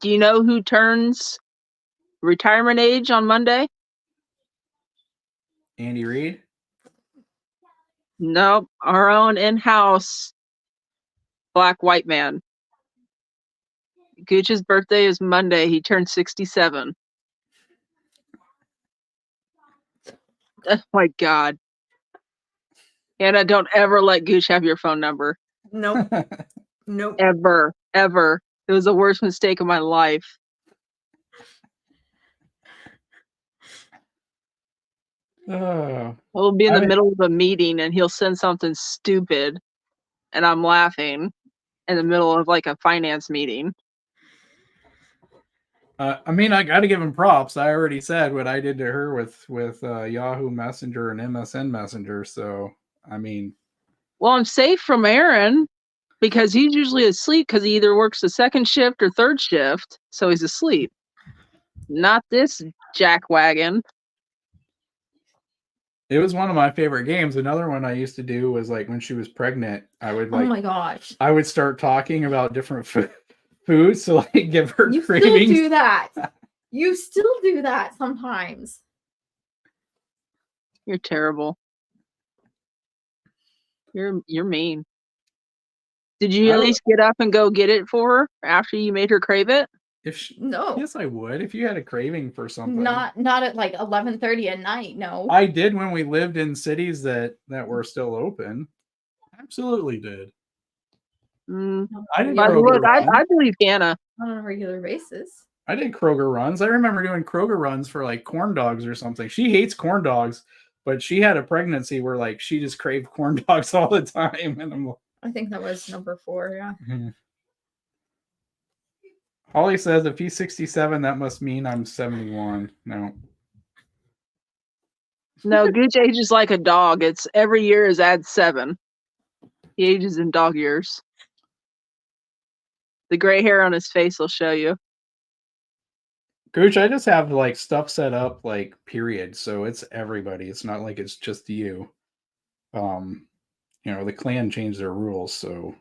Do you know who turns retirement age on Monday? Andy Reid? Nope, our own in-house black white man. Gooch's birthday is Monday. He turned 67. Oh my God. Anna, don't ever let Gooch have your phone number. Nope. Nope. Ever. Ever. It was the worst mistake of my life. We'll be in I the mean- middle of a meeting and he'll send something stupid, and I'm laughing in the middle of like a finance meeting. I mean, I got to give him props. I already said what I did to her with Yahoo Messenger and MSN Messenger. So, I mean, Well, I'm safe from Aaron because he's usually asleep because he either works the second shift or third shift, so he's asleep. Not this jackwagon. it was one of my favorite games. Another one I used to do was like when she was pregnant, I would Oh my gosh. I would start talking about different foods to like give her You still cravings. do that. You still do that sometimes. You're terrible. You're mean. Did you I at would- least get up and go get it for her after you made her crave it? If she, No. yes, I would. If you had a craving for something, Not at like 11:30 at night. No. I did when we lived in cities that were still open. Absolutely did. I did But Kroger look, I runs. believe Hannah. Not on a regular basis. I did Kroger runs. I remember doing Kroger runs for like corn dogs or something. She hates corn dogs, but she had a pregnancy where like she just craved corn dogs all the time. And I'm like, I think that was number 4. Yeah. Holly says if he's 67, that must mean I'm 71. No. No, Gooch ages like a dog. It's every year is add 7. He ages in dog years. The gray hair on his face will show you. Gooch, I just have like stuff set up like period. So it's everybody. It's not like it's just you. The clan changed their rules, so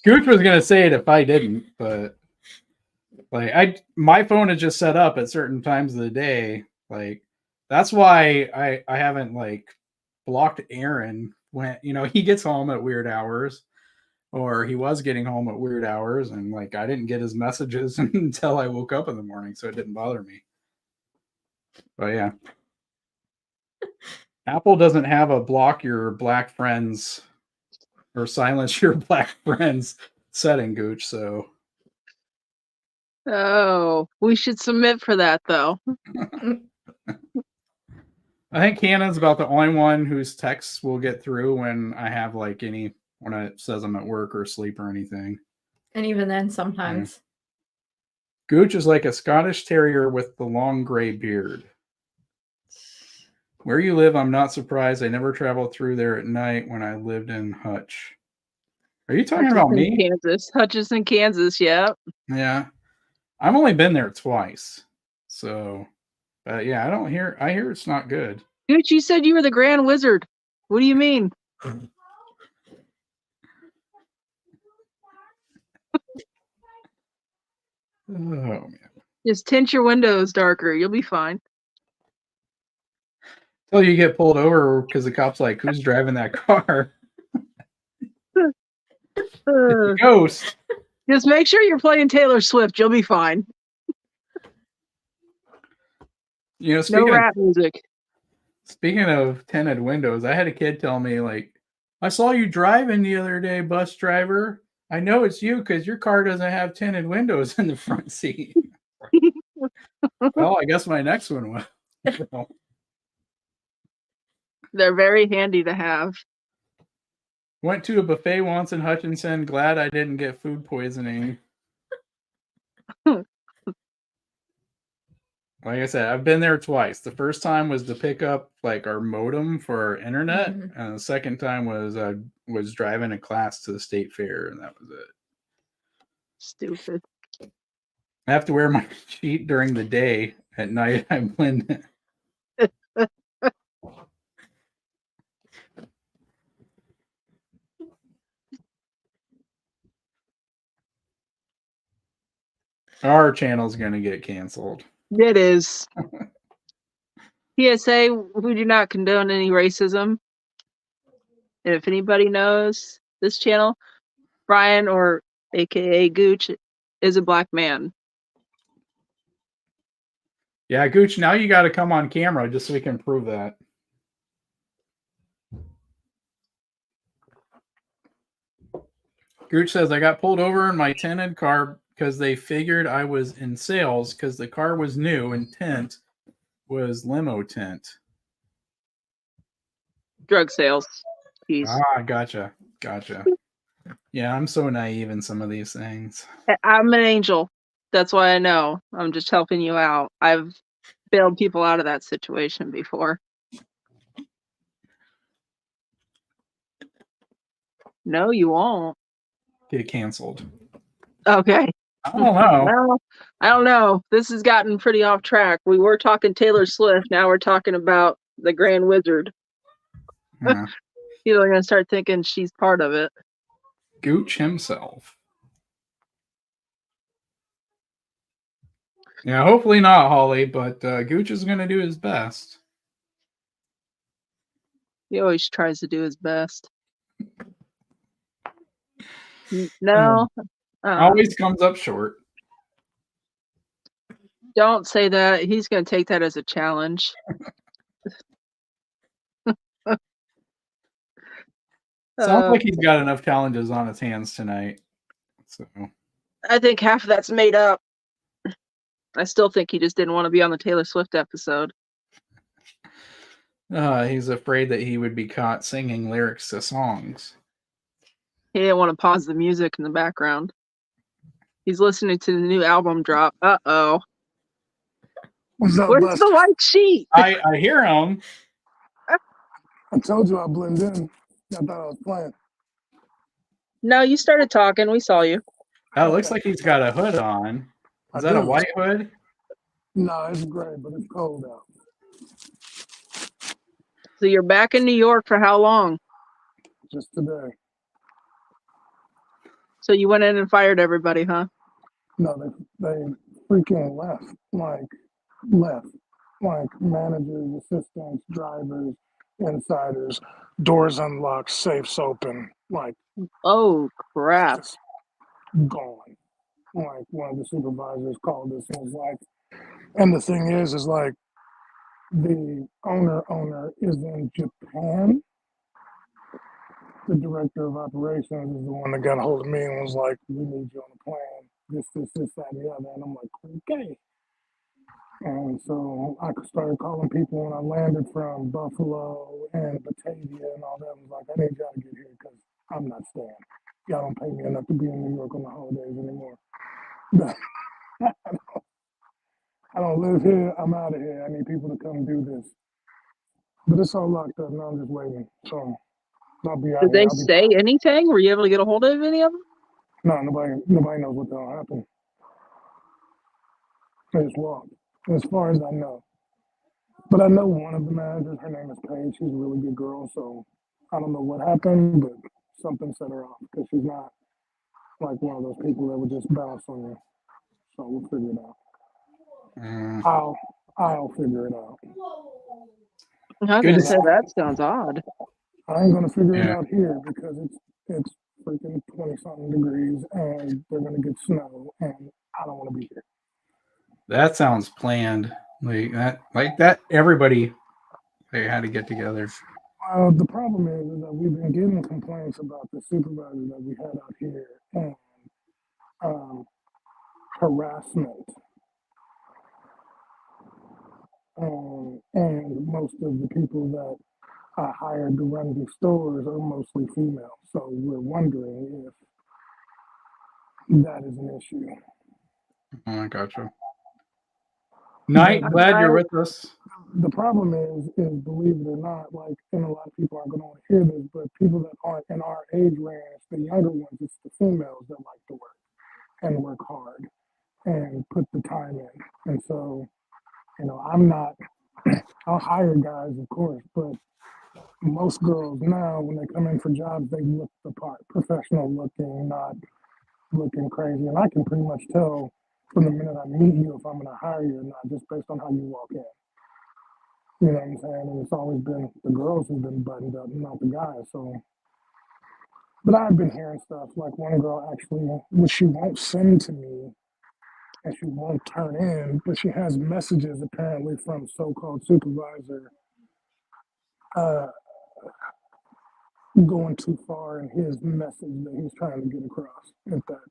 Gooch was gonna say it if I didn't, but like my phone is just set up at certain times of the day. Like that's why I haven't like blocked Aaron when he gets home at weird hours, or he was getting home at weird hours, and like I didn't get his messages until I woke up in the morning, so it didn't bother me. But yeah. Apple doesn't have a block your black friends or silence your black friends setting, Gooch. So Oh, we should submit for that though. I think Hannah's about the only one whose texts will get through when I have like when it says I'm at work or asleep or anything. And even then, sometimes. Gooch is like a Scottish terrier with the long gray beard. Where you live, I'm not surprised. I never traveled through there at night when I lived in Hutch. Are you talking about me? Kansas. Hutchinson, Kansas, yeah. Yeah. I've only been there twice. So, yeah, I hear it's not good. Dude, you said you were the Grand Wizard. What do you mean? Oh, man. Just tint your windows darker. You'll be fine. Till you get pulled over because the cop's like, who's driving that car? It's a ghost. Just make sure you're playing Taylor Swift. You'll be fine. No rap music. Speaking of tinted windows, I had a kid tell me, like, I saw you driving the other day, bus driver. I know it's you because your car doesn't have tinted windows in the front seat. Well, I guess my next one will. They're very handy to have. Went to a buffet once in Hutchinson. Glad I didn't get food poisoning. Like I said, I've been there twice. The first time was to pick up like our modem for our internet, and the second time was driving a class to the state fair, and that was it. Stupid. I have to wear my sheet during the day. At night, I blend in. Our channel's going to get canceled. It is. PSA, we do not condone any racism. And if anybody knows this channel, Brian, or AKA Gooch, is a black man. Yeah, Gooch, now you got to come on camera just so we can prove that. Gooch says, I got pulled over in my tinted car because they figured I was in sales because the car was new and tint was limo tent? Drug sales. Jeez. Gotcha. Yeah, I'm so naive in some of these things. I'm an angel. That's why I know. I'm just helping you out. I've bailed people out of that situation before. No, you won't. Get canceled. Okay. I don't know. Well, I don't know. This has gotten pretty off track. We were talking Taylor Swift. Now we're talking about the Grand Wizard. Yeah. People are going to start thinking she's part of it. Gooch himself. Yeah, hopefully not, Holly, but Gooch is going to do his best. He always tries to do his best. No. Always comes up short. Don't say that. He's going to take that as a challenge. Sounds like he's got enough challenges on his hands tonight. So I think half of that's made up. I still think he just didn't want to be on the Taylor Swift episode. he's afraid that he would be caught singing lyrics to songs. He didn't want to pause the music in the background. He's listening to the new album drop. Uh-oh. What's up, Where's Buster? the white sheet? I hear him. I told you I blend in. I thought I was playing. No, you started talking. We saw you. Oh, it looks like he's got a hood on. Is that a white hood? No, it's gray, but it's cold out. So you're back in New York for how long? Just today. So you went in and fired everybody, huh? No, they freaking left. Like managers, assistants, drivers, insiders, doors unlocked, safes open, like Oh, crap. just gone. Like one of the supervisors called us and was like, and the thing is like the owner is in Japan. The director of operations is the one that got a hold of me and was like, we need you on the plan. This, that, and the other. And I'm like, okay. And so I started calling people when I landed from Buffalo and Batavia and all that. I was like, I need y'all to get here because I'm not staying. Y'all don't pay me enough to be in New York on the holidays anymore. I don't live here. I'm out of here. I need people to come do this. But it's all locked up. Now I'm just waiting. So I'll be out Did here. they say anything? Were you able to get a hold of any of them? No, nobody knows what the hell happened. It's locked, as far as I know. But I know one of the managers, her name is Paige. She's a really good girl. So I don't know what happened, but something set her off because she's not like one of those people that would just bounce on you. So we'll figure it out. I'll figure it out. I was going to say, that sounds odd. I ain't gonna figure it out here because it's freaking 20-something degrees and they're gonna get snow and I don't want to be here. That sounds planned. Like that. Everybody they had to get together. The problem is that we've been getting complaints about the supervisor that we had out here and harassment. And most of the people that I hired to run these stores are mostly female. So we're wondering if that is an issue. Oh, I gotcha. Night, glad you're with us. The problem is believe it or not, like, and a lot of people aren't going to want to hear this, but people that aren't in our age range, the younger ones, it's the females that like to work and work hard and put the time in. And so, I'm not, I'll hire guys, of course, but most girls now, when they come in for jobs, they look the part, professional looking, not looking crazy. And I can pretty much tell from the minute I meet you if I'm going to hire you or not, just based on how you walk in. You know what I'm saying? And it's always been the girls who've been buttoned up, not the guys. So, but I've been hearing stuff like one girl actually, which she won't send to me and she won't turn in, but she has messages apparently from so-called supervisor going too far in his message that he's trying to get across, if that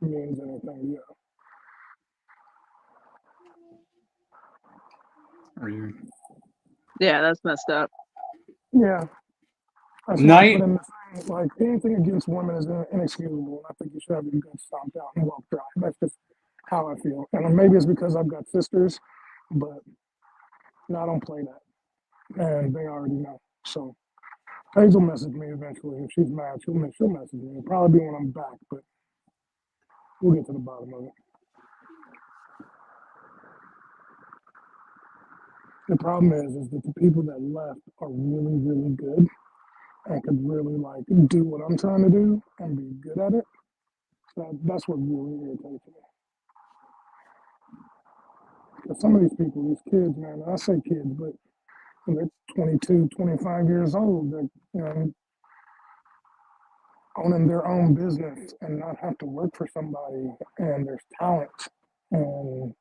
means anything. Yeah. Are you Yeah, that's messed up. Yeah. That's why I put in the thing, like, anything against women is inexcusable. And I think you should have your guts stomped out and walk dry. That's just how I feel. And maybe it's because I've got sisters, but no, I don't play that. And they already know. So Paige will message me eventually. If she's mad, she'll message me. It'll probably be when I'm back, but we'll get to the bottom of it. The problem is that the people that left are really, really good and could really like do what I'm trying to do and be good at it. So that's what really irritates me. Because some of these people, these kids, man, I say kids, but they're 22, 25 years old. They're, you know, owning their own business and not have to work for somebody. And there's talent and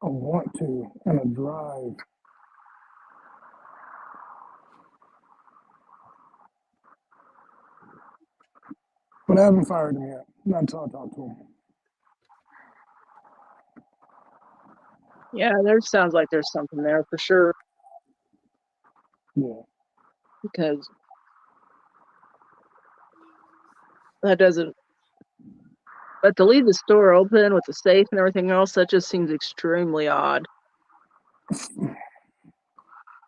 a want to and a drive. But I haven't fired him yet. Not until I talk to him. Yeah, there sounds like there's something there for sure. Yeah. Because that doesn't. But to leave the store open with the safe and everything else, that just seems extremely odd. If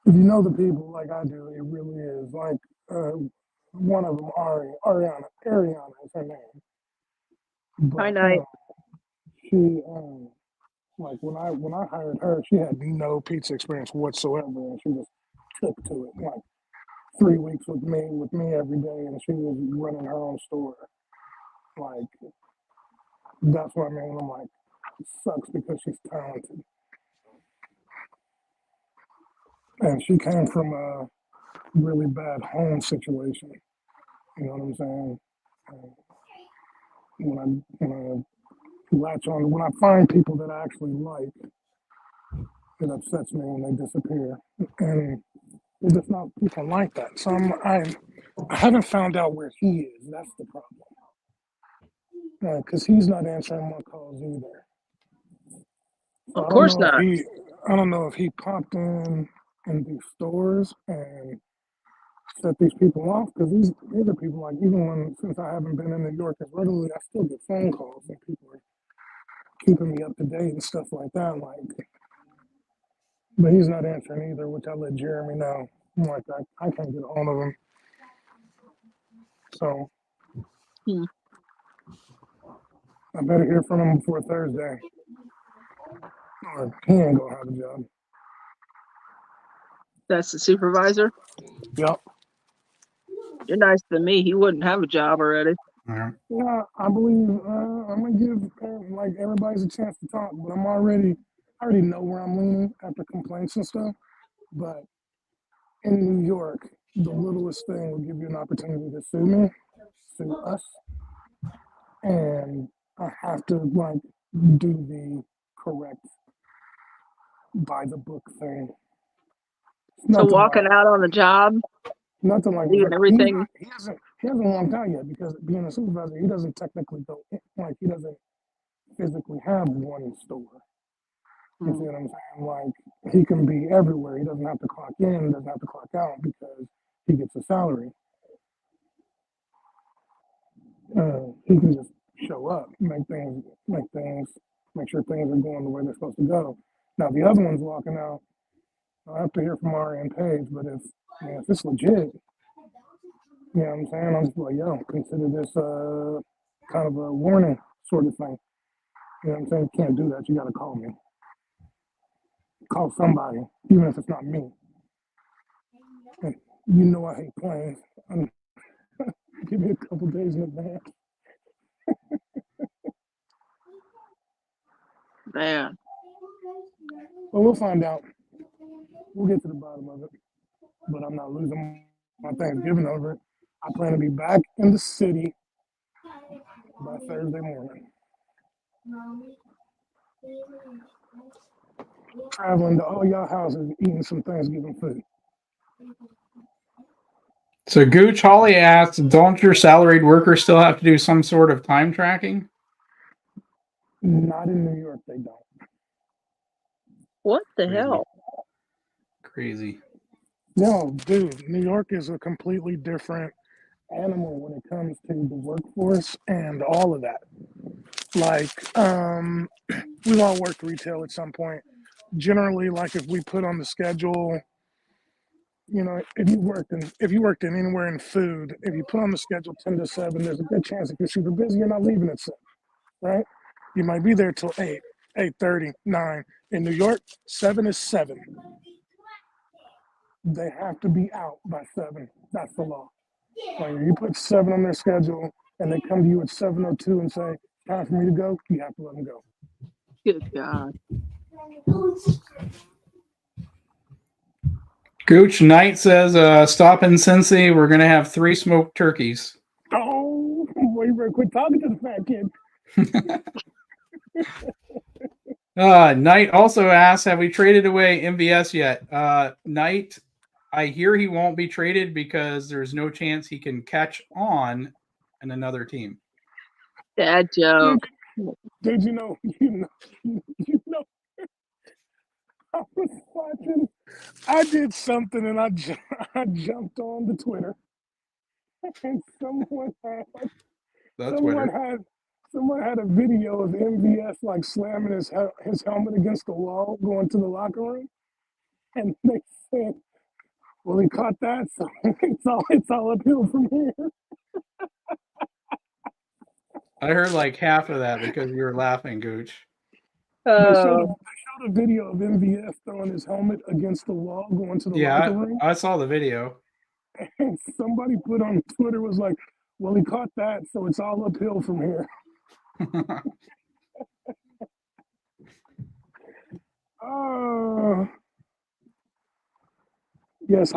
you know the people like I do, it really is. Like one of them, Ariana is her name. Hi, But Night. she, like when I hired her, she had no pizza experience whatsoever, and she just took to it. Like 3 weeks with me every day, and she was running her own store. Like that's what I mean. I'm like, it sucks because she's talented, and she came from a really bad home situation. You know what I'm saying? And when I latch on, when I find people that I actually like, it upsets me when they disappear, and it's just not people like that. So I haven't found out where he is. That's the problem. Because he's not answering my calls either. So Of course not. I don't know if he popped in these stores and set these people off. Because these are people like since I haven't been in New York as regularly, I still get phone calls and people are keeping me up to date and stuff like that. Like, but he's not answering either, which I let Jeremy know. I'm like, I can't get a hold of him. So I better hear from him before Thursday, or he ain't gonna have a job. That's the supervisor. Yep. You're nicer than me. He wouldn't have a job already. Yeah, I believe I'm gonna give like everybody's a chance to talk, but I already know where I'm leaning after complaints and stuff. But in New York, the littlest thing will give you an opportunity to sue us, and I have to like do the correct by the book thing. So walking out on the job, nothing like leaving everything. He hasn't walked out yet because being a supervisor, he doesn't technically go like he doesn't physically have one store. You see what I'm saying? Like he can be everywhere. He doesn't have to clock in, doesn't have to clock out because he gets a salary. He can just show up, make sure things are going the way they're supposed to go. Now the other one's walking out. I have to hear from Ari and Paige, but if it's legit, you know what I'm saying? I'm just like, yo, consider this kind of a warning sort of thing. You know what I'm saying? You can't do that. You got to call me. Call somebody, even if it's not me. And you know I hate planes. Give me a couple days in advance. Man. Well, we'll find out. We'll get to the bottom of it. But I'm not losing my Thanksgiving over it. I plan to be back in the city by Thursday morning. Traveling to all y'all houses, eating some Thanksgiving food. So Gooch Holly asks, don't your salaried workers still have to do some sort of time tracking? Not in New York, they don't. What the Crazy. hell? Crazy. No, dude, New York is a completely different animal when it comes to the workforce and all of that. Like, we all worked retail at some point. Generally, like if we put on the schedule, you know, if you worked in anywhere in food, if you put on the schedule 10 to 7, there's a good chance if you're super busy, you're not leaving at 7, right? You might be there till 8, 8:30, 9. In New York, 7 is 7. They have to be out by 7. That's the law. Like if you put 7 on their schedule and they come to you at 7:02 and say, time for me to go, you have to let them go. Good God. Gooch Knight says, stop in Cincy. We're going to have 3 smoked turkeys. Oh, boy, you better quit talking to the fat kid. Knight also asks, have we traded away MVS yet? Knight, I hear he won't be traded because there's no chance he can catch on in another team. Dad joke. Dude, you know, I was watching, I did something and I jumped on the Twitter and someone had a video of MVS like slamming his helmet against the wall going to the locker room, and they said, well, he caught that, so it's all uphill from here. I heard like half of that because you were laughing, Gooch. They showed a video of MVS throwing his helmet against the wall going to the locker room. I saw the video. And somebody put on Twitter was like, well, he caught that, so it's all uphill from here. Yes,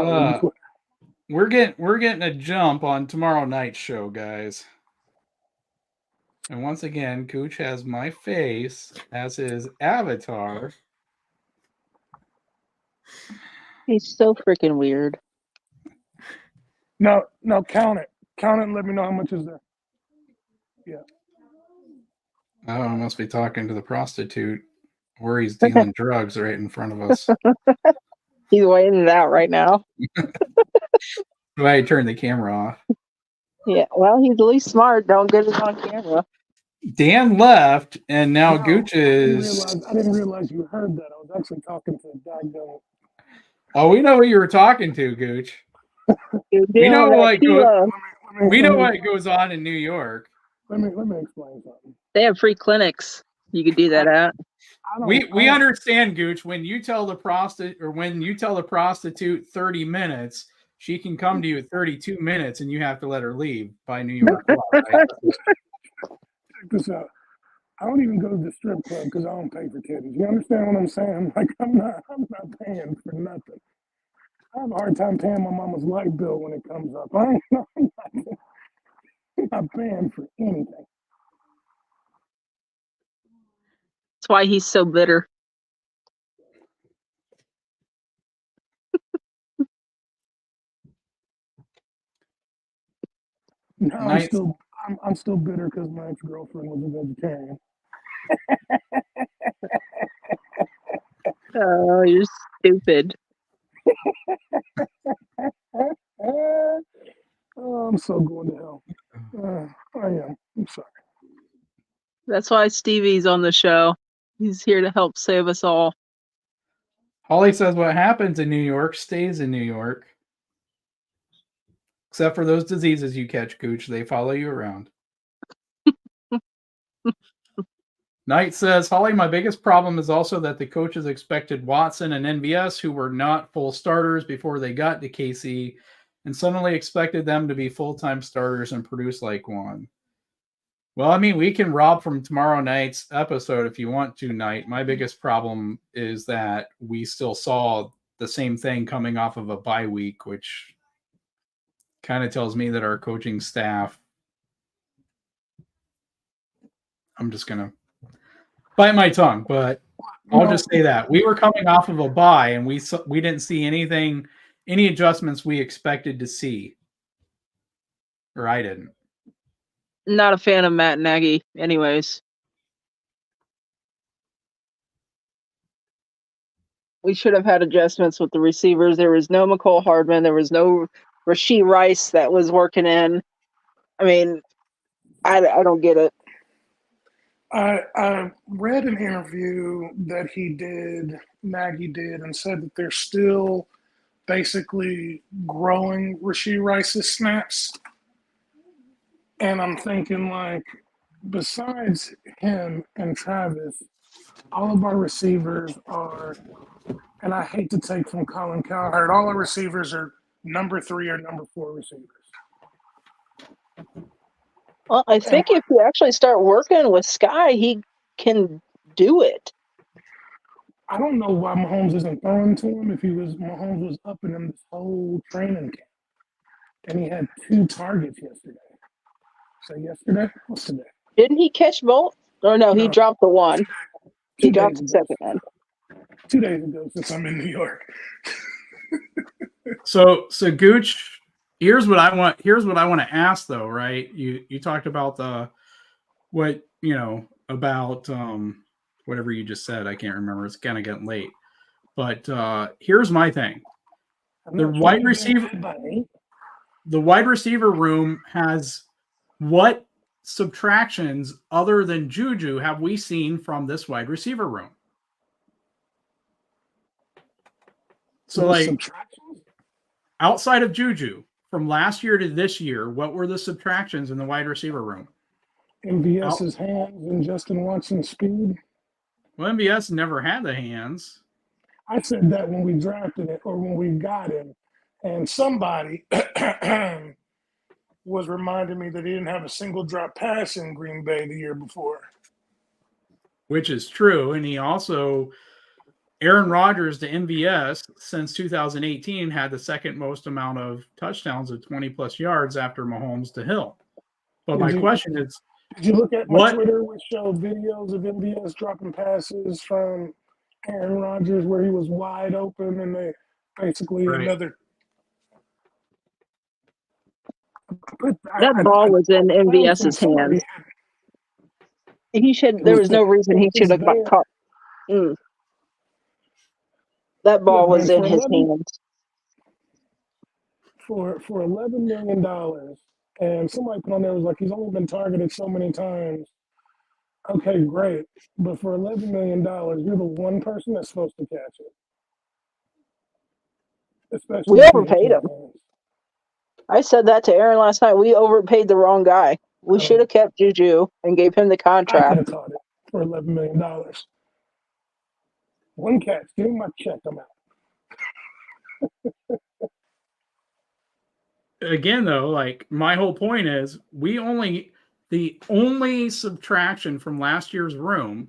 we're getting a jump on tomorrow night's show, guys. And once again, Gooch has my face as his avatar. He's so freaking weird. No, count it and let me know how much is there. Yeah. Oh, I must be talking to the prostitute, or he's dealing drugs right in front of us. He's weighing it out right now. Why I turned the camera off? Yeah, well, he's at least smart. Don't get it on camera. Dan left, and now Gooch is. I didn't realize you heard that. I was actually talking to Dagdo. Oh, we know who you were talking to, Gooch. We know what goes on in New York. Let me explain something. They have free clinics. You could do that at. We understand, Gooch. When you tell the prostitute 30 minutes, she can come to you at 32 minutes, and you have to let her leave by New York law. Right? Check this out. I don't even go to the strip club because I don't pay for titties. You understand what I'm saying? Like I'm not paying for nothing. I have a hard time paying my mama's light bill when it comes up. I'm not paying for anything. That's why he's so bitter. No, I'm still bitter because my ex-girlfriend was a vegetarian. Oh, you're stupid. Oh, I'm so going to hell. I am. I'm sorry. That's why Stevie's on the show. He's here to help save us all. Holly says what happens in New York stays in New York. Except for those diseases you catch, Gooch. They follow you around. Knight says, Holly, my biggest problem is also that the coaches expected Watson and NVS, who were not full starters before they got to KC, and suddenly expected them to be full-time starters and produce like one. Well, I mean, we can rob from tomorrow night's episode if you want to, Knight. My biggest problem is that we still saw the same thing coming off of a bye week, which kind of tells me that our coaching staff, I'm just going to bite my tongue, but I'll just say that we were coming off of a bye and we didn't see any adjustments we expected to see, or I didn't. Not a fan of Matt Nagy, anyways. We should have had adjustments with the receivers. There was no McCole Hardman. There was no Rashee Rice that was working in. I mean, I don't get it. I read an interview that Maggie did, and said that they're still basically growing Rashee Rice's snaps. And I'm thinking, like, besides him and Travis, all of our receivers are, and I hate to take from Colin Cowherd, all our receivers are number 3 or number 4 receivers. Well, I think if you actually start working with Sky, he can do it. I don't know why Mahomes isn't throwing to him. Mahomes was upping him this whole training camp, and he had 2 targets yesterday. So yesterday, what's today? Didn't he catch both? Or no, he dropped the one. He dropped the second one. 2 days ago, since I'm in New York. So Gooch, here's what I want to ask though, right? You talked about about whatever you just said. I can't remember. It's kind of getting late. But here's my thing. The wide receiver room has what subtractions other than Juju have we seen from this wide receiver room? So like outside of Juju, from last year to this year, what were the subtractions in the wide receiver room? MVS's hands and Justin Watson's speed. Well, MVS never had the hands. I said that when we drafted it or when we got him, and somebody was reminding me that he didn't have a single drop pass in Green Bay the year before. Which is true, and he also, Aaron Rodgers to MVS since 2018 had the second most amount of touchdowns of 20-plus yards after Mahomes to Hill. But my question is, did you look at my Twitter, which showed videos of MVS dropping passes from Aaron Rodgers where he was wide open and they basically another. That ball was in MVS's hands. There was no reason he should have got caught. That ball was in his hands. For $11 million, and somebody put on there was like, he's only been targeted so many times. Okay, great. But for $11 million, you're the one person that's supposed to catch it. Especially we overpaid him. I said that to Aaron last night. We overpaid the wrong guy. We should have kept Juju and gave him the contract. I could have caught it for $11 million. One catch. Give me my check. I'm out. Again, though, like my whole point is the only subtraction from last year's room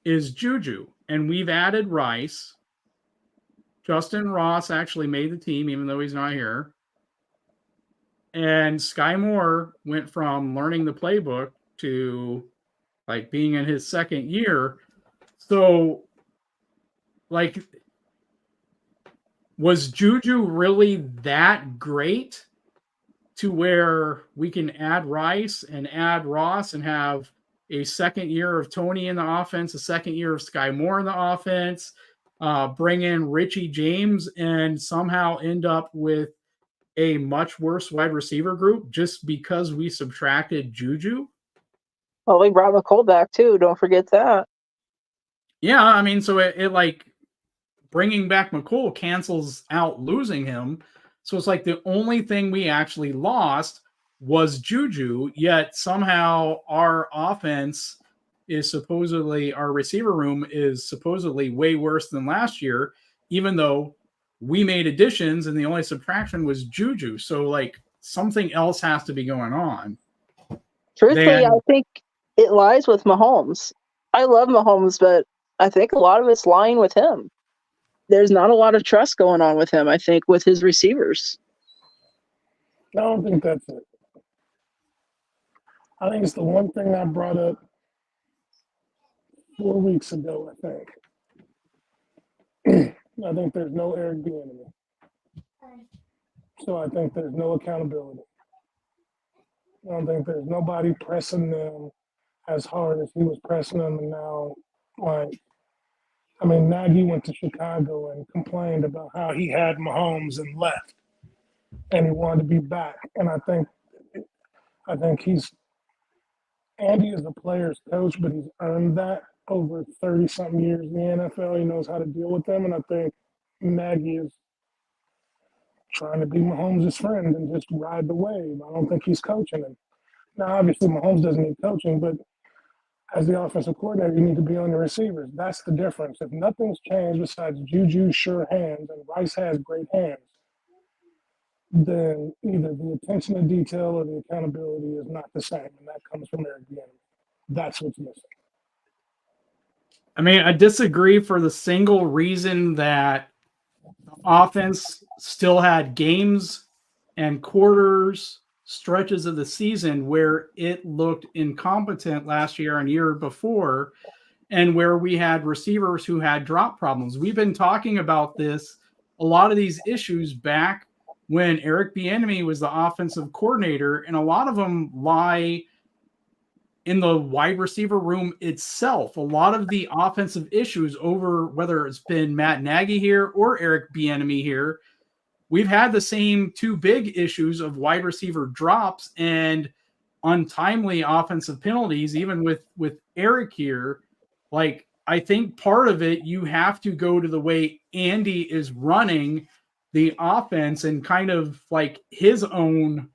is Juju. And we've added Rice. Justin Ross actually made the team, even though he's not here. And Sky Moore went from learning the playbook to like being in his second year. So, like, was Juju really that great to where we can add Rice and add Ross and have a second year of Tony in the offense, a second year of Sky Moore in the offense, bring in Richie James and somehow end up with a much worse wide receiver group just because we subtracted Juju? Well, we brought McCole back too. Don't forget that. Yeah, I mean, so it like bringing back McCole cancels out losing him. So it's like the only thing we actually lost was Juju, yet somehow our offense is supposedly, our receiver room is supposedly way worse than last year, even though we made additions and the only subtraction was Juju. So like something else has to be going on. Truthfully, I think it lies with Mahomes. I love Mahomes, but I think a lot of it's lying with him. There's not a lot of trust going on with him, I think, with his receivers. I don't think that's it. I think it's the one thing I brought up 4 weeks ago, I think. I think there's no Eric Bieniemy. So I think there's no accountability. I don't think there's nobody pressing them as hard as he was pressing them. And now, like, I mean, Nagy went to Chicago and complained about how he had Mahomes and left, and he wanted to be back. And I think Andy is a player's coach, but he's earned that over 30 something years in the NFL. He knows how to deal with them, and I think Nagy is trying to be Mahomes' friend and just ride the wave. I don't think he's coaching him. Now, obviously, Mahomes doesn't need coaching, but as the offensive coordinator, you need to be on the receivers. That's the difference. If nothing's changed besides Juju's sure hands and Rice has great hands, then either the attention to detail or the accountability is not the same, and that comes from Eric Bieniemy. That's what's missing. I mean, I disagree for the single reason that the offense still had games and quarters, stretches of the season where it looked incompetent last year and year before, and where we had receivers who had drop problems. We've been talking about this, a lot of these issues back when Eric Bieniemy was the offensive coordinator, and a lot of them lie in the wide receiver room itself. A lot of the offensive issues over whether it's been Matt Nagy here or Eric Bieniemy here, we've had the same two big issues of wide receiver drops and untimely offensive penalties, even with Eric here. Like, I think part of it, you have to go to the way Andy is running the offense and kind of like his own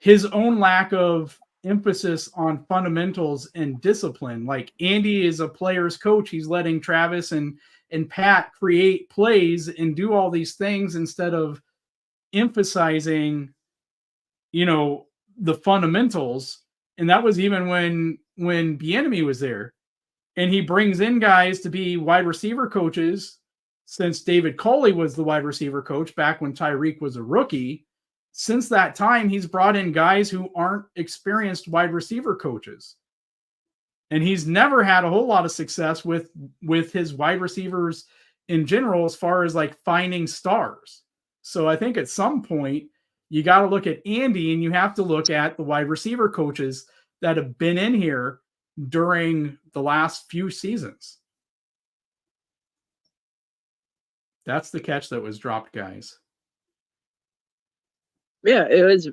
lack of emphasis on fundamentals and discipline. Like, Andy is a player's coach. He's letting Travis and Pat create plays and do all these things instead of emphasizing, the fundamentals. And that was even when Bieniemy was there. And he brings in guys to be wide receiver coaches, since David Culley was the wide receiver coach back when Tyreek was a rookie. Since that time, he's brought in guys who aren't experienced wide receiver coaches. And he's never had a whole lot of success with his wide receivers in general, as far as like finding stars. So I think at some point you got to look at Andy, and you have to look at the wide receiver coaches that have been in here during the last few seasons. That's the catch that was dropped, guys. Yeah, it was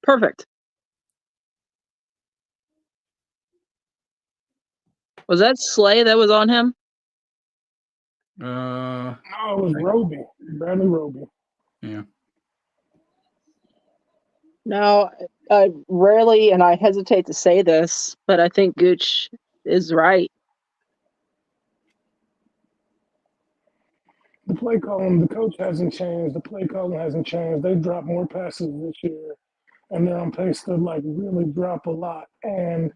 perfect. Was that Slay that was on him? No, it was Roby, Bradley Roby. Yeah. No, I rarely, and I hesitate to say this, but I think Gooch is right. The play calling, the coach hasn't changed. The play calling hasn't changed. They dropped more passes this year, and they're on pace to like really drop a lot. And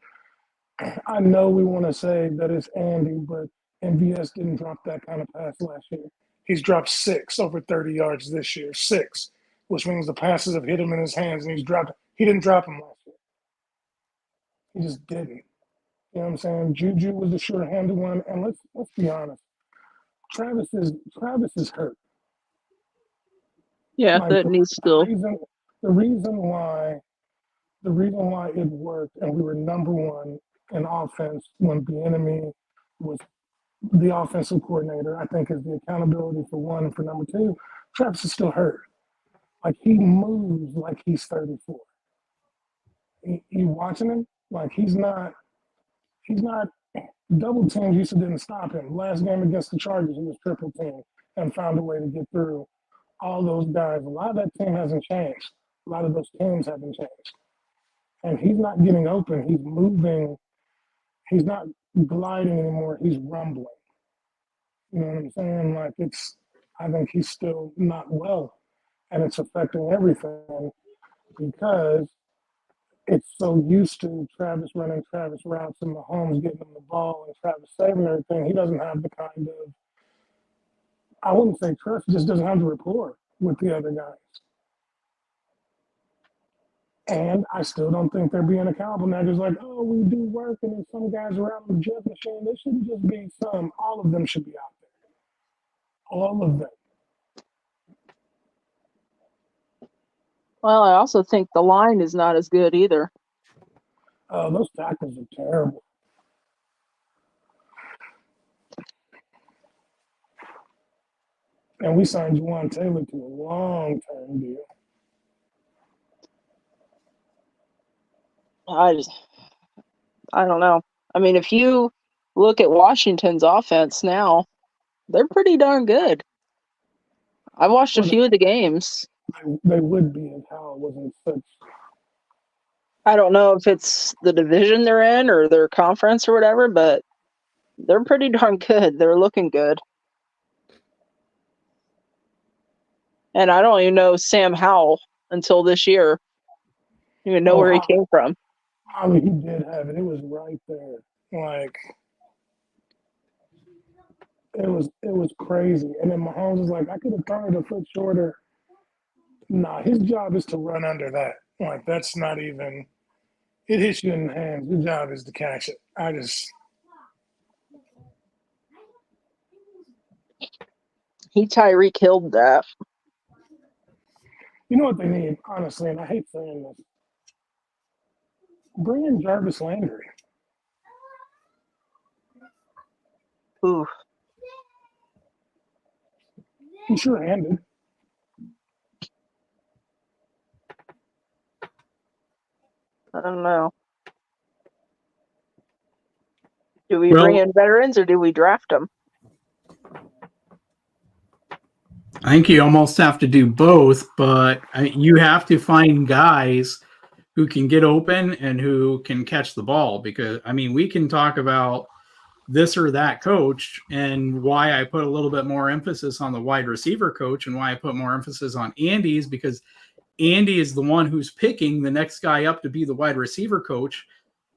I know we want to say that it's Andy, but MVS didn't drop that kind of pass last year. He's dropped 6 over 30 yards this year, 6, which means the passes have hit him in his hands, and he's dropped. He didn't drop them last year. He just didn't. You know what I'm saying? Juju was the sure-handed one, and let's be honest. Travis is hurt. Yeah, Like that needs still. the reason why it worked and we were number one in offense when Bieniemy was the offensive coordinator, I think, is the accountability for one, and for number two, Travis is still hurt. Like, he moves like he's 34. You watching him? Like, he's not double teams used to didn't stop him. Last game against the Chargers, he was triple team and found a way to get through all those guys. A lot of that team hasn't changed. A lot of those teams haven't changed. And he's not getting open. He's moving. He's not gliding anymore. He's rumbling. You know what I'm saying? Like, I think he's still not well. And it's affecting everything because it's so used to Travis running Travis routes and Mahomes getting him the ball and Travis saving everything. He doesn't have the kind of, I wouldn't say trust, he just doesn't have the rapport with the other guys. And I still don't think they're being accountable now. Just like, oh, we do work, and then some guys are out on the jet machine. They shouldn't just be some. All of them should be out there. All of them. Well, I also think the line is not as good either. Those tackles are terrible. And we signed Juwan Taylor to a long-term deal. I don't know. I mean, if you look at Washington's offense now, they're pretty darn good. I watched a Well, few of the games. they would be if Howell wasn't such. I don't know if it's the division they're in or their conference or whatever, but they're pretty darn good. They're looking good. And I don't even know Sam Howell until this year. I don't even know where he came from. Holly, he did have it. It was right there. Like it was crazy. And then Mahomes was like, I could have thrown it a foot shorter. Nah, his job is to run under that. Like that's not even. It hits you in the hands. Your job is to catch it. He Tyreek Hilled that. You know what they need, honestly, and I hate saying this. Bring in Jarvis Landry. Ooh. He's sure-handed. I don't know. Do we bring in veterans or do we draft them? I think you almost have to do both, but you have to find guys who can get open and who can catch the ball. Because, I mean, we can talk about this or that coach and why I put a little bit more emphasis on the wide receiver coach and why I put more emphasis on Andy's, because Andy is the one who's picking the next guy up to be the wide receiver coach.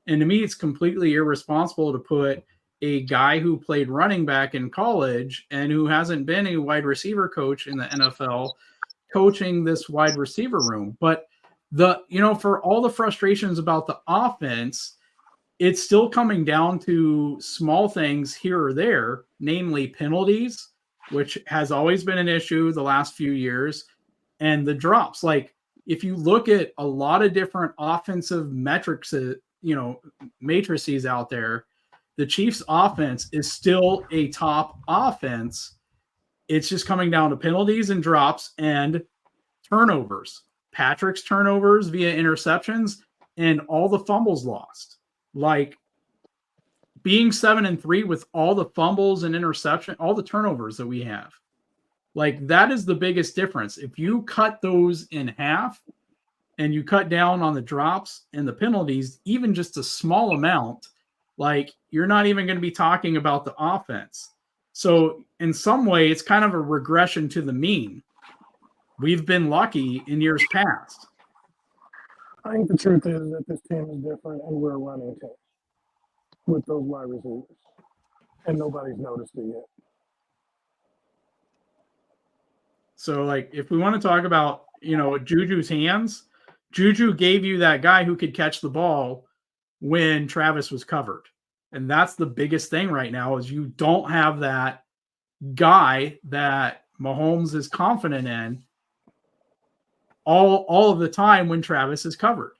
And to me, it's completely irresponsible to put a guy who played running back in college and who hasn't been a wide receiver coach in the NFL coaching this wide receiver room. But for all the frustrations about the offense, it's still coming down to small things here or there, namely penalties, which has always been an issue the last few years, and the drops. Like if you look at a lot of different offensive metrics, matrices out there, the Chiefs offense is still a top offense. It's just coming down to penalties and drops and turnovers. Patrick's turnovers via interceptions and all the fumbles lost. Like being 7-3 with all the fumbles and interception, all the turnovers that we have. Like that is the biggest difference. If you cut those in half and you cut down on the drops and the penalties, even just a small amount, like you're not even going to be talking about the offense. So in some way, it's kind of a regression to the mean. We've been lucky in years past. I think the truth is that this team is different and we're a running team with those wide receivers. And nobody's noticed it yet. So like if we want to talk about, Juju's hands, Juju gave you that guy who could catch the ball when Travis was covered. And that's the biggest thing right now is you don't have that guy that Mahomes is confident in all of the time when Travis is covered.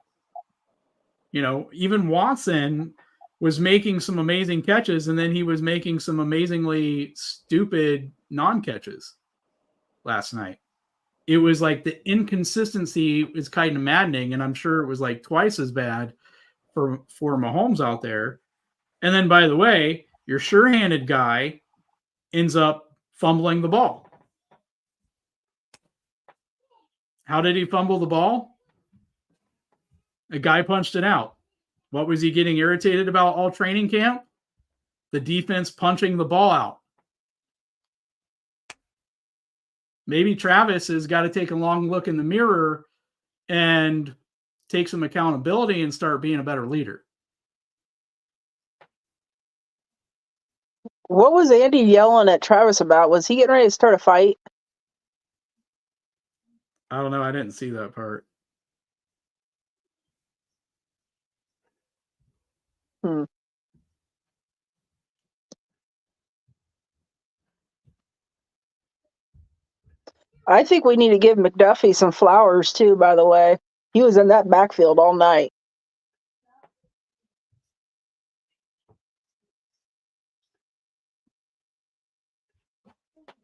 Even Watson was making some amazing catches and then he was making some amazingly stupid non-catches last night. It was like the inconsistency is kind of maddening, and I'm sure it was like twice as bad for Mahomes out there. And then, by the way, your sure-handed guy ends up fumbling the ball. How did he fumble the ball? A guy punched it out. What was he getting irritated about all training camp? The defense punching the ball out. Maybe Travis has got to take a long look in the mirror and take some accountability and start being a better leader. What was Andy yelling at Travis about? Was he getting ready to start a fight? I don't know. I didn't see that part. I think we need to give McDuffie some flowers too, by the way. He was in that backfield all night.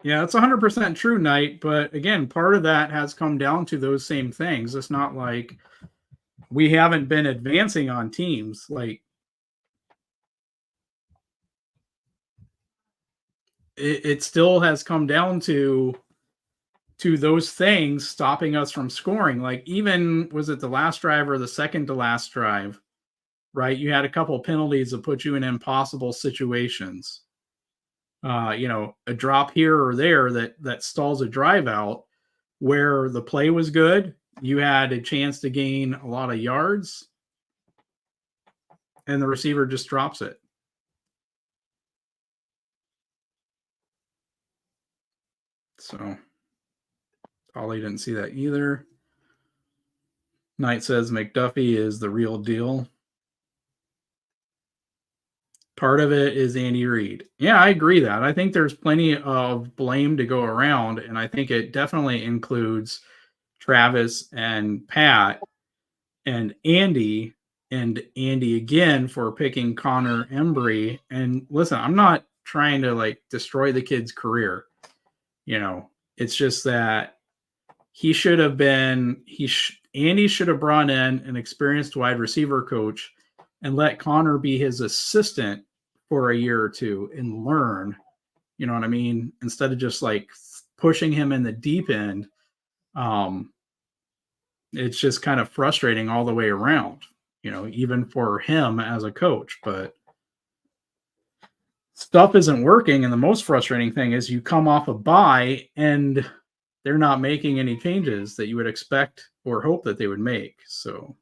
Yeah, it's 100% true, Knight. But again, part of that has come down to those same things. It's not like we haven't been advancing on teams. Like it still has come down to those things stopping us from scoring. Like even was it the last drive or the second to last drive, right? You had a couple penalties that put you in impossible situations. A drop here or there that stalls a drive out where the play was good. You had a chance to gain a lot of yards and the receiver just drops it. So Ollie didn't see that either. Knight says McDuffie is the real deal. Part of it is Andy Reid. Yeah, I agree that. I think there's plenty of blame to go around, and I think it definitely includes Travis and Pat and Andy again for picking Connor Embry. And listen, I'm not trying to like destroy the kid's career. It's just that he should have been Andy should have brought in an experienced wide receiver coach and let Connor be his assistant for a year or two and learn, you know what I mean? Instead of just like pushing him in the deep end. It's just kind of frustrating all the way around, even for him as a coach, but stuff isn't working. And the most frustrating thing is you come off a bye and they're not making any changes that you would expect or hope that they would make. So,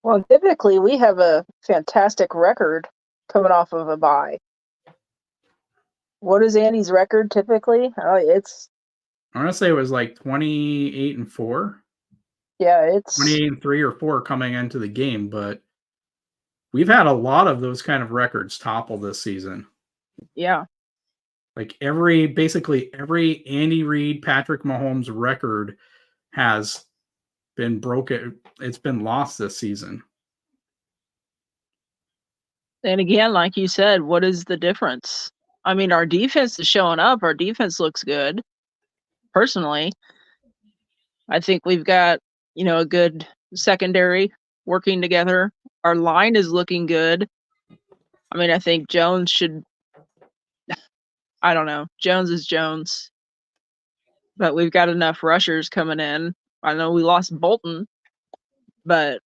well, typically we have a fantastic record coming off of a bye. What is Andy's record typically? I want to say it was like 28-4. Yeah, it's 28-3 or 4 coming into the game, but we've had a lot of those kind of records topple this season. Yeah. Like basically every Andy Reid, Patrick Mahomes record has been broken. It's been lost this season. And again, like you said, what is the difference? I mean, our defense is showing up. Our defense looks good. Personally, I think we've got, a good secondary working together. Our line is looking good. I mean, I think Jones should, I don't know. Jones is Jones. But we've got enough rushers coming in. I know we lost Bolton, but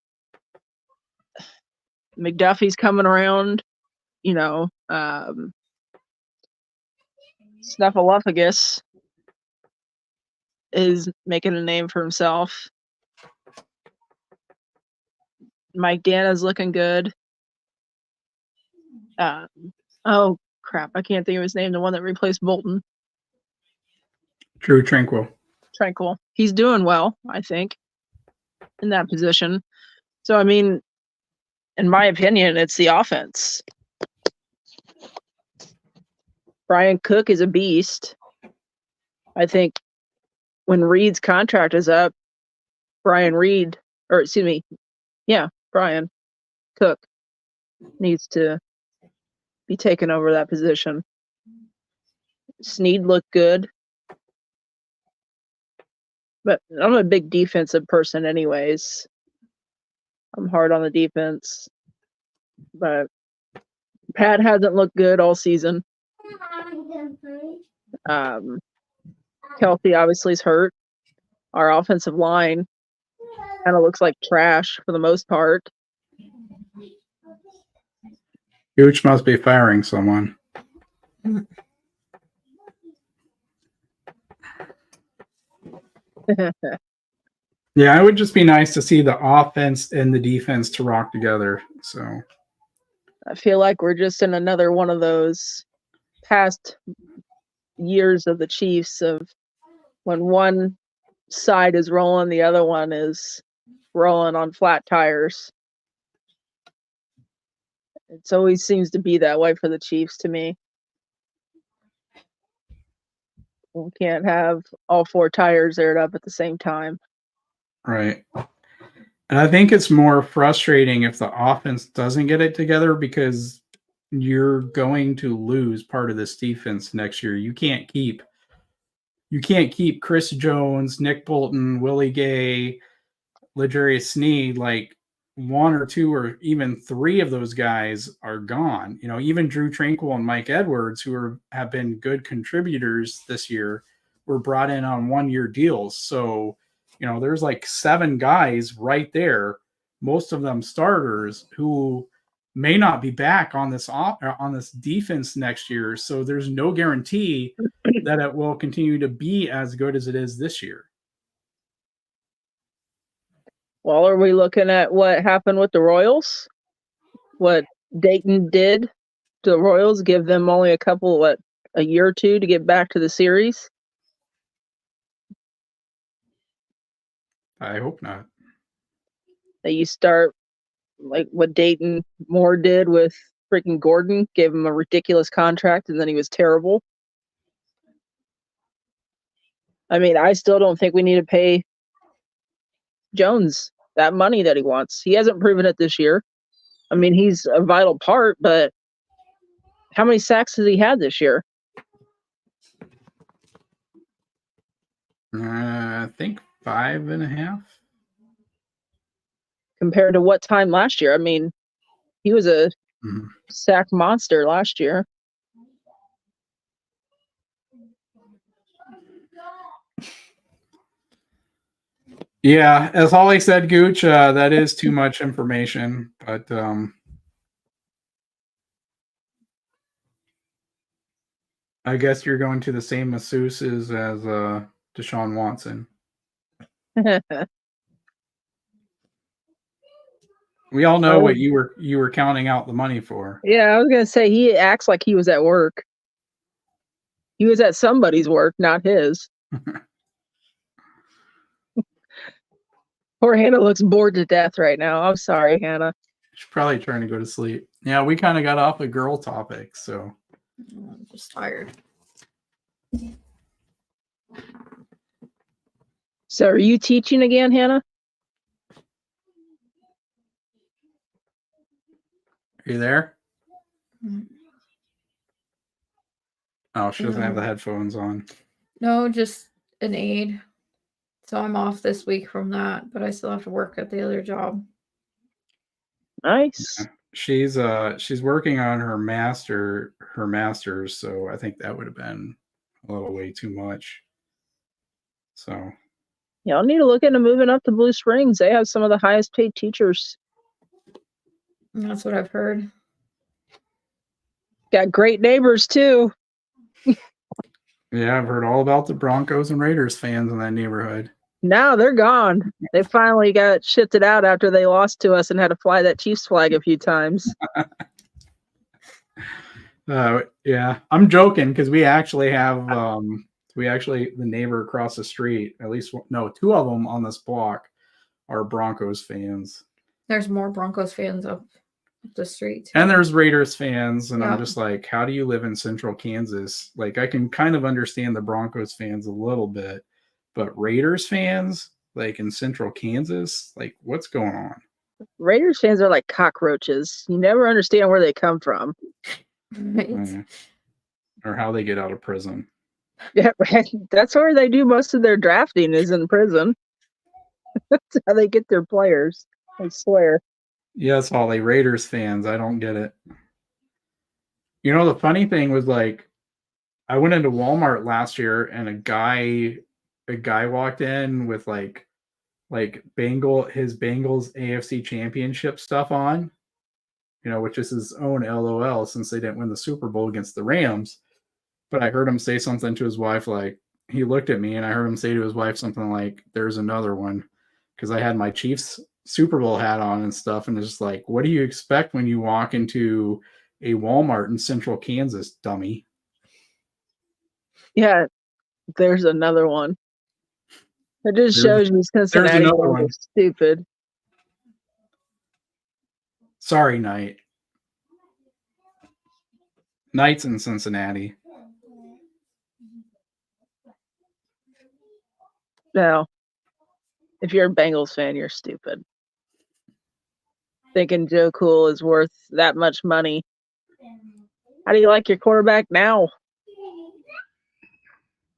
McDuffie's coming around, Snuffleupagus is making a name for himself. Mike Dana's looking good. Oh crap, I can't think of his name. The one that replaced Bolton. Drew Tranquil. He's doing well, I think, in that position. So, I mean, in my opinion, it's the offense. Brian Cook is a beast. I think when Reed's contract is up, Brian Cook needs to be taken over that position. Snead looked good. But I'm a big defensive person anyways. I'm hard on the defense. But Pat hasn't looked good all season. Kelsey obviously is hurt. Our offensive line kind of looks like trash for the most part. Gooch must be firing someone. Yeah, it would just be nice to see the offense and the defense to rock together. So I feel like we're just in another one of those past years of the Chiefs of when one side is rolling, the other one is rolling on flat tires. It always seems to be that way for the Chiefs to me. We can't have all four tires aired up at the same time. Right. And I think it's more frustrating if the offense doesn't get it together because you're going to lose part of this defense next year. You can't keep you can't keep Chris Jones, Nick Bolton, Willie Gay, L'Jarius Sneed. Like one or two or even three of those guys are gone. You know, even Drew Tranquil and Mike Edwards, who have been good contributors this year, were brought in on 1-year deals. So, you know, there's like 7 guys right there, most of them starters, who may not be back on this defense next year. So there's no guarantee that it will continue to be as good as it is this year. Well, are we looking at what happened with the Royals? What Dayton did to the Royals, give them only a year or two to get back to the series? I hope not. That you start like what Dayton Moore did with freaking Gordon, gave him a ridiculous contract, and then he was terrible. I mean, I still don't think we need to pay Jones that money that he wants. He hasn't proven it this year. I mean, he's a vital part, but how many sacks has he had this year? I think 5.5. Compared to what time last year? I mean, he was a sack monster last year. Yeah, as Holly said, Gooch, that is too much information, but I guess you're going to the same masseuses as Deshaun Watson. We all know what you were counting out the money for. Yeah, I was gonna say he acts like he was at work. He was at somebody's work, not his. Poor Hannah looks bored to death right now. I'm sorry, Hannah. She's probably trying to go to sleep. Yeah, we kind of got off a girl topic, so I'm just tired. So are you teaching again, Hannah? Are you there? Oh, she doesn't have the headphones on. No, just an aide. So I'm off this week from that, but I still have to work at the other job. Nice. Yeah. She's working on her master's, so I think that would have been a little way too much. So Y'all need to look into moving up to Blue Springs. They have some of the highest paid teachers. That's what I've heard. Got great neighbors too. yeah, I've heard all about the Broncos and Raiders fans in that neighborhood. Now they're gone. They finally got shifted out after they lost to us and had to fly that Chiefs flag a few times. Yeah, I'm joking because we actually have the neighbor across the street, at least 2 of them on this block are Broncos fans. There's more Broncos fans up the street. And there's Raiders fans, and Yeah. I'm just like, how do you live in central Kansas? Like, I can kind of understand the Broncos fans a little bit, but Raiders fans, like in central Kansas, like what's going on? Raiders fans are like cockroaches. You never understand where they come from. Right. Or how they get out of prison. Yeah, that's where they do most of their drafting is in prison. That's how they get their players. I swear. Yes, Holly, Raiders fans, I don't get it. You know, the funny thing was, like, I went into Walmart last year and a guy walked in with his Bengals AFC Championship stuff on, you know, which is his own LOL since they didn't win the Super Bowl against the Rams. But I heard him say something to his wife, like, he looked at me and I heard him say to his wife something like, there's another one, because I had my Chiefs Super Bowl hat on and stuff, and it's just like, what do you expect when you walk into a Walmart in central Kansas, dummy? Yeah, there's another one. It just shows you Cincinnati fans are stupid. Sorry, Knights in Cincinnati. No. If you're a Bengals fan, you're stupid. Thinking Joe Cool is worth that much money. How do you like your quarterback now?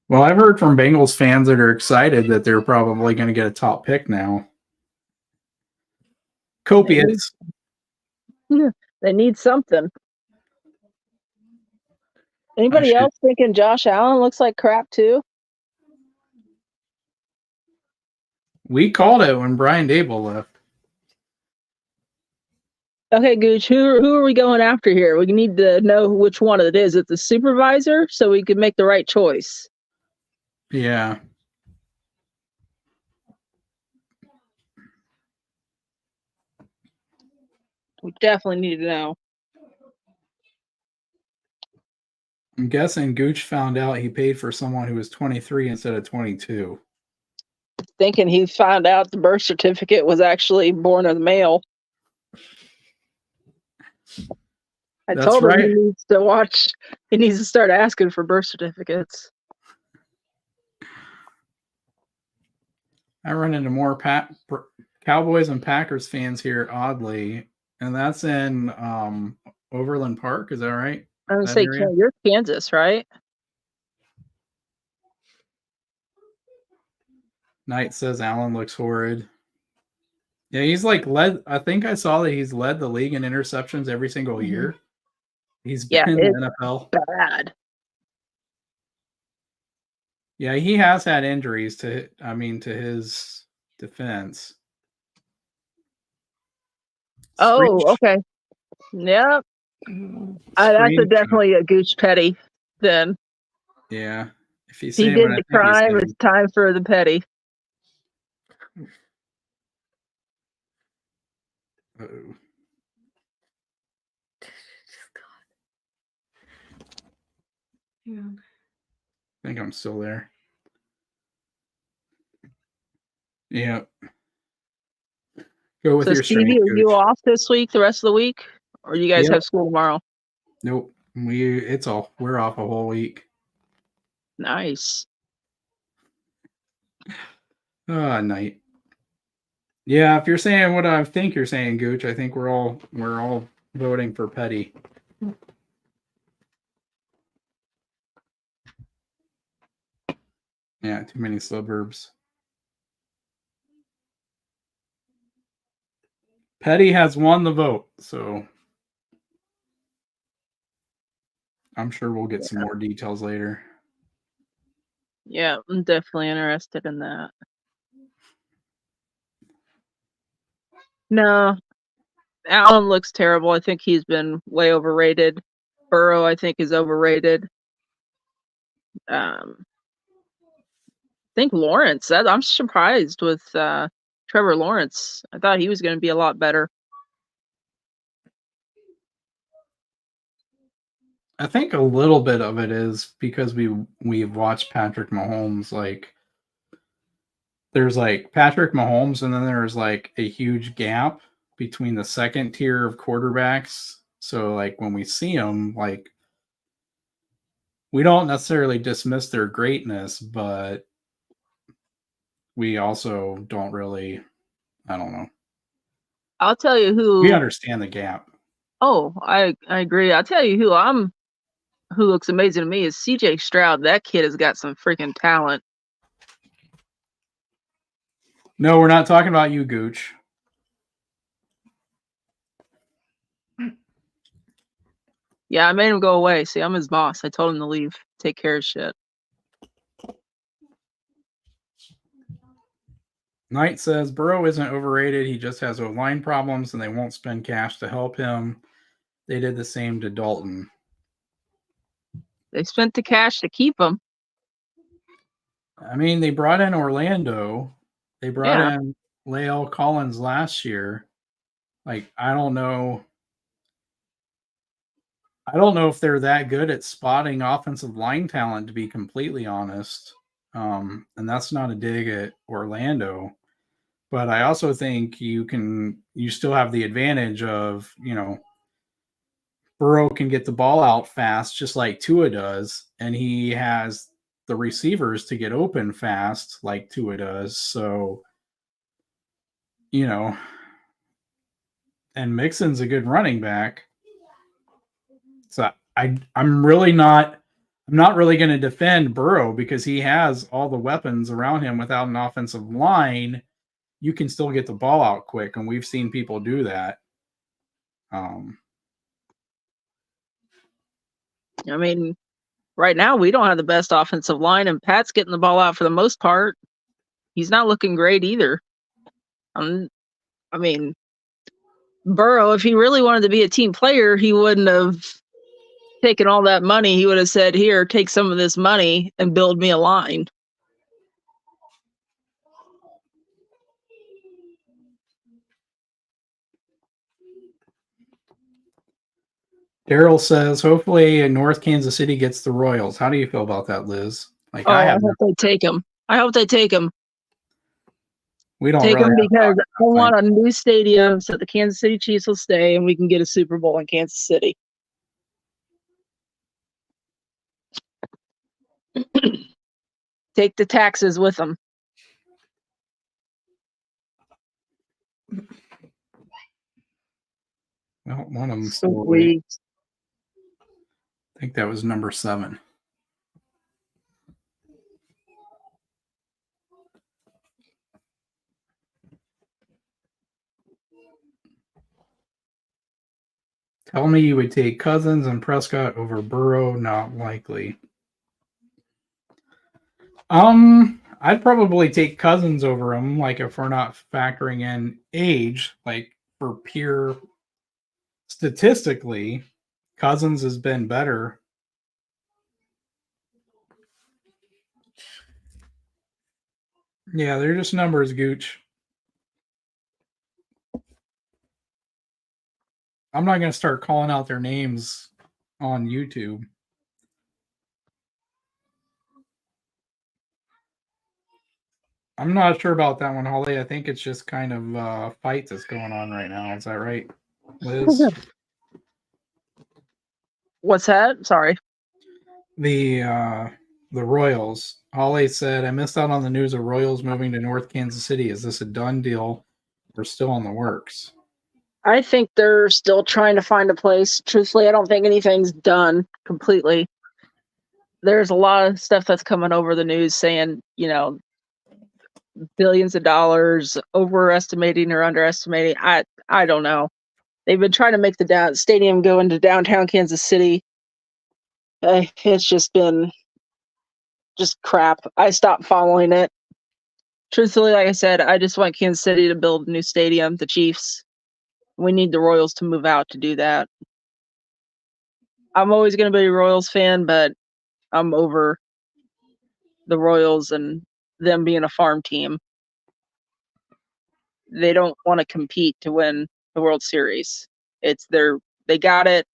Well, I've heard from Bengals fans that are excited that they're probably going to get a top pick now. Copious. They need something. Anybody should- else thinking Josh Allen looks like crap too? We called it when Brian Dable left. Okay, Gooch, who are we going after here? We need to know which one it is. It's the supervisor, so we can make the right choice. Yeah. We definitely need to know. I'm guessing Gooch found out he paid for someone who was 23 instead of 22. Thinking he found out the birth certificate was actually born of the male. I That's told him right. he needs to watch. He needs to start asking for birth certificates. I run into more Cowboys and Packers fans here, oddly, and that's in Overland Park. Is that right? I'm gonna That say, area? you're Kansas, right? Knight says Allen looks horrid. Yeah, he's like led. I think I saw that he's led the league in interceptions every single year. He's been in it's the NFL. bad. Yeah, he has had injuries to his defense. Oh, Screenshot- okay. Yep. That's definitely a Gooch Petty. Then Yeah. If he's he saying did what I the think he's crime. saying. It's time for the petty. Uh-oh. Yeah. I think I'm still there. Yeah. Go with So your Stevie, strength, are you Coach. off this week, the rest of the week? Or you guys Yep. have school tomorrow? Nope. We're off a whole week. Nice. Night. Yeah, if you're saying what I think you're saying, Gooch, I think we're all voting for Petty. Yeah, too many suburbs. Petty has won the vote, so I'm sure we'll get some more details later. Yeah, I'm definitely interested in that. No, Allen looks terrible. I think he's been way overrated. Burrow, I think, is overrated. I think Lawrence. I'm surprised with Trevor Lawrence. I thought he was going to be a lot better. I think a little bit of it is because we've watched Patrick Mahomes. Like, there's like Patrick Mahomes, and then there's like a huge gap between the second tier of quarterbacks. So like when we see them, like we don't necessarily dismiss their greatness, but we also don't really, I don't know. I'll tell you who. We understand the gap. Oh, I agree. I'll tell you who looks amazing to me is CJ Stroud. That kid has got some freaking talent. No, we're not talking about you, Gooch. Yeah, I made him go away. See, I'm his boss. I told him to leave. Take care of shit. Knight says Burrow isn't overrated. He just has O-line problems, and they won't spend cash to help him. They did the same to Dalton. They spent the cash to keep him. I mean, they brought in Orlando. They brought in Lael Collins last year. Like, I don't know if they're that good at spotting offensive line talent, to be completely honest. And that's not a dig at Orlando. But I also think you still have the advantage of, Burrow can get the ball out fast, just like Tua does, and he has the receivers to get open fast, like Tua does. So, and Mixon's a good running back. So I'm really not I'm not really going to defend Burrow because he has all the weapons around him. Without an offensive line, you can still get the ball out quick, and we've seen people do that. I mean, right now we don't have the best offensive line, and Pat's getting the ball out for the most part. He's not looking great either. I mean, Burrow, if he really wanted to be a team player, he wouldn't have taken all that money. He would have said, "Here, take some of this money and build me a line." Daryl says, hopefully North Kansas City gets the Royals. How do you feel about that, Liz? Like, I hope they take him. I hope they take him. We don't take really him because I time. want a new stadium so the Kansas City Chiefs will stay and we can get a Super Bowl in Kansas City. Take the taxes with them. Well, one of them. Sweet. I think that was number 7. Tell me you would take Cousins and Prescott over Burrow. Not likely. I'd probably take Cousins over him. Like, if we're not factoring in age, like for pure statistically, Cousins has been better. Yeah, they're just numbers, Gooch. I'm not going to start calling out their names on YouTube. I'm not sure about that one, Holly. I think it's just kind of fight that's going on right now. Is that right, Liz? What's that? Sorry. The Royals. Holly said, I missed out on the news of Royals moving to North Kansas City. Is this a done deal or still in the works? I think they're still trying to find a place. Truthfully, I don't think anything's done completely. There's a lot of stuff that's coming over the news saying, billions of dollars, overestimating or underestimating. I don't know. They've been trying to make the stadium go into downtown Kansas City. It's just been just crap. I stopped following it. Truthfully, like I said, I just want Kansas City to build a new stadium, the Chiefs. We need the Royals to move out to do that. I'm always going to be a Royals fan, but I'm over the Royals and them being a farm team. They don't want to compete to win the World Series. They got it.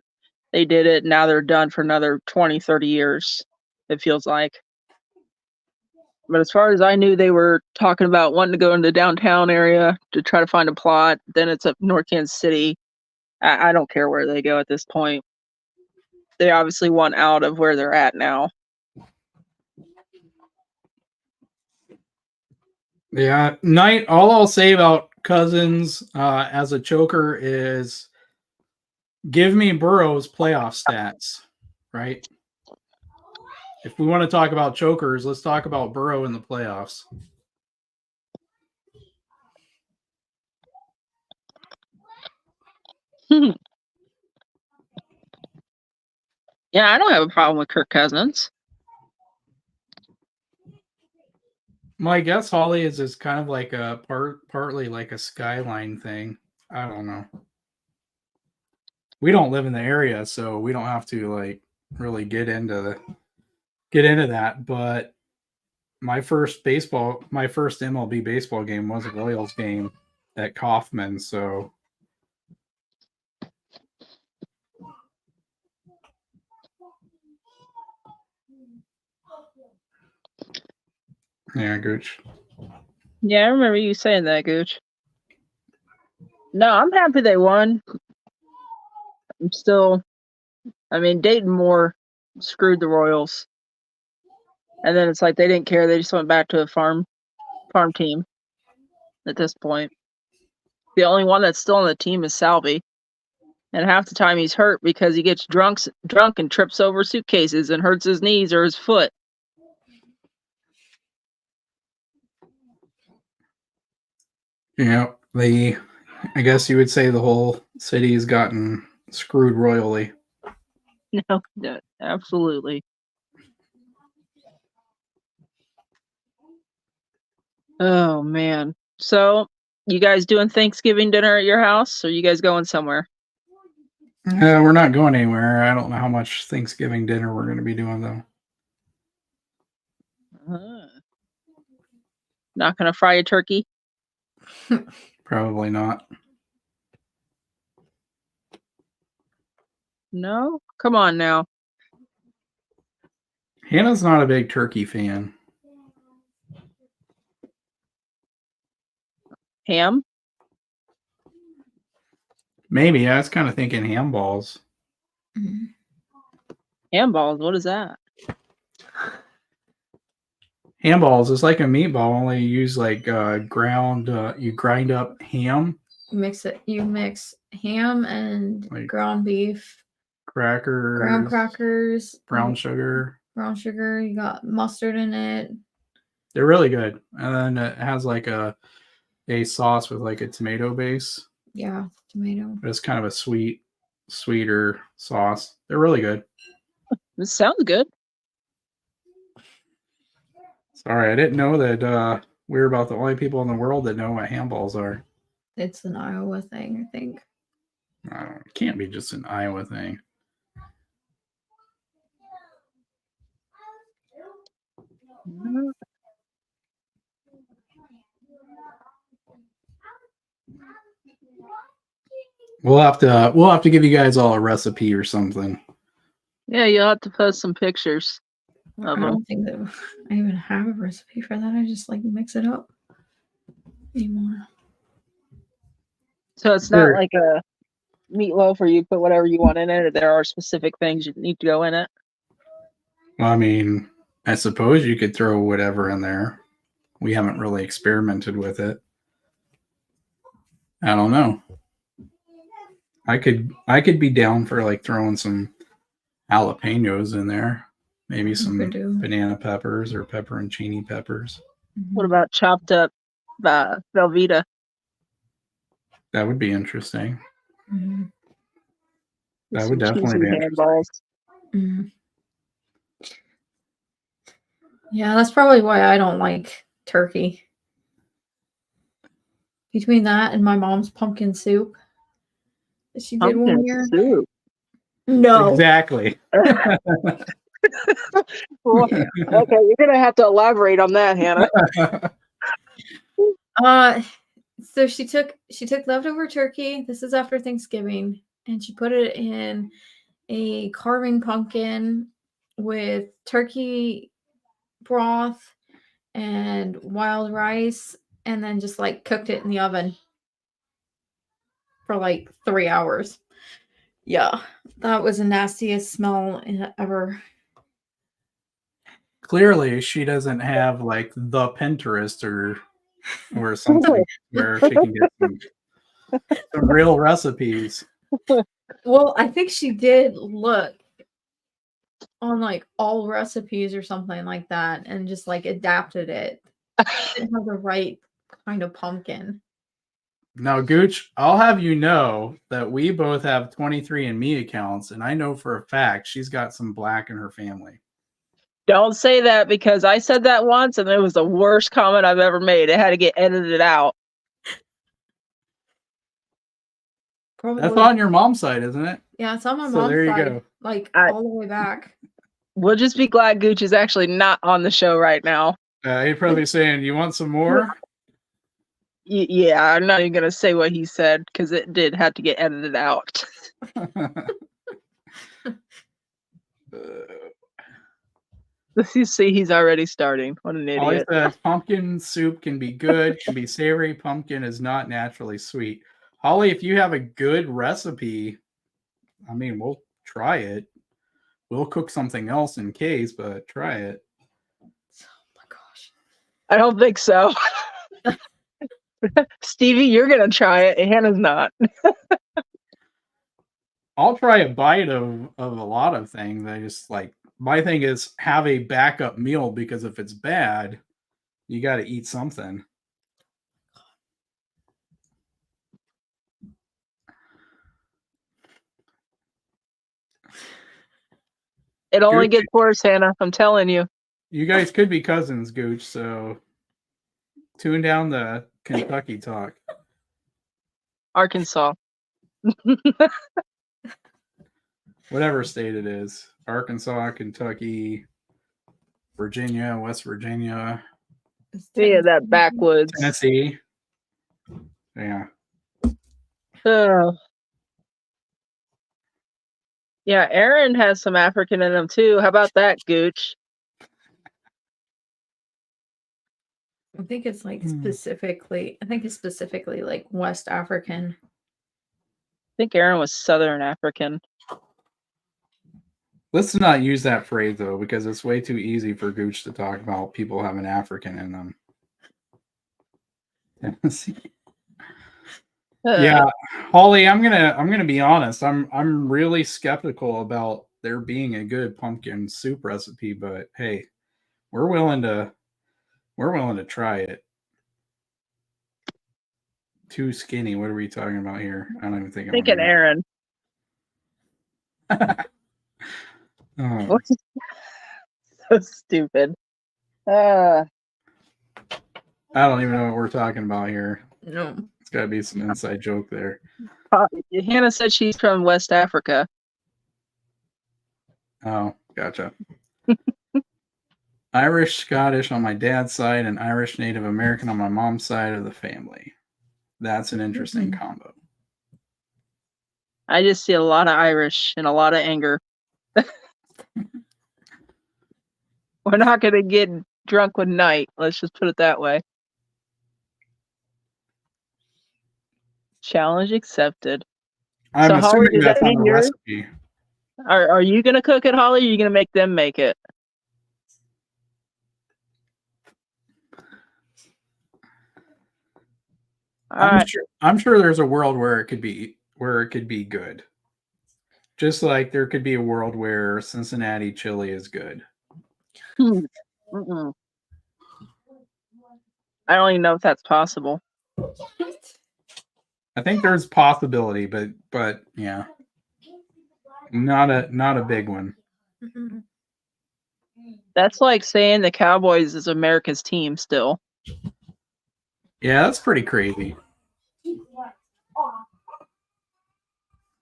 They did it. Now they're done for another 20, 30 years, it feels like. But as far as I knew, they were talking about wanting to go into the downtown area to try to find a plot. Then it's up North Kansas City. I don't care where they go at this point. They obviously want out of where they're at now. Yeah, Knight, all I'll say about Cousins as a choker is give me Burrow's playoff stats, right? If we want to talk about chokers, let's talk about Burrow in the playoffs. Yeah, I don't have a problem with Kirk Cousins. My guess, Holly, is kind of like a partly like a skyline thing. I don't know. We don't live in the area, so we don't have to like really get into that. But my first MLB baseball game was a Royals game at Kauffman. So yeah, Gooch. Yeah, I remember you saying that, Gooch. No, I'm happy they won. Dayton Moore screwed the Royals. And then it's like they didn't care. They just went back to a farm team at this point. The only one that's still on the team is Salvy. And half the time he's hurt because he gets drunk and trips over suitcases and hurts his knees or his foot. Yeah, I guess you would say the whole city's gotten screwed royally. No, absolutely. Oh man. So, you guys doing Thanksgiving dinner at your house, or you guys going somewhere? We're not going anywhere. I don't know how much Thanksgiving dinner we're going to be doing though. Not gonna fry a turkey? Probably not. No? Come on now. Hannah's not a big turkey fan. Ham? Maybe. I was kind of thinking ham balls. Ham balls, what is that? Ham balls is like a meatball, only you use like you grind up ham. You mix ham and Like ground beef, crackers, ground crackers, brown sugar. brown sugar. You got mustard in it. They're really good. And then it has like a sauce with like a tomato base. Yeah, tomato. It's kind of a sweeter sauce. They're really good. This sounds good. Sorry, I didn't know that we're about the only people in the world that know what ham balls are. It's an Iowa thing, I think. It can't be just an Iowa thing. We'll have to give you guys all a recipe or something. Yeah, you'll have to post some pictures of I them. don't think that I even have a recipe for that. I just like mix it up anymore. So it's not like a meatloaf where you put whatever you want in it, or there are specific things you need to go in it? Well, I mean, I suppose you could throw whatever in there. We haven't really experimented with it. I don't know. I could be down for like throwing some jalapenos in there. Maybe some banana peppers or pepperoncini peppers. What about chopped up Velveeta? That would be interesting. Mm-hmm. That would definitely be interesting. Mm-hmm. Yeah, that's probably why I don't like turkey. Between that and my mom's pumpkin soup that she did one year. Soup. No. Exactly. Well, okay, you're gonna have to elaborate on that, Hannah. So she took leftover turkey. This is after Thanksgiving, and she put it in a carving pumpkin with turkey broth and wild rice, and then just like cooked it in the oven for like 3 hours. Yeah, that was the nastiest smell ever. Clearly, she doesn't have like the Pinterest or something where she can get some real recipes. Well, I think she did look on like all recipes or something like that and just like adapted it. It has the right kind of pumpkin. Now, Gooch, I'll have you know that we both have 23andMe accounts, and I know for a fact she's got some black in her family. Don't say that, because I said that once and it was the worst comment I've ever made. It had to get edited out. Probably. That's on your mom's side, isn't it? Yeah, it's on my So mom's there you side, go. like all the way back. We'll just be glad Gooch is actually not on the show right now. He's probably saying, "You want some more?" Yeah, I'm not even gonna say what he said because it did have to get edited out. You see, he's already starting. What an idiot! All he says, pumpkin soup can be good, can be savory. Pumpkin is not naturally sweet. Holly, if you have a good recipe, I mean, we'll try it. We'll cook something else in case, but try it. Oh my gosh! I don't think so. Stevie, you're gonna try it. Hannah's not. I'll try a bite of a lot of things. I just like my thing is have a backup meal because if it's bad, you got to eat something. It only Gooch, gets worse, Hannah. I'm telling you. you guys could be cousins, Gooch. So tune down the Kentucky talk. Arkansas. Whatever state it is, Arkansas, Kentucky, Virginia, West Virginia, Yeah, that backwoods. Tennessee. Yeah. Oh. Yeah, Aaron has some African in him too. How about that, Gooch? I think it's like Hmm. specifically. I think it's specifically like West African. I think Aaron was Southern African. Let's not use that phrase though, because it's way too easy for Gooch to talk about people having African in them. Tennessee. Yeah, Holly, I'm gonna be honest. I'm really skeptical about there being a good pumpkin soup recipe, but hey, we're willing to try it. Too skinny. What are we talking about here? I don't even think I'm Thinking Aaron. Oh, So stupid. I don't even know what we're talking about here. No. It's got to be some inside joke there. Hannah said she's from West Africa. Oh, gotcha. Irish, Scottish on my dad's side, and Irish Native American on my mom's side of the family. That's an interesting combo. I just see a lot of Irish and a lot of anger. We're not going to get drunk with night. Let's just put it that way. Challenge accepted. I'm So, Holly, assuming does that's that on mean the recipe. Are you going to cook it, Holly, or are you going to make them make it? I'm sure there's a world where it could be good. Just like there could be a world where Cincinnati chili is good. Mm-mm. I don't even know if that's possible. I think there's possibility, but yeah, not a big one. That's like saying the Cowboys is America's team still. Yeah, that's pretty crazy.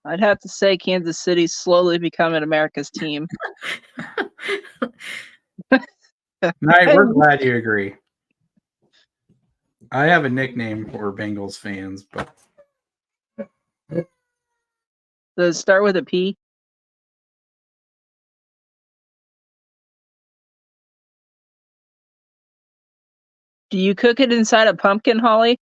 I'd have to say Kansas City's slowly becoming America's team. Knight, we're glad you agree. I have a nickname for Bengals fans, but Does it start with a P? Do you cook it inside a pumpkin, Holly?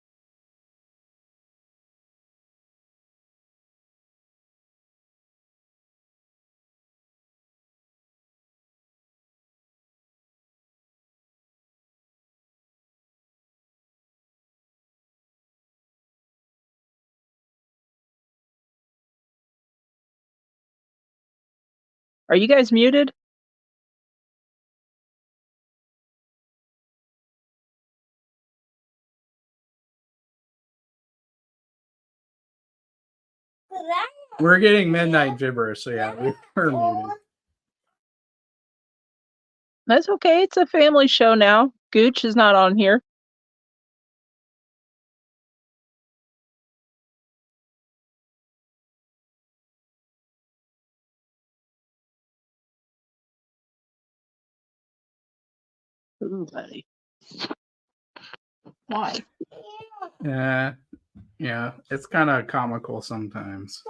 Are you guys muted? we're getting midnight gibberish, so yeah, we're muted. That's okay. It's a family show now. Gooch is not on here. Ooh, buddy. Why? Yeah, it's kind of comical sometimes.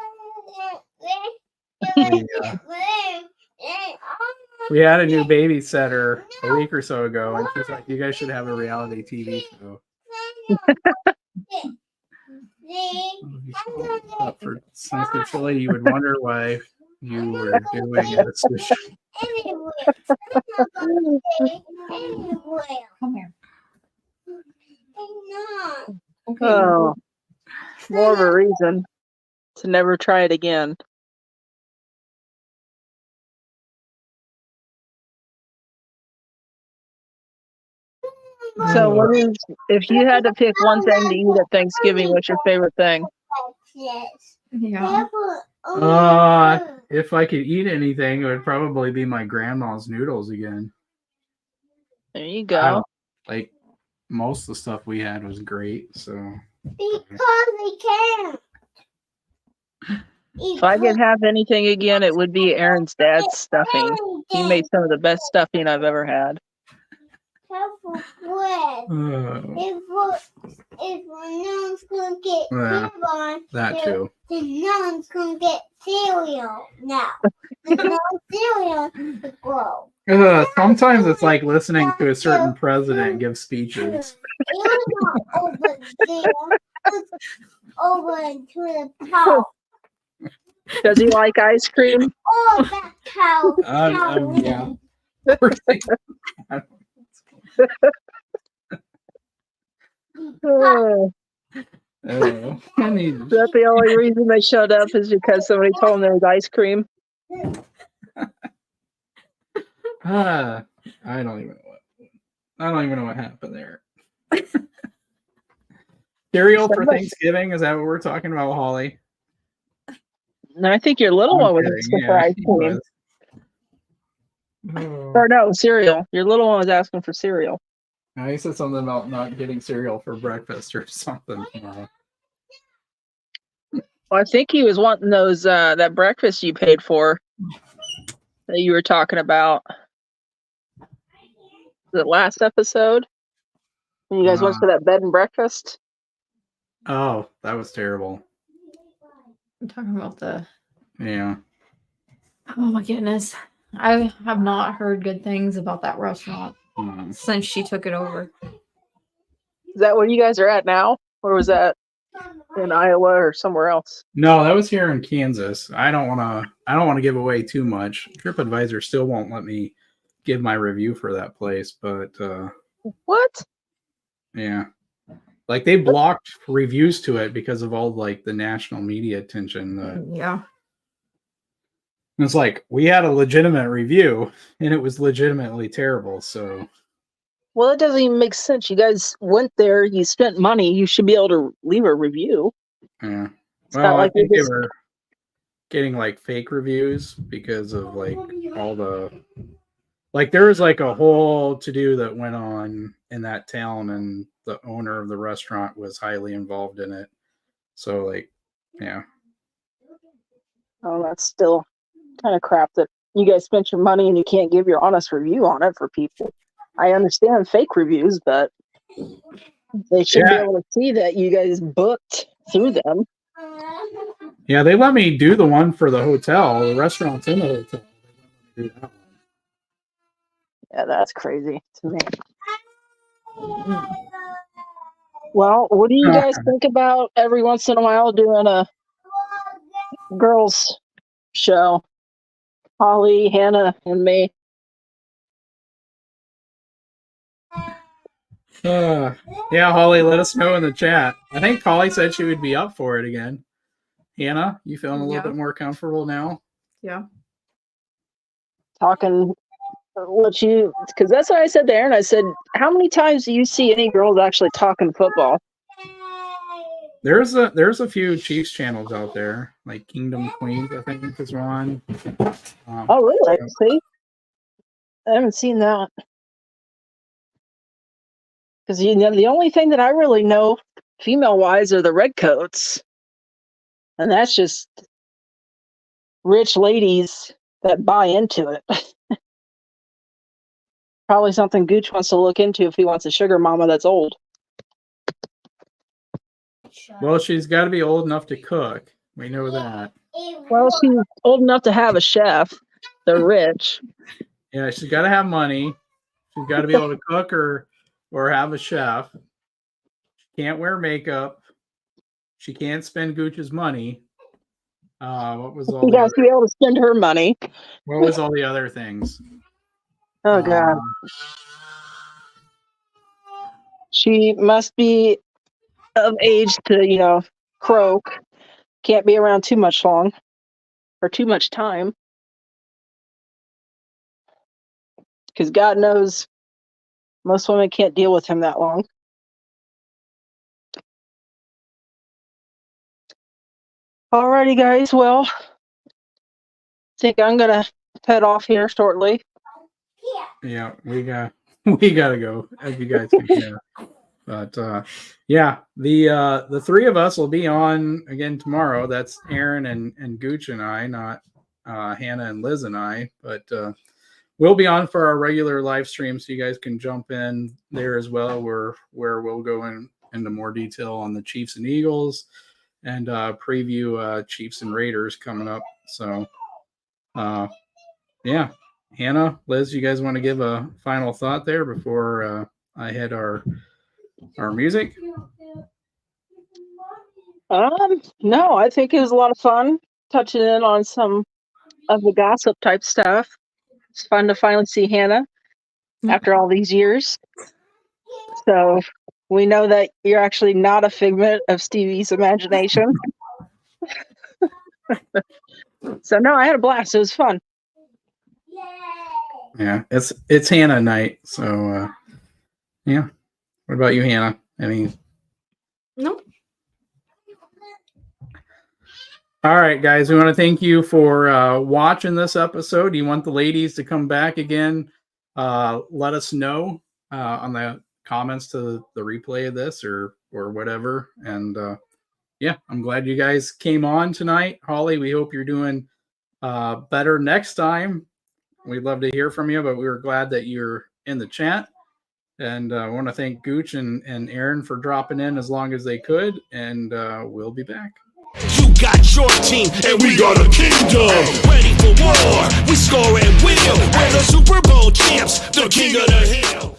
We had a new babysitter a week or so ago, and she's like, "You guys should have a reality TV show." Up for Sunset Philly, you would wonder why you were doing a switch. Come here. Oh, more of a reason to never try it again. So, what is, if you had to pick one thing to eat at Thanksgiving, what's your favorite thing? Yeah. If I could eat anything, it would probably be my grandma's noodles again. There you I go. don't like most of the stuff we had was great. So Because we can't. If I could have anything again, it would be Aaron's dad's stuffing. He made some of the best stuffing I've ever had. Careful, bread. If no one's gonna get Yeah, on, that too. then no one's gonna get cereal now. There's no cereal to grow. Sometimes it's like listening to a certain president give speeches. You're not over there. It's over into the top. Does he like ice cream? Oh, that cow. Yeah. Oh, I need. is that the only reason they showed up is because somebody told them there was ice cream? I don't even know what happened there. Cereal for Thanksgiving, is that what we're talking about, Holly? No, I think your little one was kidding, asking yeah, for ice she cream. was. Or no, cereal. Your little one was asking for cereal. I said something about not getting cereal for breakfast or something tomorrow. Well, I think he was wanting those that breakfast you paid for that you were talking about. The last episode when you guys went for that bed and breakfast. Oh, that was terrible. I'm talking about the. Yeah. Oh my goodness. I have not heard good things about that restaurant since she took it over. Is that where you guys are at now? Or was that in Iowa or somewhere else? No, that was here in Kansas. I don't want to give away too much. TripAdvisor still won't let me give my review for that place, but What? yeah. Like they blocked reviews to it because of all like the national media attention. Yeah. It's like we had a legitimate review and it was legitimately terrible. So Well, it doesn't even make sense. You guys went there, you spent money, you should be able to leave a review. yeah. It's not Well, I like think you they just were getting like fake reviews because of like all the like there was like a whole to do that went on in that town and the owner of the restaurant was highly involved in it. So like yeah. oh, that's still kind of crap that you guys spent your money and you can't give your honest review on it for people. I understand fake reviews, but they should be able to see that you guys booked through them. Yeah, they let me do the one for the hotel. The restaurant's in the hotel. They let me do that one. Yeah, that's crazy to me. Well, what do you guys think about every once in a while doing a girls show? Holly, Hannah, and me. Yeah, Holly, let us know in the chat. I think Holly said she would be up for it again. Hannah, you feeling a little bit more comfortable now? Yeah. Talking what you, because that's what I said to Aaron. I said, how many times do you see any girls actually talking football? There's a few Chiefs channels out there, like Kingdom Queens, I think is one. Oh, really? See, I haven't seen that. Because you know, the only thing that I really know, female-wise, are the redcoats, and that's just rich ladies that buy into it. Probably something Gooch wants to look into if he wants a sugar mama that's old. Well, she's got to be old enough to cook. We know that. Well, she's old enough to have a chef. They're rich. Yeah, she's got to have money. She's got to be able to cook or have a chef. She can't wear makeup. She can't spend Gooch's money. What was all? She has to be able to spend her money. What was all the other things? Oh God. She must be of age to, you know, croak. Can't be around too much long or too much time. Because God knows Most women can't deal with him that long. Alrighty, guys. Well, I think I'm gonna head off here shortly. Yeah, we gotta go, as you guys can hear. But yeah, the three of us will be on again tomorrow. That's Aaron and Gooch and I, not Hannah and Liz and I. But we'll be on for our regular live stream, so you guys can jump in there as well, where we'll go into more detail on the Chiefs and Eagles and preview Chiefs and Raiders coming up. So yeah, Hannah, Liz, you guys want to give a final thought there before I hit our music? No, I think it was a lot of fun touching in on some of the gossip type stuff. It's fun to finally see Hannah after all these years. So we know that you're actually not a figment of Stevie's imagination. So no, I had a blast. It was fun. Yeah, it's Hannah night. So yeah. What about you, Hannah? Nope. All right, guys, we want to thank you for watching this episode. Do you want the ladies to come back again? Let us know on the comments to the replay of this or whatever. And yeah, I'm glad you guys came on tonight. Holly, we hope you're doing better next time. We'd love to hear from you, but we were glad that you're in the chat. And I want to thank Gooch and Aaron for dropping in as long as they could. And we'll be back. You got your team, and we got a kingdom. Ready for war, we score at will. We're the Super Bowl champs, the king of the hill.